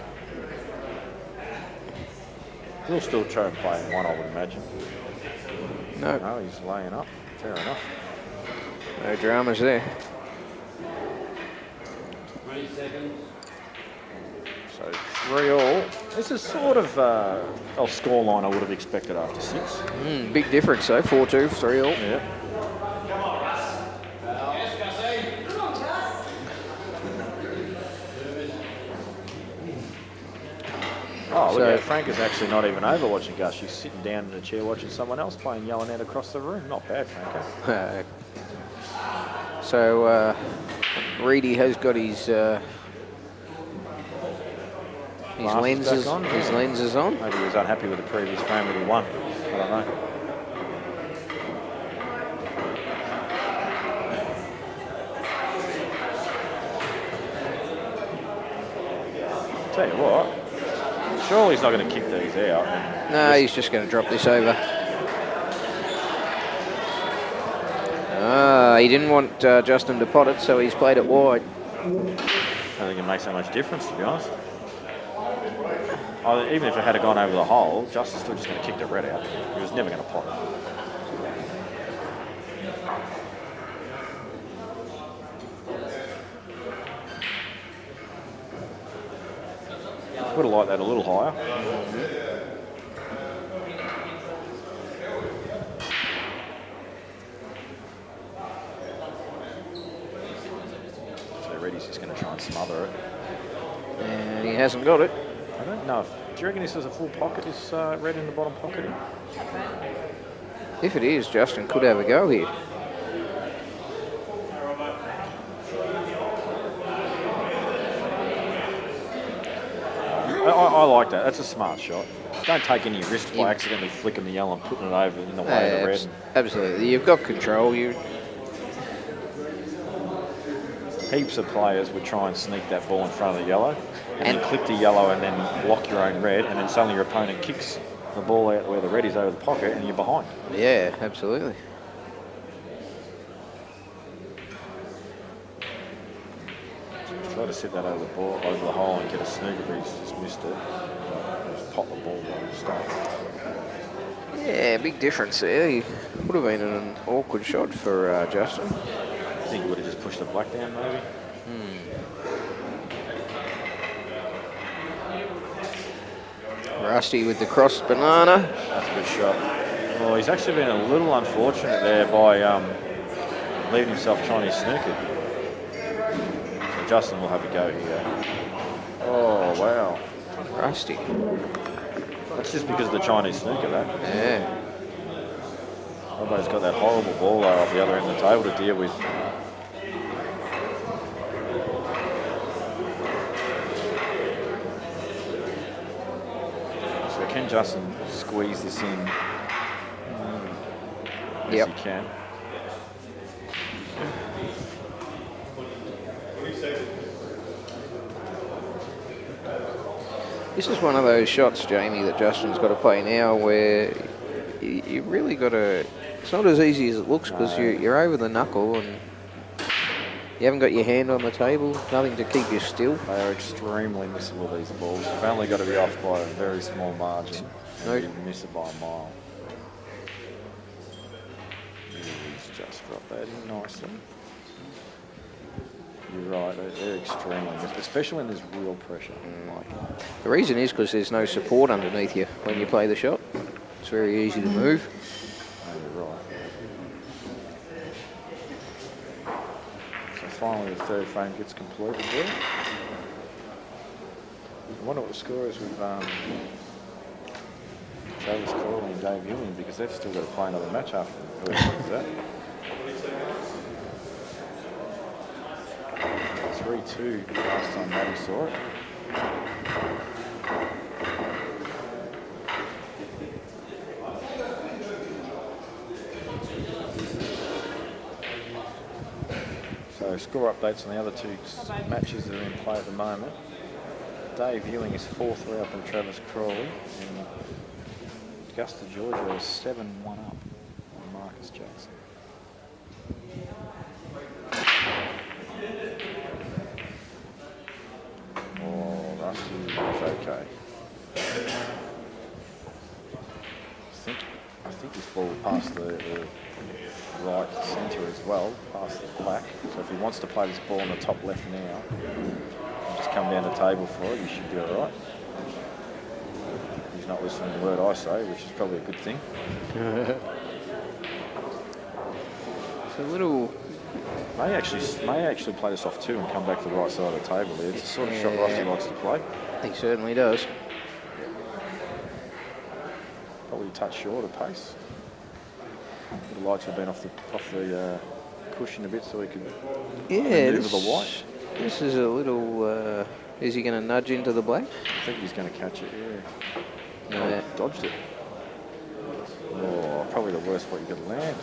S6: He'll still try and play in one, I would imagine.
S4: No.
S6: No, he's laying up. Fair enough.
S4: No dramas there.
S6: So 3-all. This is sort of a scoreline I would have expected after 6.
S4: Big difference, though. 4-2, 3-all.
S6: Yeah. Oh, look at Frank is actually not even over watching Gus. She's sitting down in a chair watching someone else playing, yelling out across the room. Not bad, Franco.
S4: So, Reedy has got his lenses on. His lenses on.
S6: Maybe he was unhappy with the previous frame that he won. I don't know. Tell you what, surely he's not going to kick these out.
S4: No, he's just going to drop this over. He didn't want Justin to pot it, so he's played it wide.
S6: I don't think it makes that much difference, to be honest. Even if it had gone over the hole, Justin's still just going to kick the red out. He was never going to pot it. Would have liked that a little higher. So Reddy's just going to try and smother it.
S4: And he hasn't got it.
S6: I don't know. Do you reckon this is a full pocket, this red in the bottom pocket here?
S4: If it is, Justin could have a go here.
S6: I like that. That's a smart shot. Don't take any risk by accidentally flicking the yellow and putting it over in the way of the red.
S4: Absolutely. You've got control.
S6: Heaps of players would try and sneak that ball in front of the yellow and then clip the yellow and then block your own red, and then suddenly your opponent kicks the ball out where the red is over the pocket and you're behind.
S4: Yeah, absolutely.
S6: Try to set that over the hole and get a snooker, but he's just missed it. Just pop the ball down and start.
S4: Yeah, big difference there. He would have been an awkward shot for Justin.
S6: I think he would have just pushed the black down, maybe.
S4: Rusty with the crossed banana.
S6: That's a good shot. Well, he's actually been a little unfortunate there by leaving himself Chinese snookered. So Justin will have a go here. Oh, wow.
S4: Rusty.
S6: That's just because of the Chinese snooker, that.
S4: Yeah.
S6: Everybody's got that horrible ball off the other end of the table to deal with. So can Justin squeeze this in? Yes, he can.
S4: This is one of those shots, Jamie, that Justin's got to play now where you really got to... It's not as easy as it looks because you're over the knuckle and you haven't got your hand on the table, nothing to keep you still.
S6: They are extremely missable, these balls. You've only got to be off by a very small margin.
S4: No.
S6: You miss it by a mile. He's just dropped that in nicely. You're right, they're extremely missable, especially when there's real pressure.
S4: The reason is because there's no support underneath you when you play the shot. It's very easy to move.
S6: You're right. So finally the third frame gets completed there. I wonder what the score is with Travis Corley and Dave Ewing, because they've still got to play another match after whoever that. 3-2 last time Matty saw it. So score updates on the other two matches that are in play at the moment. Dave Ewing is 4-3 up on Travis Crowley, and Augusta Georgia is 7-1 up on Marcus Jackson. Oh, Rusty is okay. I think this ball will pass the right centre as well, past the black. So if he wants to play this ball on the top left now, and just come down the table for it, he should be all right. He's not listening to the word I say, which is probably a good thing.
S4: It's a little...
S6: May actually play this off too and come back to the right side of the table there. It's the sort of shot Rusty likes to play.
S4: He certainly does.
S6: Probably a touch short of pace. Would have liked to have been off the cushion a bit so he could maneuver the white.
S4: This is a little... is he going to nudge into the black?
S6: I think he's going to catch it, yeah.
S4: No.
S6: Dodged it. Oh, probably the worst spot you could land.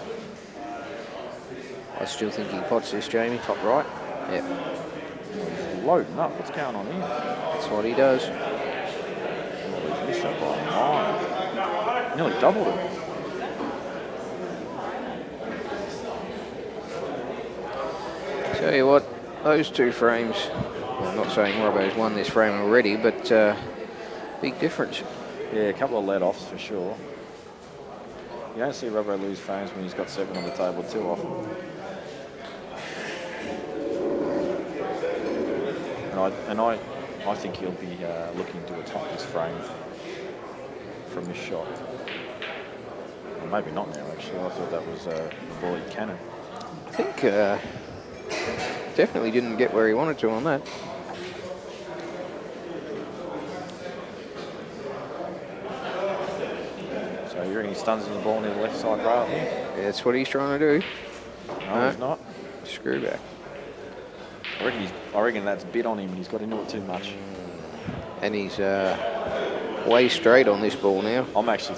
S4: I still think he pots this, Jamie. Top right. Yep.
S6: He's loading up. What's going on here?
S4: That's what he does.
S6: Oh, he's missed that by a mile. Nearly doubled it.
S4: Tell you what, those two frames, well, I'm not saying Robbo's won this frame already, but big difference.
S6: Yeah, a couple of let-offs for sure. You don't see Robbo lose frames when he's got 7 on the table too often. And I think he'll be looking to attack this frame from this shot. Well, maybe not now, actually. I thought that was a volley cannon.
S4: I think definitely didn't get where he wanted to on that.
S6: So you reckon he stuns in the ball near the left side rail here?
S4: That's what he's trying to do.
S6: No, he's not.
S4: Screw back.
S6: I reckon that's bit on him and he's got into it too much.
S4: And he's way straight on this ball now.
S6: I'm actually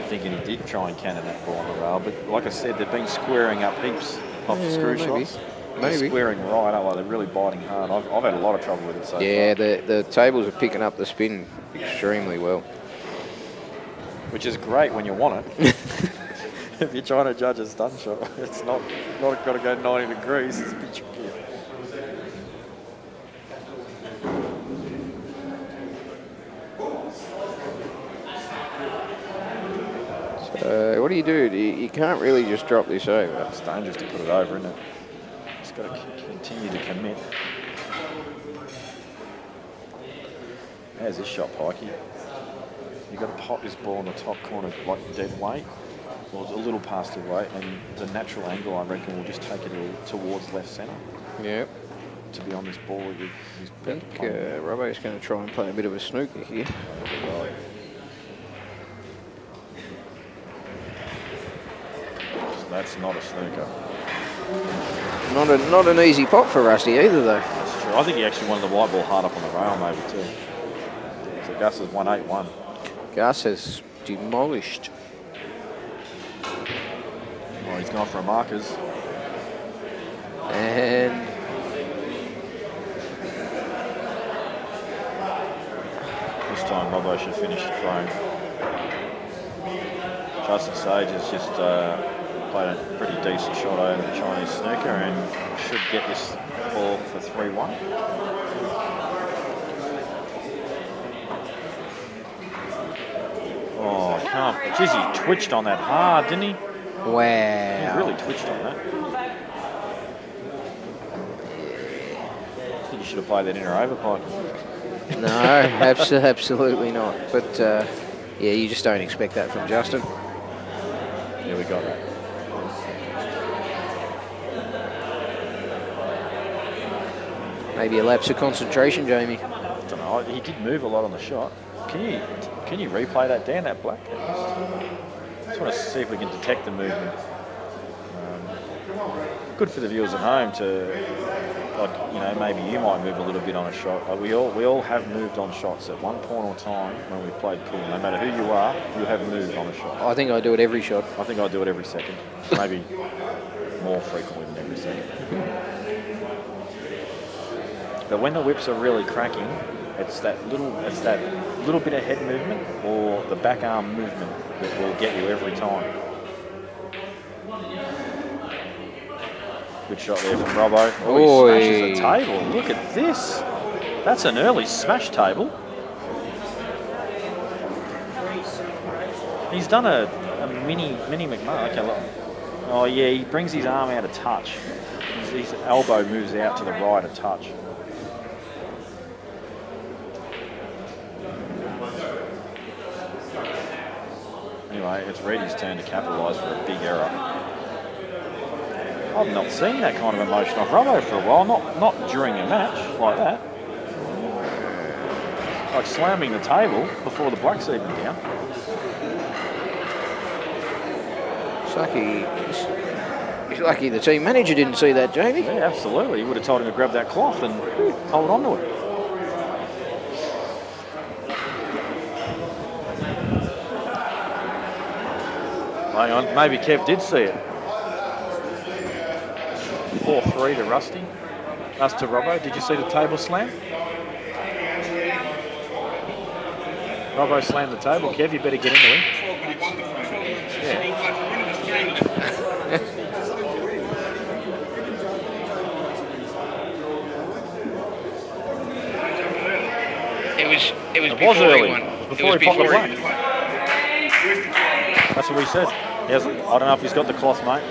S6: thinking he did try and cannon that ball on the rail, but like I said, they've been squaring up heaps off the screw
S4: maybe.
S6: shots.
S4: Maybe.
S6: They're squaring right up, like they're really biting hard. I've had a lot of trouble with it so
S4: Yeah,
S6: far.
S4: the tables are picking up the spin extremely well.
S6: Which is great when you want it. If you're trying to judge a stun shot, it's not got to go 90 degrees. It's a bit tricky.
S4: What do? You can't really just drop this over.
S6: It's dangerous to put it over, isn't it? Just got to continue to commit. There's this shot, Pikey. You've got to pop this ball in the top corner like dead weight, or a little past dead weight, and the natural angle, I reckon, will just take it towards left centre.
S4: Yep.
S6: To be on this ball, he's
S4: I think Robbo's going to try and play a bit of a snooker here.
S6: Right. That's not a snooker.
S4: Not an easy pot for Rusty either, though.
S6: That's true. I think he actually wanted the white ball hard up on the rail, maybe, too. So Gus is 181.
S4: Gus has demolished.
S6: Oh, he's gone for a markers.
S4: And
S6: This time Robbo should finish the frame. Justin Sage has just played a pretty decent shot over the Chinese snooker and should get this ball for 3-1. Oh, can't. Jeez, he twitched on that hard, didn't he?
S4: wow.
S6: He really twitched on that. I think you should have played that in or over, Pike.
S4: No, absolutely not. But yeah, you just don't expect that from Justin.
S6: Yeah, we got that.
S4: Maybe a lapse of concentration, Jamie.
S6: I don't know. He did move a lot on the shot. Can you replay that, Dan? That black? Just want to see if we can detect the movement. Good for the viewers at home to, like, you know, maybe you might move a little bit on a shot. We all have moved on shots at one point or time when we've played pool. No matter who you are, you have moved on a shot.
S4: I think I do it every shot.
S6: I think I do it every second, maybe more frequently than every second. But when the whips are really cracking, it's that little bit of head movement or the back arm movement that will get you every time. Good shot there from Robbo. Oh, he smashes the table. Look at this. That's an early smash table. He's done a mini McMahon. Okay, look. Oh yeah, he brings his arm out of touch. His elbow moves out to the right a touch. Anyway, it's Reedy's turn to capitalise for a big error. I've not seen that kind of emotion off Robbo for a while, not during a match like that. Like slamming the table before the black's even down.
S4: He's lucky the team manager didn't see that, Jamie.
S6: Yeah, absolutely. He would have told him to grab that cloth and hold on to it. Hang on, maybe Kev did see it. 4-3 to Rusty. Us to Robbo. Did you see the table slam? Robbo slammed the table. Kev, you better get into it. Yeah.
S7: It was
S6: It was early.
S7: He won.
S6: It was before he popped the black. That's what we said. He hasn't, I don't know if he's got the cloth, mate.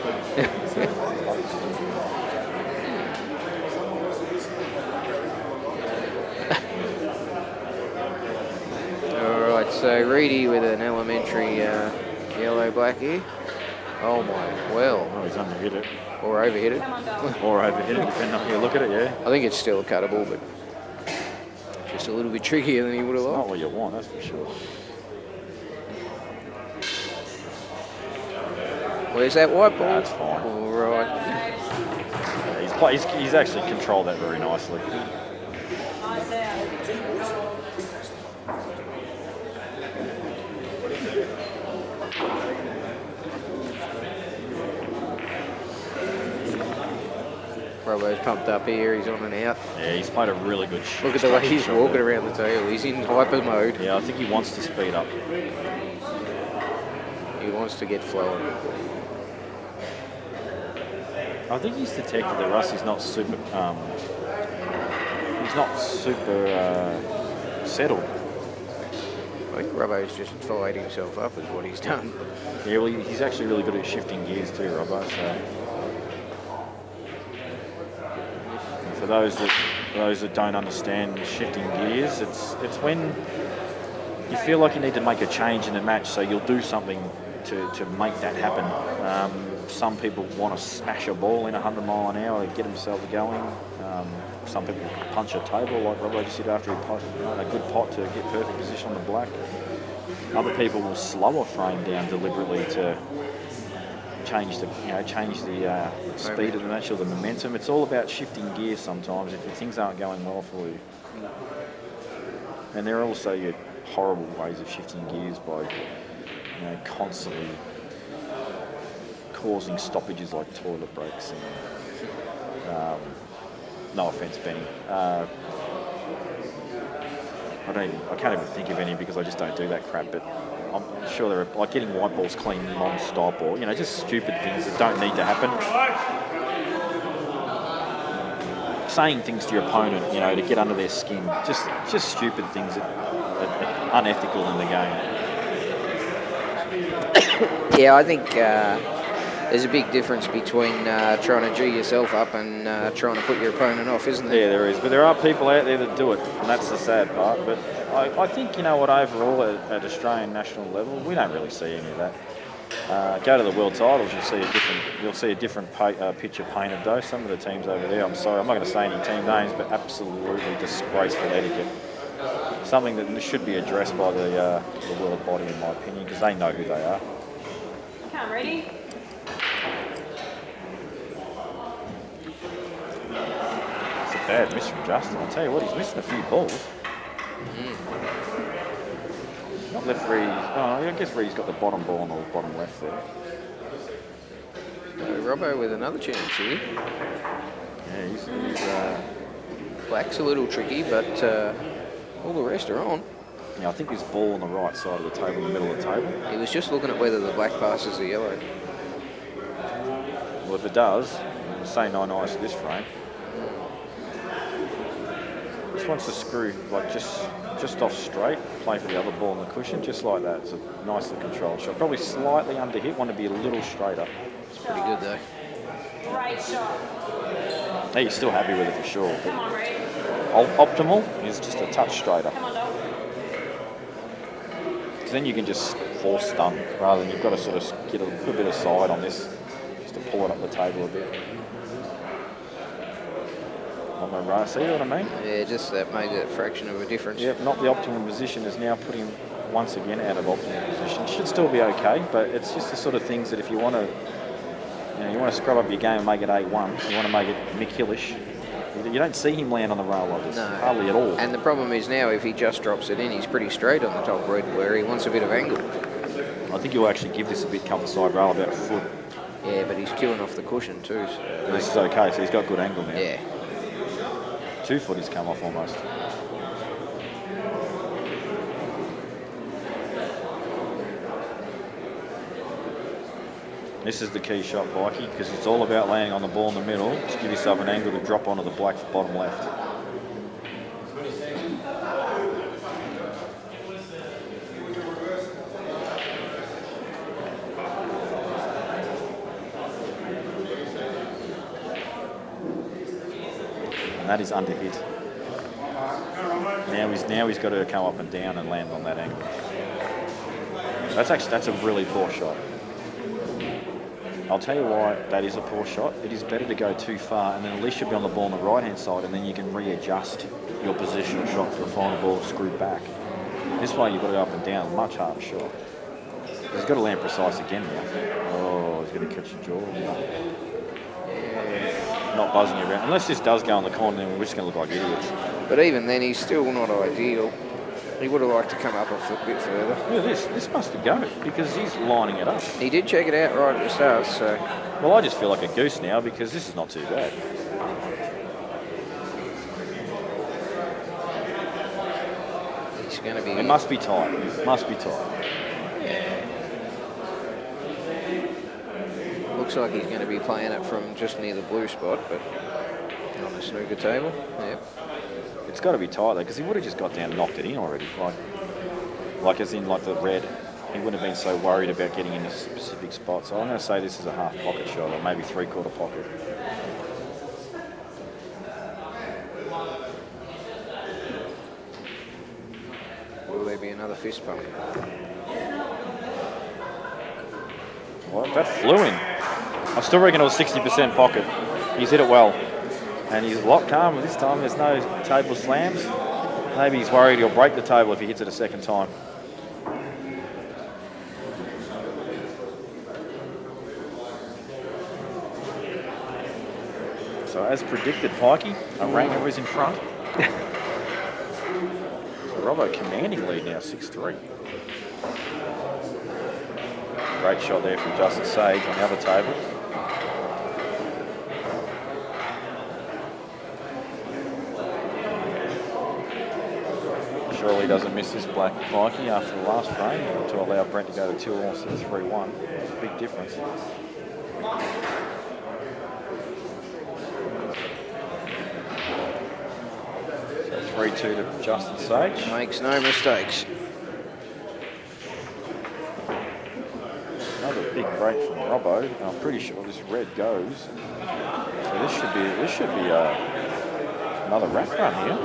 S4: Alright, so Reedy with an elementary yellow-black here. Oh my, well.
S6: Oh, he's underhit it.
S4: Or overhit it.
S6: Or overhit it, depending on how you look at it, yeah.
S4: I think it's still a cuttable, but just a little bit trickier than he would have
S6: It's not
S4: liked.
S6: what you want, that's for sure.
S4: Where's that white ball?
S6: That's fine.
S4: Alright.
S6: He's actually controlled that very nicely.
S4: Robbo's pumped up here. He's on and out.
S6: Yeah, he's played a really good shot.
S4: Look at the way he's walking around the table. He's in hyper mode.
S6: Yeah, I think he wants to speed up.
S4: He wants to get flowing.
S6: I think he's detected that Rusty's not super. He's not super settled.
S4: I think Robbo's just fired himself up is what he's done.
S6: Yeah, well, he's actually really good at shifting gears too, Robbo. So, for those that don't understand shifting gears, it's when you feel like you need to make a change in a match, so you'll do something to make that happen. Some people want to smash a ball in 100 mile an hour to get themselves going. Some people punch a table like Robbo just did after he had a good pot to get perfect position on the black. Other people will slow a frame down deliberately to change the speed of the match or the momentum. It's all about shifting gears sometimes if things aren't going well for you. And there are also your horrible ways of shifting gears by constantly causing stoppages like toilet breaks and no offence, Benny. I can't even think of any because I just don't do that crap. But I'm sure there are like getting white balls clean non-stop, or just stupid things that don't need to happen. Saying things to your opponent, to get under their skin, just stupid things that are unethical in the game.
S4: Yeah, I think there's a big difference between trying to G yourself up and trying to put your opponent off, isn't there?
S6: Yeah, there is. But there are people out there that do it, and that's the sad part. But I think, overall at Australian national level, we don't really see any of that. Go to the world titles, you'll see a different picture painted though. Some of the teams over there, I'm sorry, I'm not going to say any team names, but absolutely disgraceful etiquette. Something that should be addressed by the world body, in my opinion, because they know who they are.
S8: Okay, ready?
S6: It's a bad miss from Justin. I'll tell you what, he's missing a few balls. Not left where I guess where he's got the bottom ball on the bottom left there.
S4: Robbo with another chance here.
S6: Yeah, he's
S4: Black's a little tricky, but all the rest are on.
S6: I think his ball on the right side of the table, in the middle of the table.
S4: He was just looking at whether the black passes the yellow.
S6: Well, if it does, it'll say 9 ice to this frame. Just wants to screw, like just off straight, play for the other ball on the cushion, just like that. It's a nicely controlled shot. Probably slightly under hit, want to be a little straighter.
S4: It's pretty good though.
S8: Right shot.
S6: Hey, he's still happy with it for sure.
S8: Come on, Ray.
S6: Optimal is just a touch straighter.
S8: Come on, dog.
S6: So then you can just force stun rather than you've got to sort of get a little bit of side on this just to pull it up the table a bit. On the right, see what I mean?
S4: Yeah, just that made a fraction of a difference.
S6: Yep, not the optimum position is now putting him once again out of optimum position. Should still be okay, but it's just the sort of things that if you want to, you want to scrub up your game and make it 8-1, you want to make it Mick Hillish. You don't see him land on the rail like this, hardly at all.
S4: And the problem is now, if he just drops it in, he's pretty straight on the top red, where he wants a bit of angle.
S6: I think he'll actually give this a bit cover side rail, about a foot.
S4: Yeah, but he's queuing off the cushion too. So
S6: This is okay, so he's got good angle now.
S4: yeah.
S6: 2 foot he's come off almost. This is the key shot, Mikey, because it's all about landing on the ball in the middle to give yourself an angle to drop onto the black bottom left. And that is under hit. Now he's got to come up and down and land on that angle. That's a really poor shot. I'll tell you why that is a poor shot. It is better to go too far, and then at least you'll be on the ball on the right-hand side, and then you can readjust your positional shot for the final ball screwed back. This way you've got to go up and down, much harder shot. He's got to land precise again now. Oh, he's going to catch a jaw. Not buzzing you around. Unless this does go in the corner, then we're just going to look like idiots.
S4: But even then, he's still not ideal. He would have liked to come up a bit further.
S6: Yeah, this must have go because he's lining it up.
S4: He did check it out right at the start, so...
S6: Well, I just feel like a goose now because this is not too bad.
S4: He's going to be...
S6: It must be tight. Must be tight.
S4: Yeah. Looks like he's going to be playing it from just near the blue spot, but on the snooker table. Yep.
S6: It's got to be tight though, because he would have just got down and knocked it in already. Like as in like the red, he wouldn't have been so worried about getting in a specific spot. So I'm going to say this is a half pocket shot or maybe 3/4 pocket.
S4: Will there be another fist bump?
S6: Well, that flew in. I still reckon it was 60% pocket. He's hit it well. And he's locked calm this time. There's no table slams. Maybe he's worried he'll break the table if he hits it a second time. So as predicted, Pikey, Aranga is in front. So Robbo commanding lead now, 6-3. Great shot there from Justin Sage on the other table. Surely doesn't miss this black Pikey after the last frame to allow Brent to go to 2-all instead of 3-1. It's a big difference. So 3-2 to Justin Sage.
S4: Makes no mistakes.
S6: Another big break from Robbo. And I'm pretty sure this red goes. So this should be another rack run here.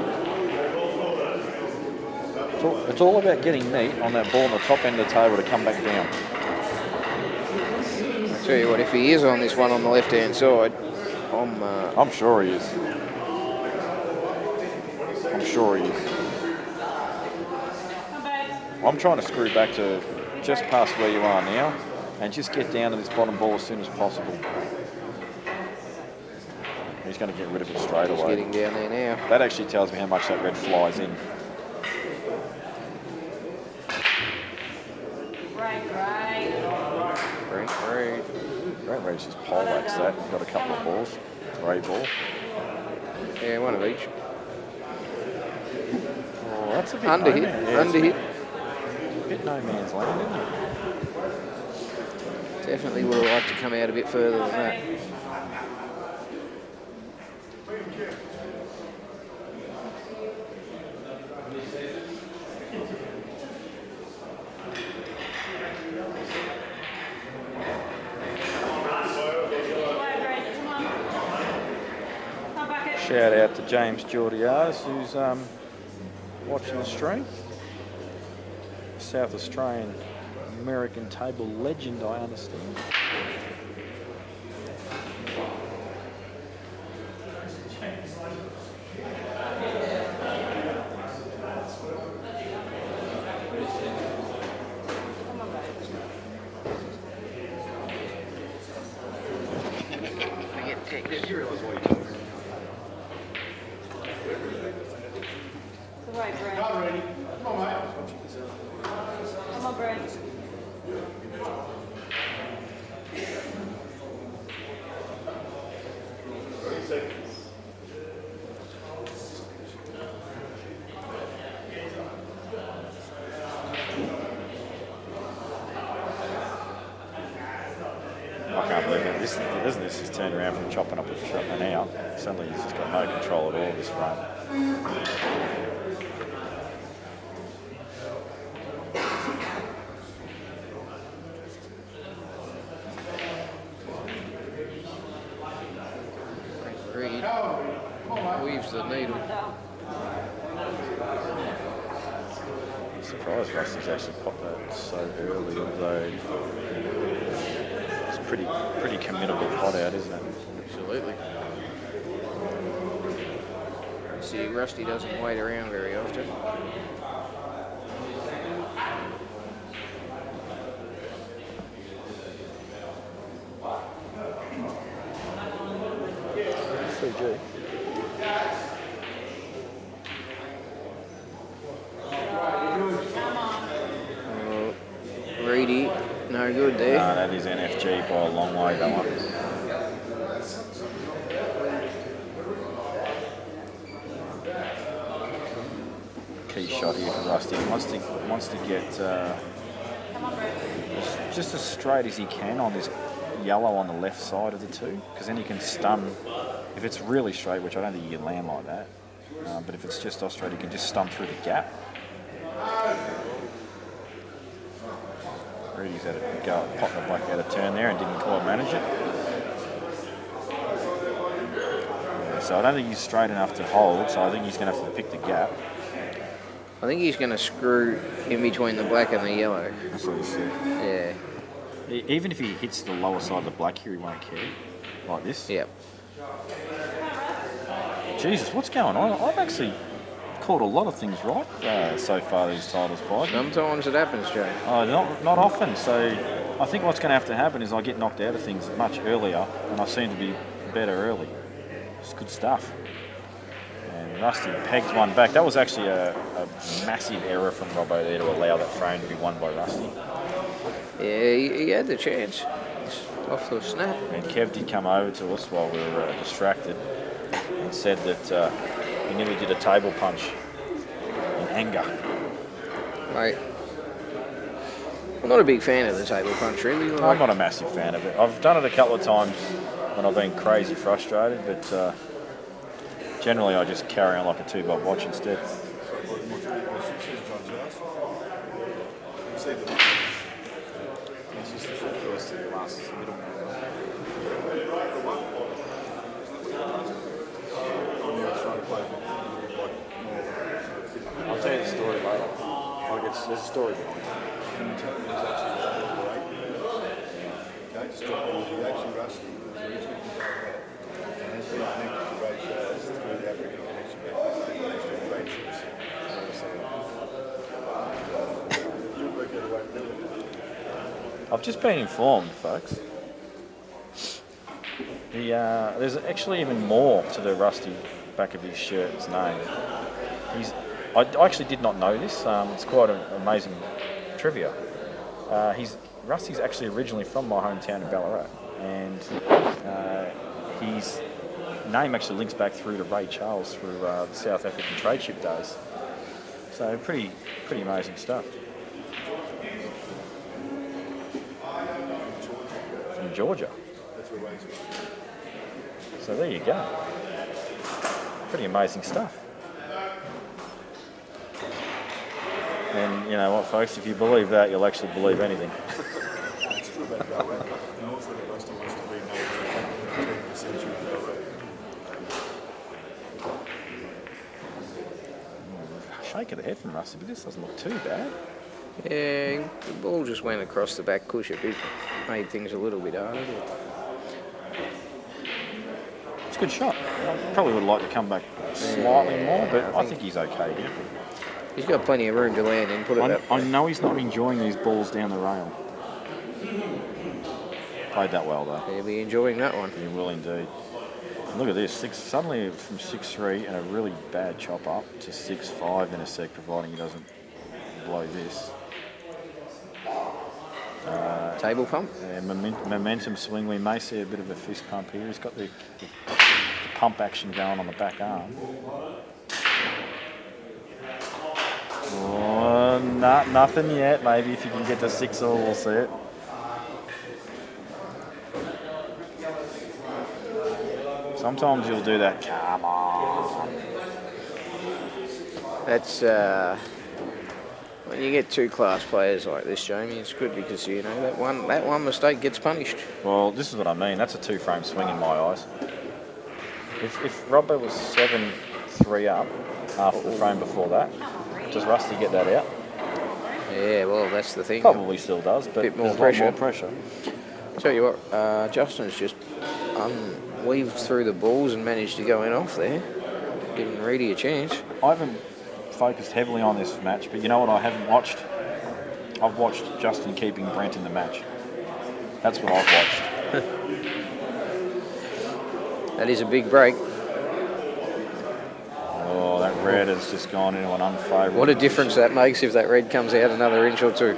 S6: It's all about getting neat on that ball on the top end of the table to come back down.
S4: I tell you what, if he is on this one on the left-hand side,
S6: I'm sure he is. I'm sure he is. I'm trying to screw back to just past where you are now and just get down to this bottom ball as soon as possible. He's going to get rid of it straight away.
S4: Getting down there now.
S6: That actually tells me how much that red flies in. Great race just poleaxed that. Got a couple of balls. Grey ball.
S4: Yeah, one of each.
S6: Oh, that's a bit
S4: Underhit.
S6: Yeah,
S4: Underhit.
S6: A bit no man's land, isn't it?
S4: Definitely would have liked to come out a bit further than that.
S6: Shout out to James Geordiaz, who's watching the stream. South Australian American table legend, I understand. This has turned around from chopping up a shot and out. Suddenly he's just got no control at all of this front.
S4: Reed weaves the needle.
S6: I'm surprised Rusty's actually popped that so early, although it's pretty committable pot out, isn't it?
S4: Absolutely. See, Rusty doesn't wait around very often. no good there.
S6: No, that is NFG by a long way, that one. Key shot here for Rusty. He wants to get just as straight as he can on this yellow on the left side of the two, because then he can stun. If it's really straight, which I don't think you can land like that, but if it's just off straight, he can just stun through the gap. Reedy's had a go at potting the black out of turn there and didn't quite manage it. Yeah, so I don't think he's straight enough to hold, so I think he's going to have to pick the gap.
S4: I think he's going to screw in between the black and the yellow.
S6: That's what he said.
S4: Yeah.
S6: Even if he hits the lower side of the black here, he won't care. Like this.
S4: Yep.
S6: Jesus, what's going on? I've actually called a lot of things right so far these titles, Pike.
S4: Sometimes it happens, Joe.
S6: Oh, not often. So I think what's going to have to happen is I get knocked out of things much earlier, and I seem to be better early. It's good stuff. And Rusty pegs one back. That was actually a massive error from Robbo there to allow that frame to be won by Rusty.
S4: Yeah, he had the chance. It's off the snap.
S6: And Kev did come over to us while we were distracted and said that he nearly did a table punch in anger.
S4: Mate, I'm not a big fan of the table punch, really. Like,
S6: I'm not a massive fan of it. I've done it a couple of times when I've been crazy frustrated, but generally I just carry on like a 2-bob watch instead.
S2: I'll tell you the story later. There's a story behind it.
S6: I've just been informed, folks. There's actually even more to the Rusty back of his shirt's name. I actually did not know this. It's quite an amazing trivia. Rusty's actually originally from my hometown in Ballarat, and his name actually links back through to Ray Charles through the South African trade ship days. So pretty amazing stuff. From Georgia. So there you go. Pretty amazing stuff. And you know what, folks, if you believe that, you'll actually believe anything. Shake of the head from Rusty, but this doesn't look too bad.
S4: yeah, the ball just went across the back cush a bit. Made things a little bit harder.
S6: It's a good shot. I probably would like to come back slightly more, but I think he's okay here.
S4: He's got plenty of room to land in, put it that
S6: I
S4: way.
S6: know he's not enjoying these balls down the rail. Played that well, though.
S4: He'll be enjoying that one.
S6: He will indeed. Look at this, suddenly from 6-3 and a really bad chop up to 6-5 in a sec, providing he doesn't blow this.
S4: Table pump.
S6: Yeah, momentum swing, we may see a bit of a fist pump here. He's got the pump action going on the back arm. Oh, nothing yet. Maybe if you can get to 6-all, we'll see it. Sometimes you'll do that. Come on.
S4: That's when you get two class players like this, Jamie. It's good because you know that one mistake gets punished.
S6: Well, this is what I mean. That's a 2-frame swing in my eyes. If Robbo was 7-3 up after the frame before that, does Rusty get that out?
S4: Yeah, well, that's the thing.
S6: Probably still does, but
S4: Bit more
S6: there's
S4: pressure.
S6: a lot more pressure.
S4: Tell you what, Justin's just weaved through the balls and managed to go in off there, giving Reedy a chance.
S6: I haven't focused heavily on this match, but you know what I haven't watched? I've watched Justin keeping Brent in the match. That's what I've watched.
S4: That is a big break.
S6: Oh, that red has just gone into an unfavourable
S4: What a difference that makes if that red comes out another inch or two.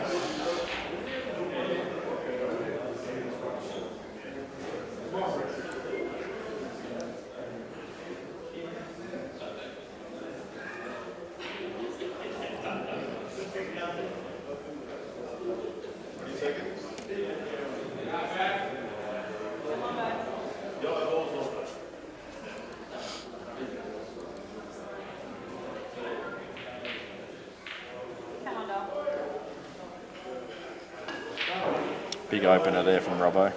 S6: Big opener there from Robbo.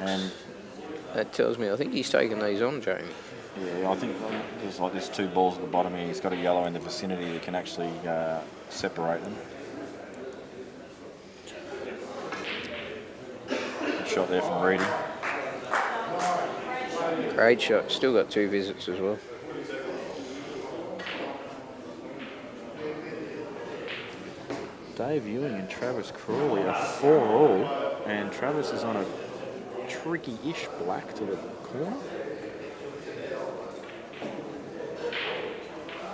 S6: And
S4: that tells me I think he's taken these on, Jamie.
S6: yeah, I think there's 2 balls at the bottom here. He's got a yellow in the vicinity that can actually separate them. Good shot there from Reedy.
S4: Great shot. Still got 2 visits as well.
S6: Dave Ewing and Travis Crawley are 4-all, and Travis is on a tricky-ish black to the corner,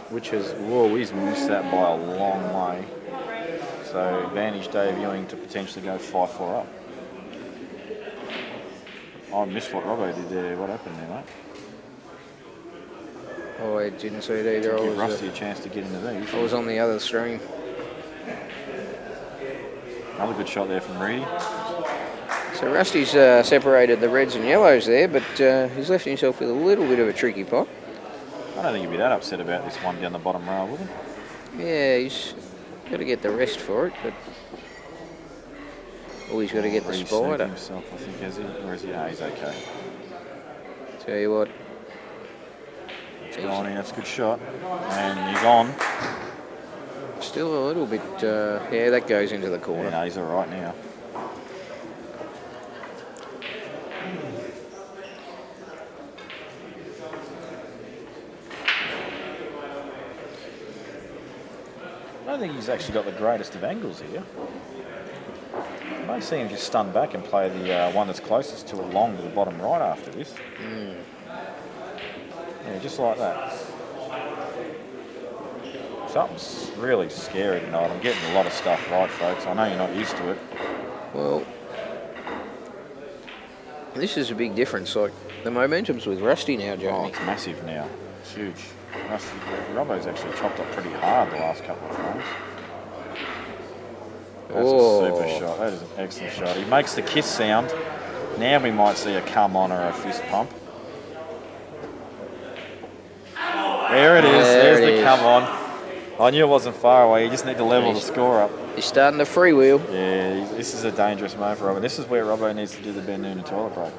S6: which has, whoa, he's missed that by a long way. So advantage Dave Ewing to potentially go 5-4 up. I missed what Robbo did there. What happened there, mate?
S4: Oh, I didn't see it either.
S6: Give Rusty a chance to get into these.
S4: I was on the other stream.
S6: Another good shot there from Reedy.
S4: So Rusty's separated the reds and yellows there, but he's left himself with a little bit of a tricky pot.
S6: I don't think he'd be that upset about this one down the bottom rail, would he?
S4: Yeah, he's got to get the rest for it, but he's got to get the
S6: Reedy
S4: spider.
S6: sneaked himself, I think, has he? Or is he? No, he's okay.
S4: Tell you what.
S6: He's gone in, that's a good shot. And he's on.
S4: Still a little bit, yeah, that goes into the corner.
S6: Yeah, no, he's all right now. I don't think he's actually got the greatest of angles here. You may see him just stun back and play the one that's closest to it long to the bottom right after this. Yeah, just like that. Something's really scary tonight. I'm getting a lot of stuff right, folks. I know you're not used to it.
S4: Well, this is a big difference. Like, the momentum's with Rusty now,
S6: Oh,
S4: Jamie.
S6: it's massive now. It's huge. Robbo's actually chopped up pretty hard the last couple of frames. That's a super shot. That is an excellent shot. He makes the kiss sound. Now we might see a come on or a fist pump. There it is. There's the come on. I knew it wasn't far away. You just need to level the score up.
S4: He's starting to freewheel.
S6: Yeah, this is a dangerous moment for Robbo. This is where Robbo needs to do the Ben Noonan toilet break.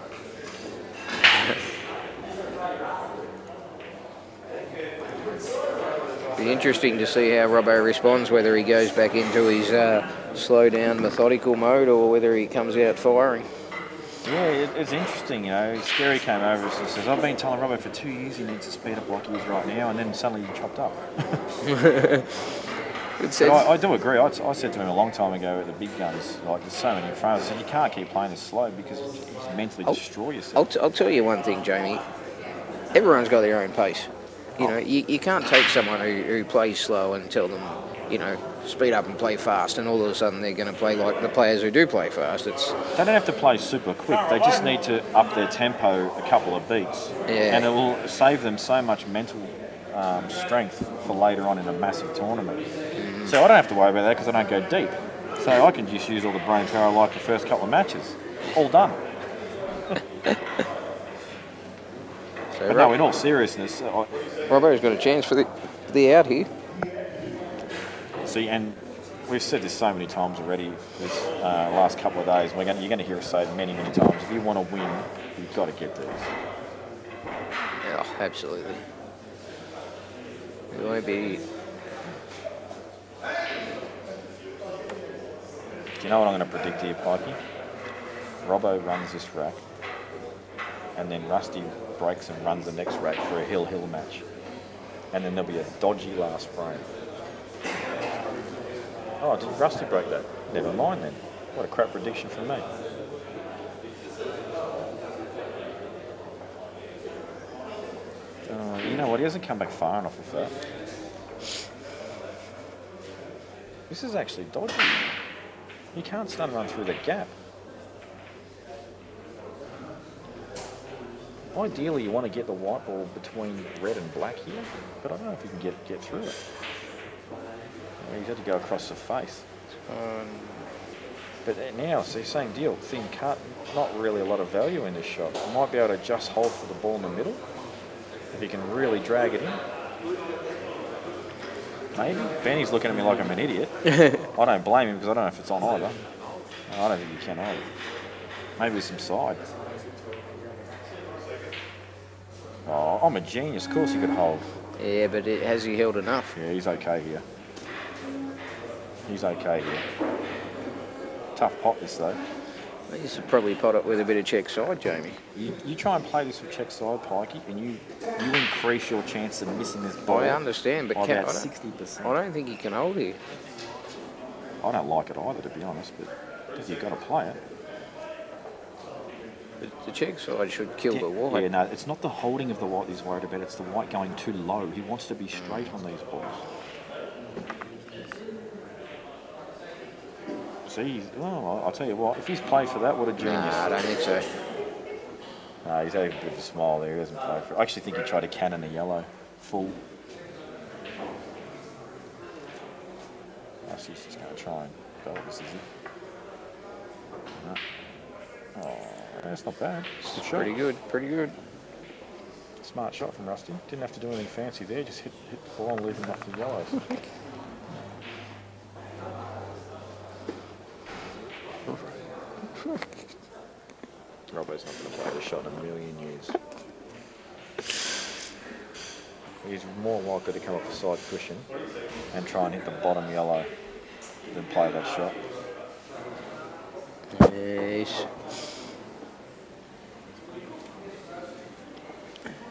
S4: Be interesting to see how Robbo responds, whether he goes back into his slow down, methodical mode, or whether he comes out firing.
S6: Yeah, it's interesting, you know. Scary came over and says, I've been telling Robbo for 2 years he needs to speed up like he is right now, and then suddenly he chopped up. But I do agree. I said to him a long time ago at the big guns, like there's so many in front, I said, you can't keep playing this slow because you just mentally destroy yourself.
S4: I'll tell you one thing, Jamie. Everyone's got their own pace. You know, you can't take someone who plays slow and tell them, you know, speed up and play fast, and all of a sudden they're going to play like the players who do play fast. They
S6: don't have to play super quick. They just need to up their tempo a couple of beats, and it will save them so much mental strength for later on in a massive tournament. So I don't have to worry about that because I don't go deep. So I can just use all the brain power I like the first couple of matches. All done. But no, in all seriousness,
S4: Robbo's got a chance for the out here.
S6: See, and we've said this so many times already this last couple of days. You're going to hear us say it many, many times. If you want to win, you've got to get these.
S4: Yeah, absolutely. It won't be.
S6: Do you know what I'm going to predict here, Pikey? Robbo runs this rack, and then Rusty breaks and runs the next rack for a hill-hill match. And then there'll be a dodgy last frame. Oh, did Rusty break that? Never mind then. What a crap prediction from me. You know what? He hasn't come back far enough with that. This is actually dodgy. You can't stun run through the gap. Ideally, you want to get the white ball between red and black here, but I don't know if you can get through it. He's had to go across the face. But now, see, same deal. Thin cut, not really a lot of value in this shot. I might be able to just hold for the ball in the middle if he can really drag it in. Maybe. Benny's looking at me like I'm an idiot. I don't blame him because I don't know if it's on either. I don't think you can either. Maybe with some side. Oh, I'm a genius. Of course he could hold.
S4: Yeah, but has he held enough?
S6: Yeah, he's okay here. He's okay here. Tough pot this though.
S4: You should probably pot it with a bit of check side, Jamie.
S6: You try and play this with check side, Pikey, and you increase your chance of missing this ball.
S4: I understand, but
S6: by
S4: can,
S6: about 60%.
S4: I don't think he can hold here.
S6: I don't like it either, to be honest, but you've got to play it.
S4: The check side should kill the white.
S6: Yeah, no, it's not the holding of the white he's worried about, it's the white going too low. He wants to be straight on these balls. See, I'll tell you what, if he's played for that, what a genius.
S4: Nah, I don't think so.
S6: Nah, he's having a bit of a smile there, he doesn't play for it. I actually think he tried to cannon a yellow, full. Oh, she's just going to try and go with this, is it? No. Oh, that's not bad. It's good shot.
S4: Pretty good, pretty good.
S6: Smart shot from Rusty. Didn't have to do anything fancy there, just hit the ball and leave him off the yellows. Robbo's not going to play the shot in a million years. He's more likely to come off the side cushion and try and hit the bottom yellow than play that shot.
S4: Yes.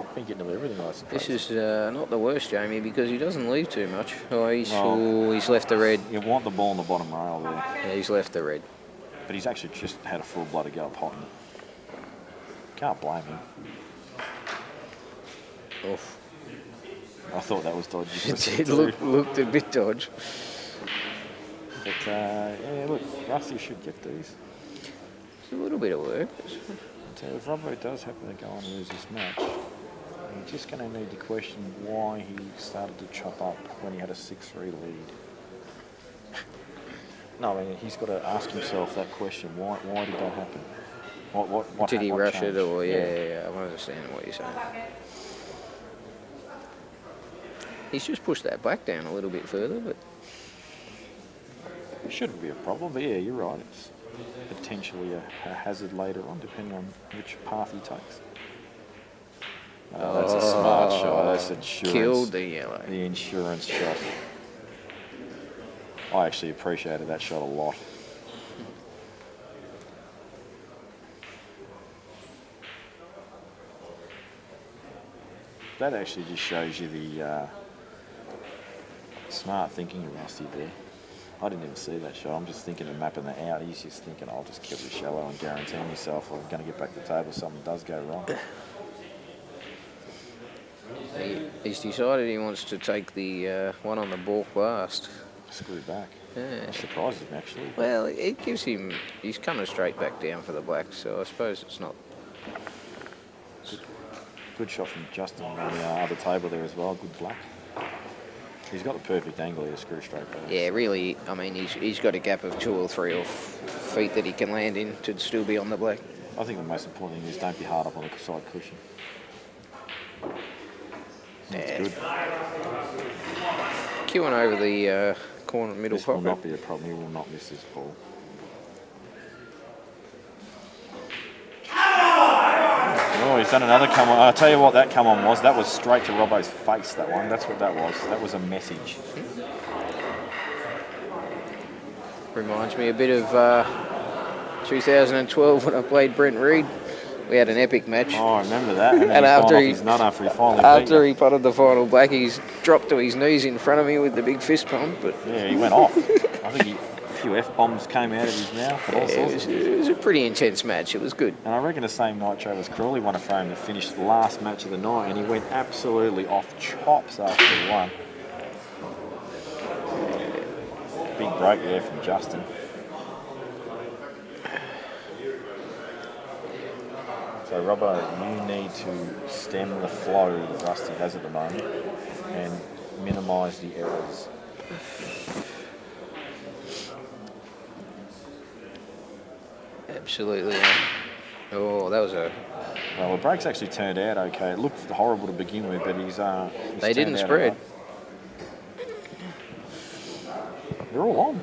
S6: I've been getting to everything, I suppose.
S4: This is not the worst, Jamie, because he doesn't leave too much. Oh, he's left the red.
S6: You want the ball on the bottom rail there.
S4: Yeah, he's left the red.
S6: But he's actually just had a full bloody go of potting. Can't blame him.
S4: Off.
S6: I thought that was dodgy.
S4: It looked a bit dodgy.
S6: But yeah, look, Rusty should get these.
S4: It's a little bit of work.
S6: So if Robbo does happen to go and lose this match, he's just going to need to question why he started to chop up when he had a 6-3 lead. No, I mean, he's got to ask himself that question. Why did that happen? What
S4: did he rush
S6: changed?
S4: it or yeah, I'm understanding what you're saying. He's just pushed that black down a little bit further, but
S6: It shouldn't be a problem, but yeah, you're right. It's potentially a hazard later on, depending on which path he takes. That's a smart shot. That's insurance.
S4: Killed the yellow.
S6: The insurance shot. I actually appreciated that shot a lot. That actually just shows you the smart thinking of Rusty there. I didn't even see that shot. I'm just thinking of mapping that out. He's just thinking, I'll just kill this shallow and guarantee myself I'm going to get back to the table if something does go wrong.
S4: He's decided he wants to take the one on the balk last.
S6: Screw back.
S4: Yeah.
S6: That surprises me, actually.
S4: Well, it gives him... He's coming straight back down for the black, so I suppose it's not...
S6: Good shot from Justin on the other table there as well. Good black. He's got the perfect angle here to screw straight back.
S4: Yeah, really, I mean, he's got a gap of 2 or 3 off feet that he can land in to still be on the black.
S6: I think the most important thing is don't be hard up on the side cushion. That's good.
S4: Queuing over the corner middle
S6: This will
S4: pocket.
S6: not be a problem. He will not miss this ball. Oh, he's done another come on. I'll tell you what that come on was. That was straight to Robbo's face, that one. That's what that was. That was a message.
S4: Reminds me a bit of 2012 when I played Brent Reed. We had an epic match.
S6: Oh, I remember that. And,
S4: And after
S6: he's nut after he finally
S4: After
S6: beat
S4: he potted the final black, he's dropped to his knees in front of me with the big fist pump. But
S6: yeah, he went off. I think a few F-bombs came out of his mouth. And all sorts
S4: it was a pretty intense match. It was good.
S6: And I reckon the same night Travis Crawley won a frame to finish the last match of the night, and he went absolutely off chops after he won. Big break there from Justin. So Robbo, you need to stem the flow that Rusty has at the moment and minimise the errors.
S4: Absolutely. Oh, that was a...
S6: Well, the breaks actually turned out okay. It looked horrible to begin with, but he's
S4: They didn't spread.
S6: They're all on.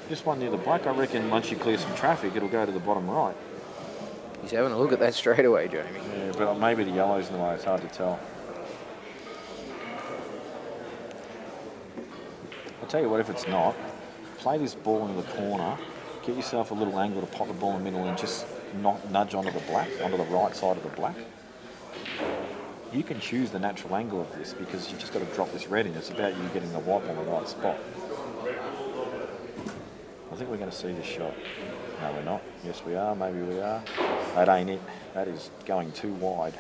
S6: This one near the black, I reckon once you clear some traffic, it'll go to the bottom right.
S4: He's having a look at that straight away, Jamie.
S6: Yeah, but maybe the yellow's in the way. It's hard to tell. I'll tell you what, if it's not, play this ball in the corner, get yourself a little angle to pop the ball in the middle and just nudge onto the black, onto the right side of the black. You can choose the natural angle of this because you've just got to drop this red in. It's about you getting the white on the right spot. I think we're going to see this shot. No, we're not. Yes, we are. Maybe we are. That ain't it. That is going too wide.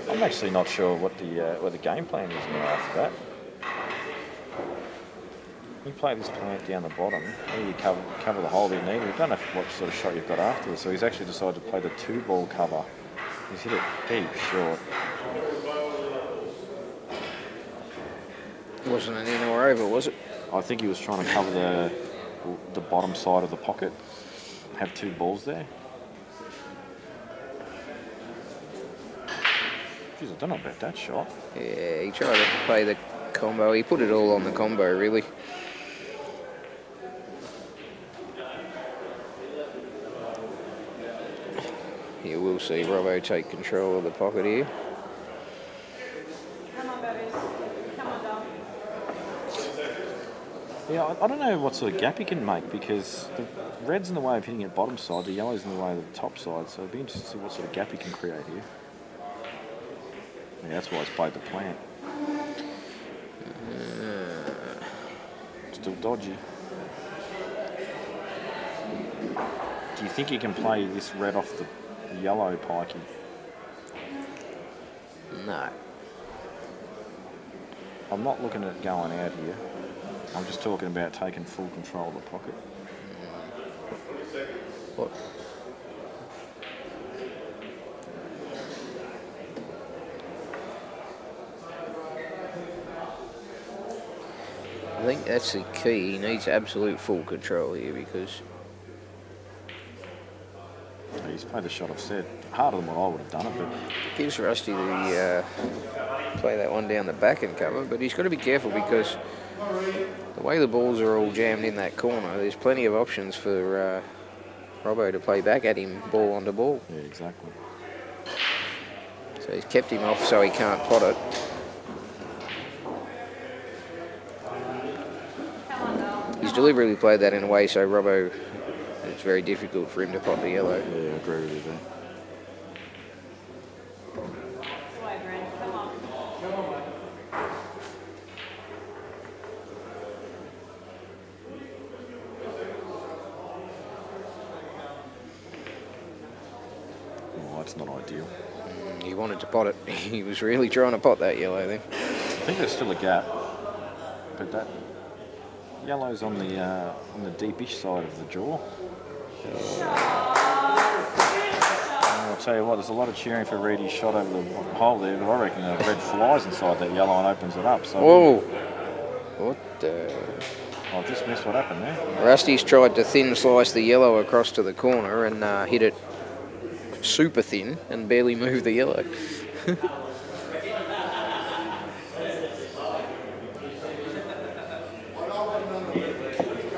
S6: I'm actually not sure what the game plan is now after that. You play this plant down the bottom, and you cover the hole that you need. We don't know what sort of shot you've got afterwards, so he's actually decided to play the 2-ball cover. He's hit it deep short.
S4: It wasn't an in or over, was it?
S6: I think he was trying to cover the bottom side of the pocket, have 2 balls there. Jeez, I don't know about that shot.
S4: Yeah, he tried to play the combo. He put it all on the combo, really. You will see Robbo take control of the pocket here.
S8: Come on, babies. Come on, doll.
S6: Yeah, I don't know what sort of gap he can make because the red's in the way of hitting it bottom side, the yellow's in the way of the top side, so it'd be interesting to see what sort of gap he can create here. Yeah, that's why he's played the plant. Still dodgy. Do you think he can play this red off the yellow pikey?
S4: No.
S6: I'm not looking at going out here. I'm just talking about taking full control of the pocket.
S4: What? I think that's the key. He needs absolute full control here because
S6: He's played the shot I've said. Harder than what I would have done it, but
S4: it gives Rusty the play that one down the back and cover. But he's got to be careful because the way the balls are all jammed in that corner, there's plenty of options for Robbo to play back at him, ball onto ball.
S6: yeah, exactly.
S4: So he's kept him off so he can't pot it.
S8: Come on, doll.
S4: He's deliberately played that in a way so Robbo, it's very difficult for him to pot the yellow.
S6: Yeah, I agree with you there.
S8: Away, Brent. Come on.
S6: Oh, that's not ideal.
S4: He wanted to pot it. He was really trying to pot that yellow then.
S6: I think there's still a gap, but that yellow's on the deepish side of the jaw. I'll tell you what, there's a lot of cheering for Reedy's shot over the hole there, but I reckon the red flies inside that yellow and opens it up. So
S4: Whoa! What the...
S6: I've just missed what happened there.
S4: Rusty's tried to thin slice the yellow across to the corner and hit it super thin and barely moved the yellow.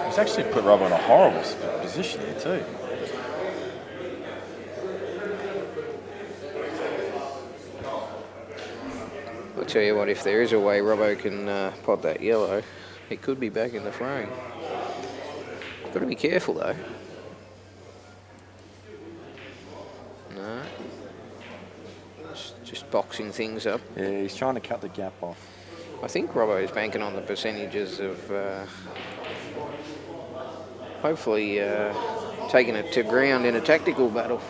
S6: He's actually put Robbo in a horrible position here too.
S4: I'll tell you what, if there is a way Robbo can pot that yellow, he could be back in the frame. Got to be careful though. No. Just boxing things up.
S6: Yeah, he's trying to cut the gap off.
S4: I think Robbo's banking on the percentages of hopefully taking it to ground in a tactical battle.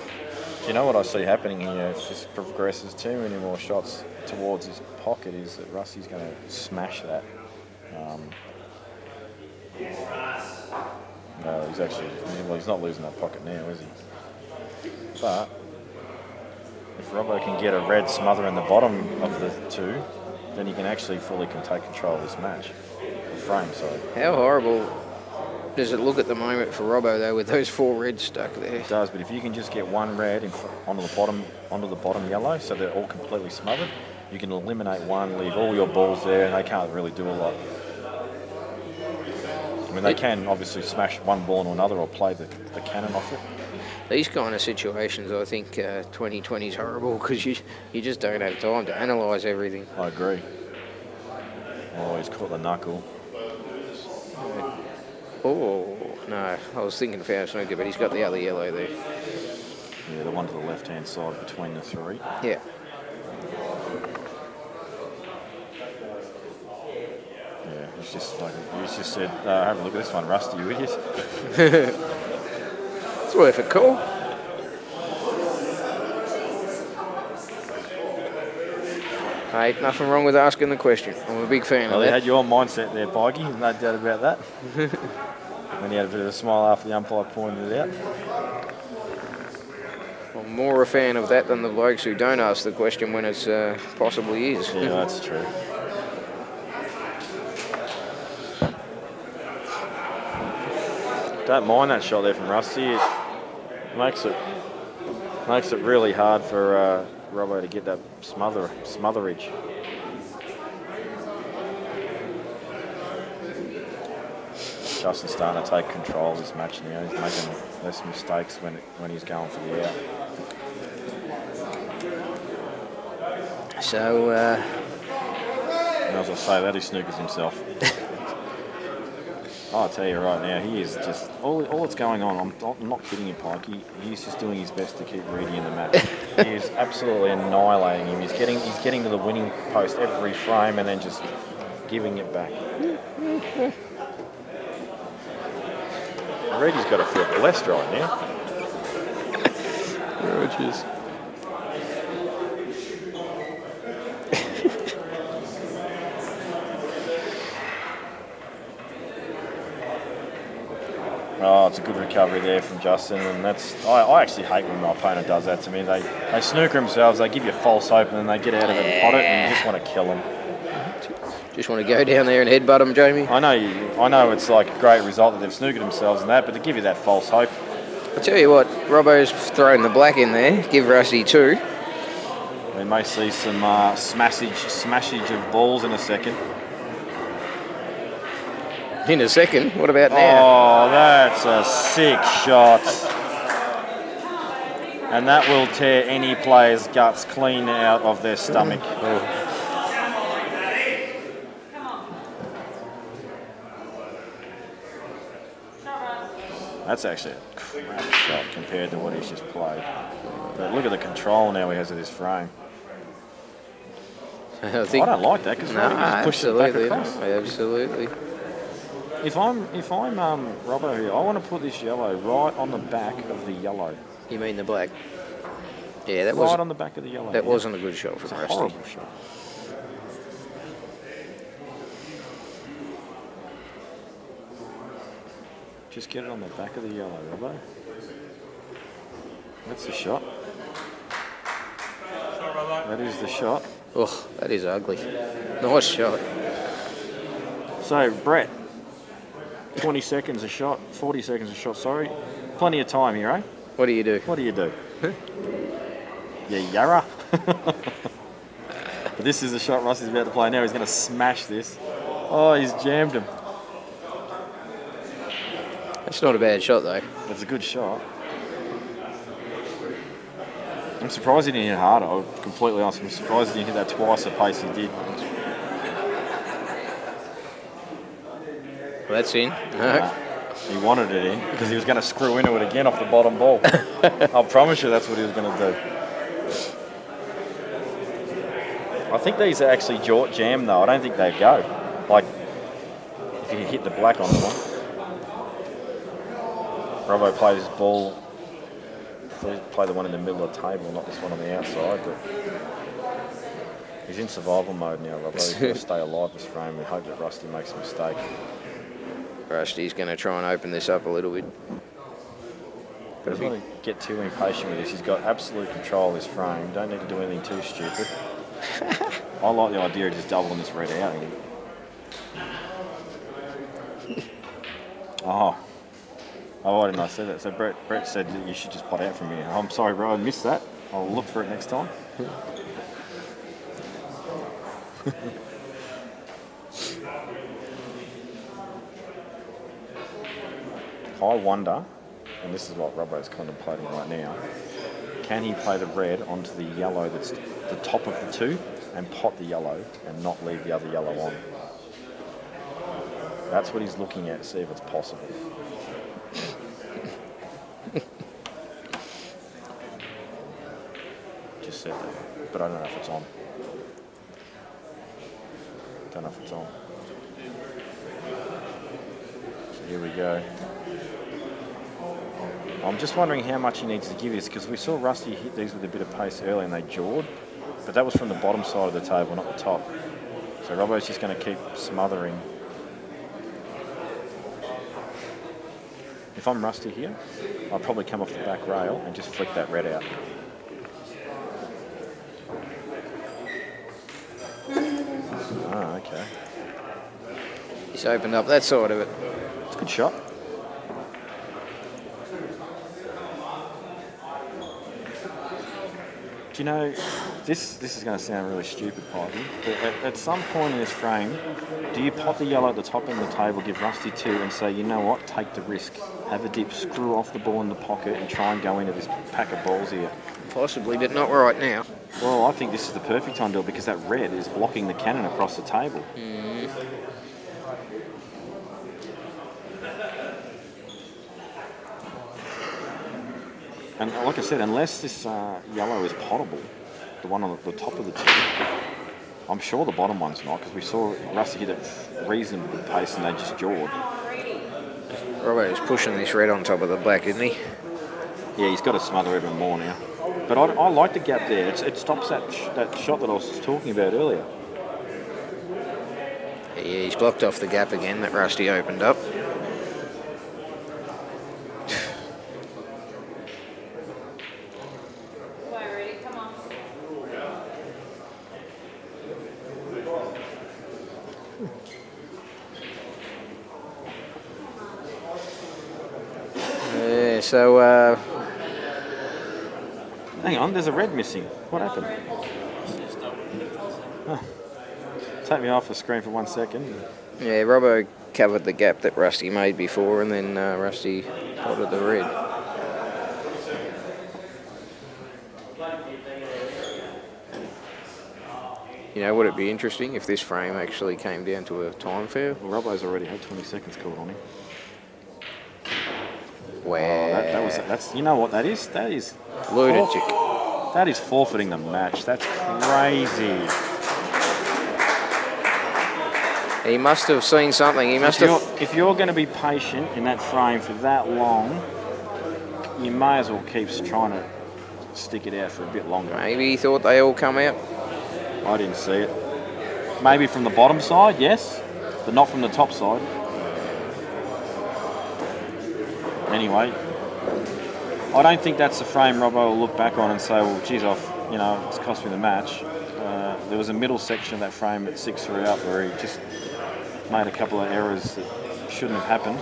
S6: Do you know what I see happening here? If this progresses too many more shots towards his pocket, is that Rusty's going to smash that. No, he's actually, well, he's not losing that pocket now, is he? But if Robbo can get a red smother in the bottom of the two, then he can actually fully take control of this match. frame. So
S4: How horrible does it look at the moment for Robbo though, with those 4 reds stuck there?
S6: it does. But if you can just get one red onto the bottom yellow, so they're all completely smothered, you can eliminate one, leave all your balls there, and they can't really do a lot. I mean, they can obviously smash one ball into another or play the cannon off it.
S4: These kind of situations, I think 2020 is horrible because you just don't have time to analyse everything.
S6: I agree. Oh, he's caught the knuckle.
S4: Oh, no, I was thinking foul snooker, but he's got the other yellow there.
S6: Yeah, the one to the left-hand side between the 3.
S4: Yeah.
S6: Yeah, he's just said, have a look at this one, Rusty, you idiot.
S4: It's worth a call. Hey, nothing wrong with asking the question. I'm a big fan
S6: Well,
S4: of
S6: you
S4: that.
S6: had your mindset there, Pikey, no doubt about that. When you had a bit of a smile after the umpire pointed it out.
S4: I'm more a fan of that than the blokes who don't ask the question when it's possibly is.
S6: Yeah, that's true. Don't mind that shot there from Rusty. It makes it really hard for Robbo to get that smotherage. Justin's starting to take control of this match now. He's making less mistakes when he's going for the out.
S4: So,
S6: And as I say, that he snookers himself. I'll tell you right now, he is just all that's going on. I'm not kidding you, Pikey. He's just doing his best to keep Reedy in the match. He is absolutely annihilating him. He's getting to the winning post every frame and then just giving it back. Reedy's got to feel blessed right now.
S4: Rogers.
S6: Oh, it's a good recovery there from Justin, and I actually hate when my opponent does that to me. They snooker themselves, they give you false hope, and then they get out of it and pot it, and you just want to kill them.
S4: Just want to go down there and headbutt them, Jamie?
S6: I know it's like a great result that they've snookered themselves and that, but to give you that false hope.
S4: I'll tell you what, Robbo's thrown the black in there. Give Rusty 2.
S6: We may see some smashage of balls in a second.
S4: In a second? What about now?
S6: Oh, that's a sick shot. And that will tear any player's guts clean out of their stomach. That's actually a crap shot compared to what he's just played. But look at the control now he has of this frame. I don't like that because he just pushes it back across.
S4: No, absolutely.
S6: If I'm Robbo here, I want to put this yellow right on the back of the yellow.
S4: You mean the black? Yeah, that
S6: right on the back of the yellow.
S4: That wasn't a good shot from Rusty.
S6: Horrible shot. Just get it on the back of the yellow, Robbo. That's the shot. That is the shot.
S4: Oh, that is ugly. Nice shot.
S6: So, Brett, 20 seconds a shot, 40 seconds a shot, sorry. Plenty of time here, eh?
S4: What do you do?
S6: What do you do? You yarra. But this is the shot Rusty's about to play now. He's going to smash this. Oh, he's jammed him.
S4: That's not a bad shot, though.
S6: That's a good shot. I'm surprised he didn't hit harder. I'm completely honest. I'm surprised he didn't hit that twice the pace he did.
S4: Well, that's in. No.
S6: He wanted it in because he was going to screw into it again off the bottom ball. I promise you that's what he was going to do. I think these are actually jammed though. I don't think they go. Like, if you hit the black on the one. Robbo played his ball. Play the one in the middle of the table, not this one on the outside. But he's in survival mode now, Robbo. He's got to stay alive this frame. We hope that Rusty makes a mistake.
S4: Rusty's going to try and open this up a little bit.
S6: He doesn't want to get too impatient with this. He's got absolute control of this frame. Don't need to do anything too stupid. I like the idea of just doubling this red out again. Oh. Oh, why didn't I say that? So Brett said that you should just pot out from here. I'm sorry, bro, I missed that. I'll look for it next time. I wonder, and this is what Robbo's contemplating right now, can he play the red onto the yellow that's the top of the two and pot the yellow and not leave the other yellow on? That's what he's looking at, see if it's possible. Just said that, but I don't know if it's on. Don't know if it's on. So here we go. I'm just wondering how much he needs to give this, because we saw Rusty hit these with a bit of pace early and they jawed, but that was from the bottom side of the table, not the top. So Robbo's just going to keep smothering. If I'm Rusty here, I'll probably come off the back rail and just flick that red out. Oh, okay.
S4: He's opened up that side of it.
S6: It's a good shot. Do you know, this is going to sound really stupid, Pikey, but at some point in this frame, do you pot the yellow at the top end of the table, give Rusty 2 and say, you know what, take the risk, have a dip, screw off the ball in the pocket and try and go into this pack of balls here?
S4: Possibly, but not right now.
S6: Well, I think this is the perfect time to do it because that red is blocking the cannon across the table. And like I said, unless this yellow is potable, the one on the top of the two, I'm sure the bottom one's not, because we saw Rusty hit it reasonably pace and they just jawed.
S4: Robbo's pushing this red on top of the black, isn't he?
S6: Yeah, he's got to smother even more now. But I like the gap there. It stops that shot that I was talking about earlier.
S4: Yeah, he's blocked off the gap again that Rusty opened up.
S8: Ready? Come on.
S4: Yeah, so
S6: Hang on, there's a red missing. What happened? Oh. Take me off the screen for 1 second.
S4: yeah, Robbo covered the gap that Rusty made before, and then Rusty potted the red. You know, would it be interesting if this frame actually came down to a time foul?
S6: Well, Robbo's already had 20 seconds called on him.
S4: Wow.
S6: That's you know what that is? That is
S4: lunatic.
S6: That is forfeiting the match. That's crazy.
S4: He must have seen something. He must have.
S6: If you're going to be patient in that frame for that long, you may as well keep trying to stick it out for a bit longer.
S4: Maybe he thought they all come out.
S6: I didn't see it. Maybe from the bottom side, yes, but not from the top side. Anyway, I don't think that's the frame Robbo will look back on and say, well, geez, it's cost me the match. There was a middle section of that frame at 6-3 up where he just made a couple of errors that shouldn't have happened,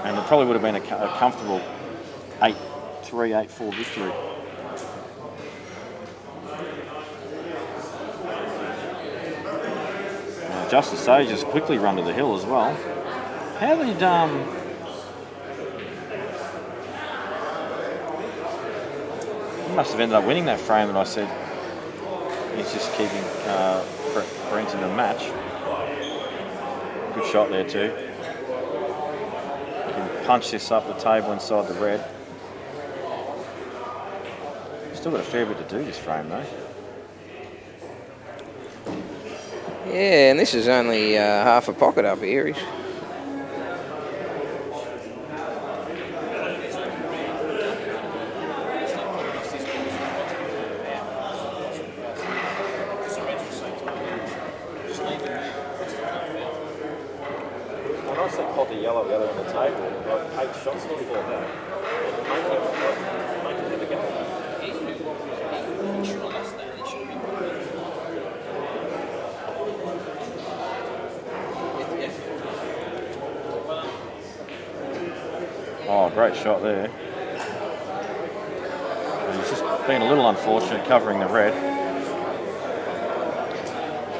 S6: and it probably would have been a comfortable 8-3, 8-4 victory. Justice Sage has quickly run to the hill as well. How did he must have ended up winning that frame, and I said he's just keeping Brent in the match. Good shot there too. You can punch this up the table inside the red. Still got a fair bit to do this frame though.
S4: Yeah, and this is only half a pocket up here.
S6: When I said pot the yellow on the table, like 8 shots before that. Make him never get that. great shot there. And he's just been a little unfortunate covering the red.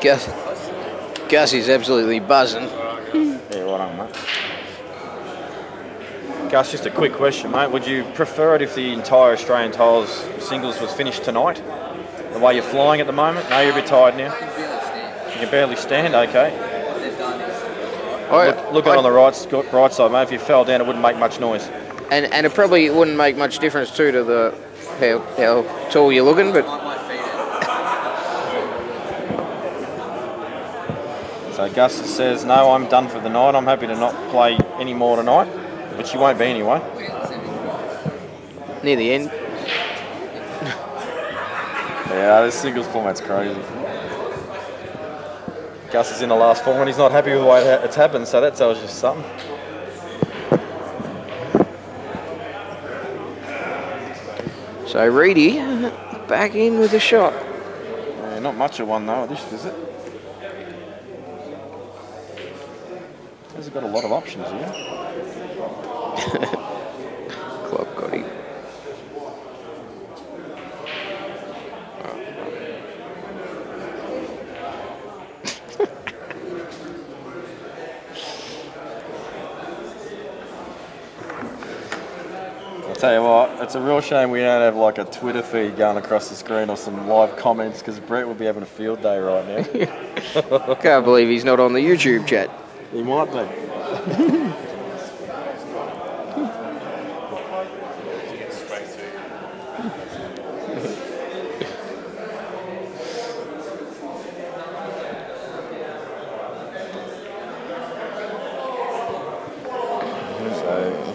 S4: Gus is absolutely buzzing.
S6: Yeah, right on, mate. Gus, just a quick question, mate. Would you prefer it if the entire Australian Tiles singles was finished tonight? The way you're flying at the moment? No, you're a bit tired now? You can barely stand? Okay. Look on the right side, mate. If you fell down, it wouldn't make much noise.
S4: And it probably wouldn't make much difference too to the how tall you're looking, but
S6: so Gus says, no, I'm done for the night. I'm happy to not play any more tonight, which you won't be anyway.
S4: near the end.
S6: Yeah, this singles format's crazy. Gus is in the last four and he's not happy with the way it's happened, so that tells you something.
S4: So Reedy back in with a shot.
S6: Yeah, not much of one though at this visit. He's got a lot of options here.
S4: Clock got him.
S6: I'll tell you what, it's a real shame we don't have like a Twitter feed going across the screen or some live comments, because Brett would be having a field day right now.
S4: Can't believe he's not on the YouTube chat.
S6: He might be.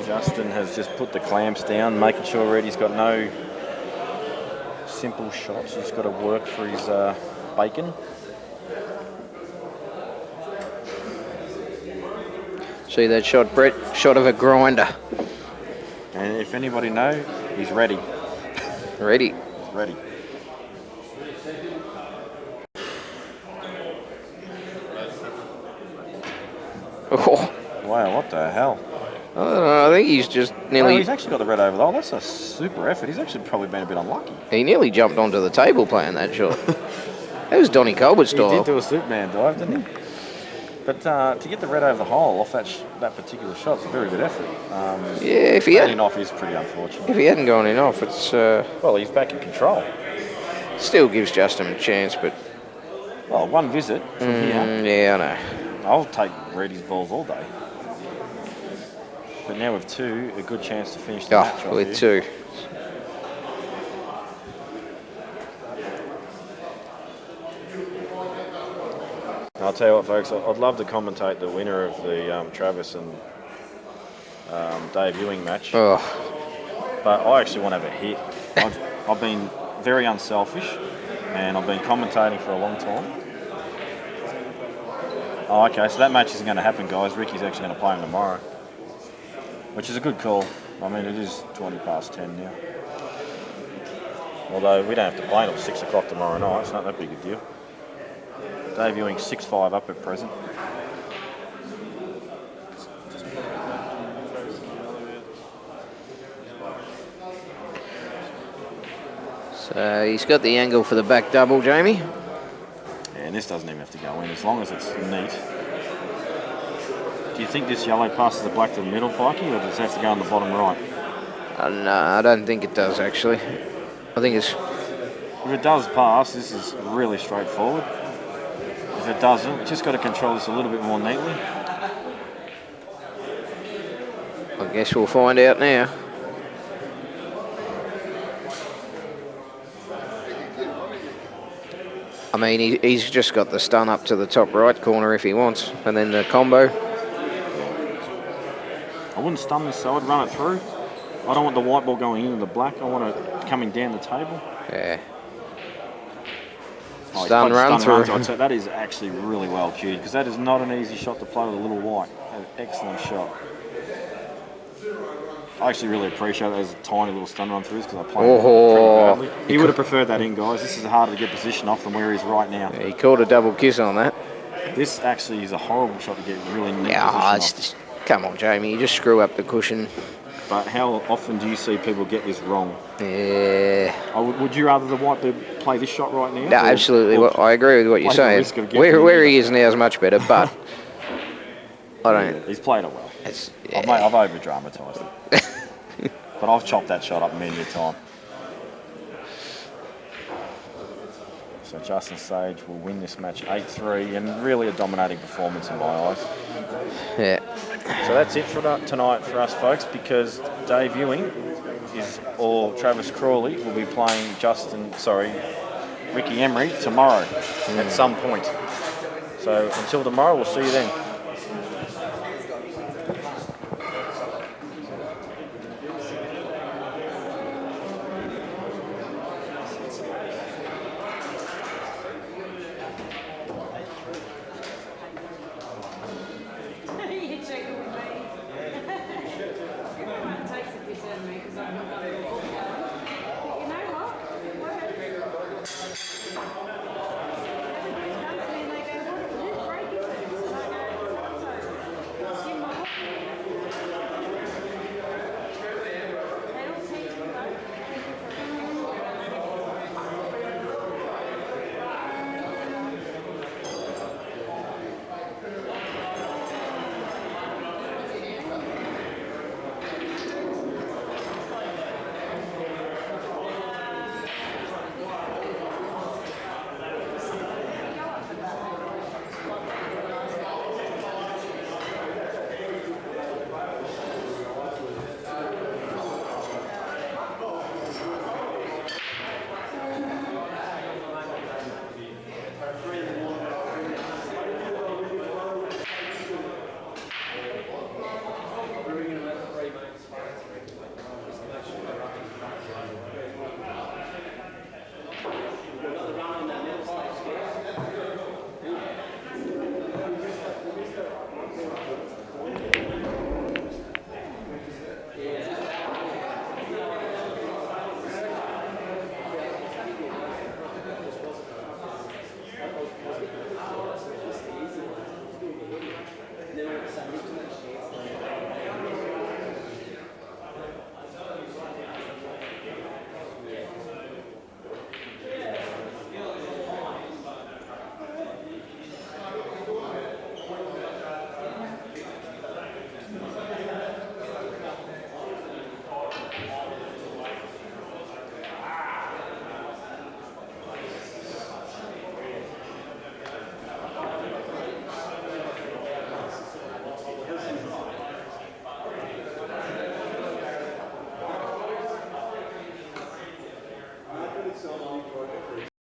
S6: Justin has just put the clamps down, making sure Reddy's got no simple shots. He's got to work for his bacon.
S4: See that shot, Brett? Shot of a grinder.
S6: And if anybody know, he's ready.
S4: Ready.
S6: Ready.
S4: Oh.
S6: Wow, what the hell?
S4: I don't know, I think he's just nearly...
S6: Oh, he's actually got the red over there. Oh, that's a super effort. He's actually probably been a bit unlucky.
S4: He nearly jumped onto the table playing that shot. That was Donny Colbert style.
S6: He did do a Superman dive, didn't he? But to get the red over the hole off that particular shot is a very good effort.
S4: Yeah, if he hadn't...
S6: off is pretty unfortunate.
S4: If he hadn't gone in off, it's...
S6: Well, he's back in control.
S4: Still gives Justin a chance, but...
S6: Well, one visit from here.
S4: Yeah, I know.
S6: I'll take Reddy's balls all day. But now with two, a good chance to finish the match off
S4: with
S6: here.
S4: two.
S6: I'll tell you what, folks, I'd love to commentate the winner of the Travis and Dave Ewing match.
S4: Oh.
S6: But I actually want to have a hit. I've been very unselfish, and I've been commentating for a long time. Oh, okay, so that match isn't going to happen, guys. Ricky's actually going to play him tomorrow, which is a good call. I mean, it is 20 past 10 now. Although we don't have to play until 6 o'clock tomorrow night. It's not that big a deal. Dave Ewing 6-5 up at present.
S4: So he's got the angle for the back double, Jamie.
S6: Yeah, and this doesn't even have to go in, as long as it's neat. Do you think this yellow passes the black to the middle, Pikey, or does it have to go on the bottom right?
S4: No, I don't think it does, actually. I think it's...
S6: If it does pass, this is really straightforward. If it doesn't, we just got to control this a little bit more neatly.
S4: I guess we'll find out now. I mean, he's just got the stun up to the top right corner if he wants, and then the combo.
S6: I wouldn't stun this, so I'd run it through. I don't want the white ball going into the black. I want it coming down the table.
S4: Yeah.
S6: Oh,
S4: Stun run through.
S6: I'd say that is actually really well cued, because that is not an easy shot to play with a little white. An excellent shot. I actually really appreciate those tiny little stun run throughs, because I played pretty badly. He would have preferred that in, guys. This is harder to get position off than where he's right now.
S4: Yeah, he called a double kiss on that.
S6: This actually is a horrible shot to get really neat position
S4: Yeah,
S6: off.
S4: it's just, come on, Jamie. You just screw up the cushion.
S6: but how often do you see people get this wrong?
S4: Yeah.
S6: Would you rather the white bird play this shot right now?
S4: No, absolutely. Well, I agree with what you're
S6: play the
S4: saying.
S6: risk of getting
S4: Where
S6: it
S4: he is now is much better, but I don't.
S6: He's played it well.
S4: It's,
S6: I've over dramatised it. But I've chopped that shot up many a time. So Justin Sage will win this match 8-3, and really a dominating performance in my eyes.
S4: Yeah.
S6: So that's it for tonight for us, folks, because Dave Ewing or Travis Crawley will be playing Ricky Emery tomorrow at some point. So until tomorrow, we'll see you then.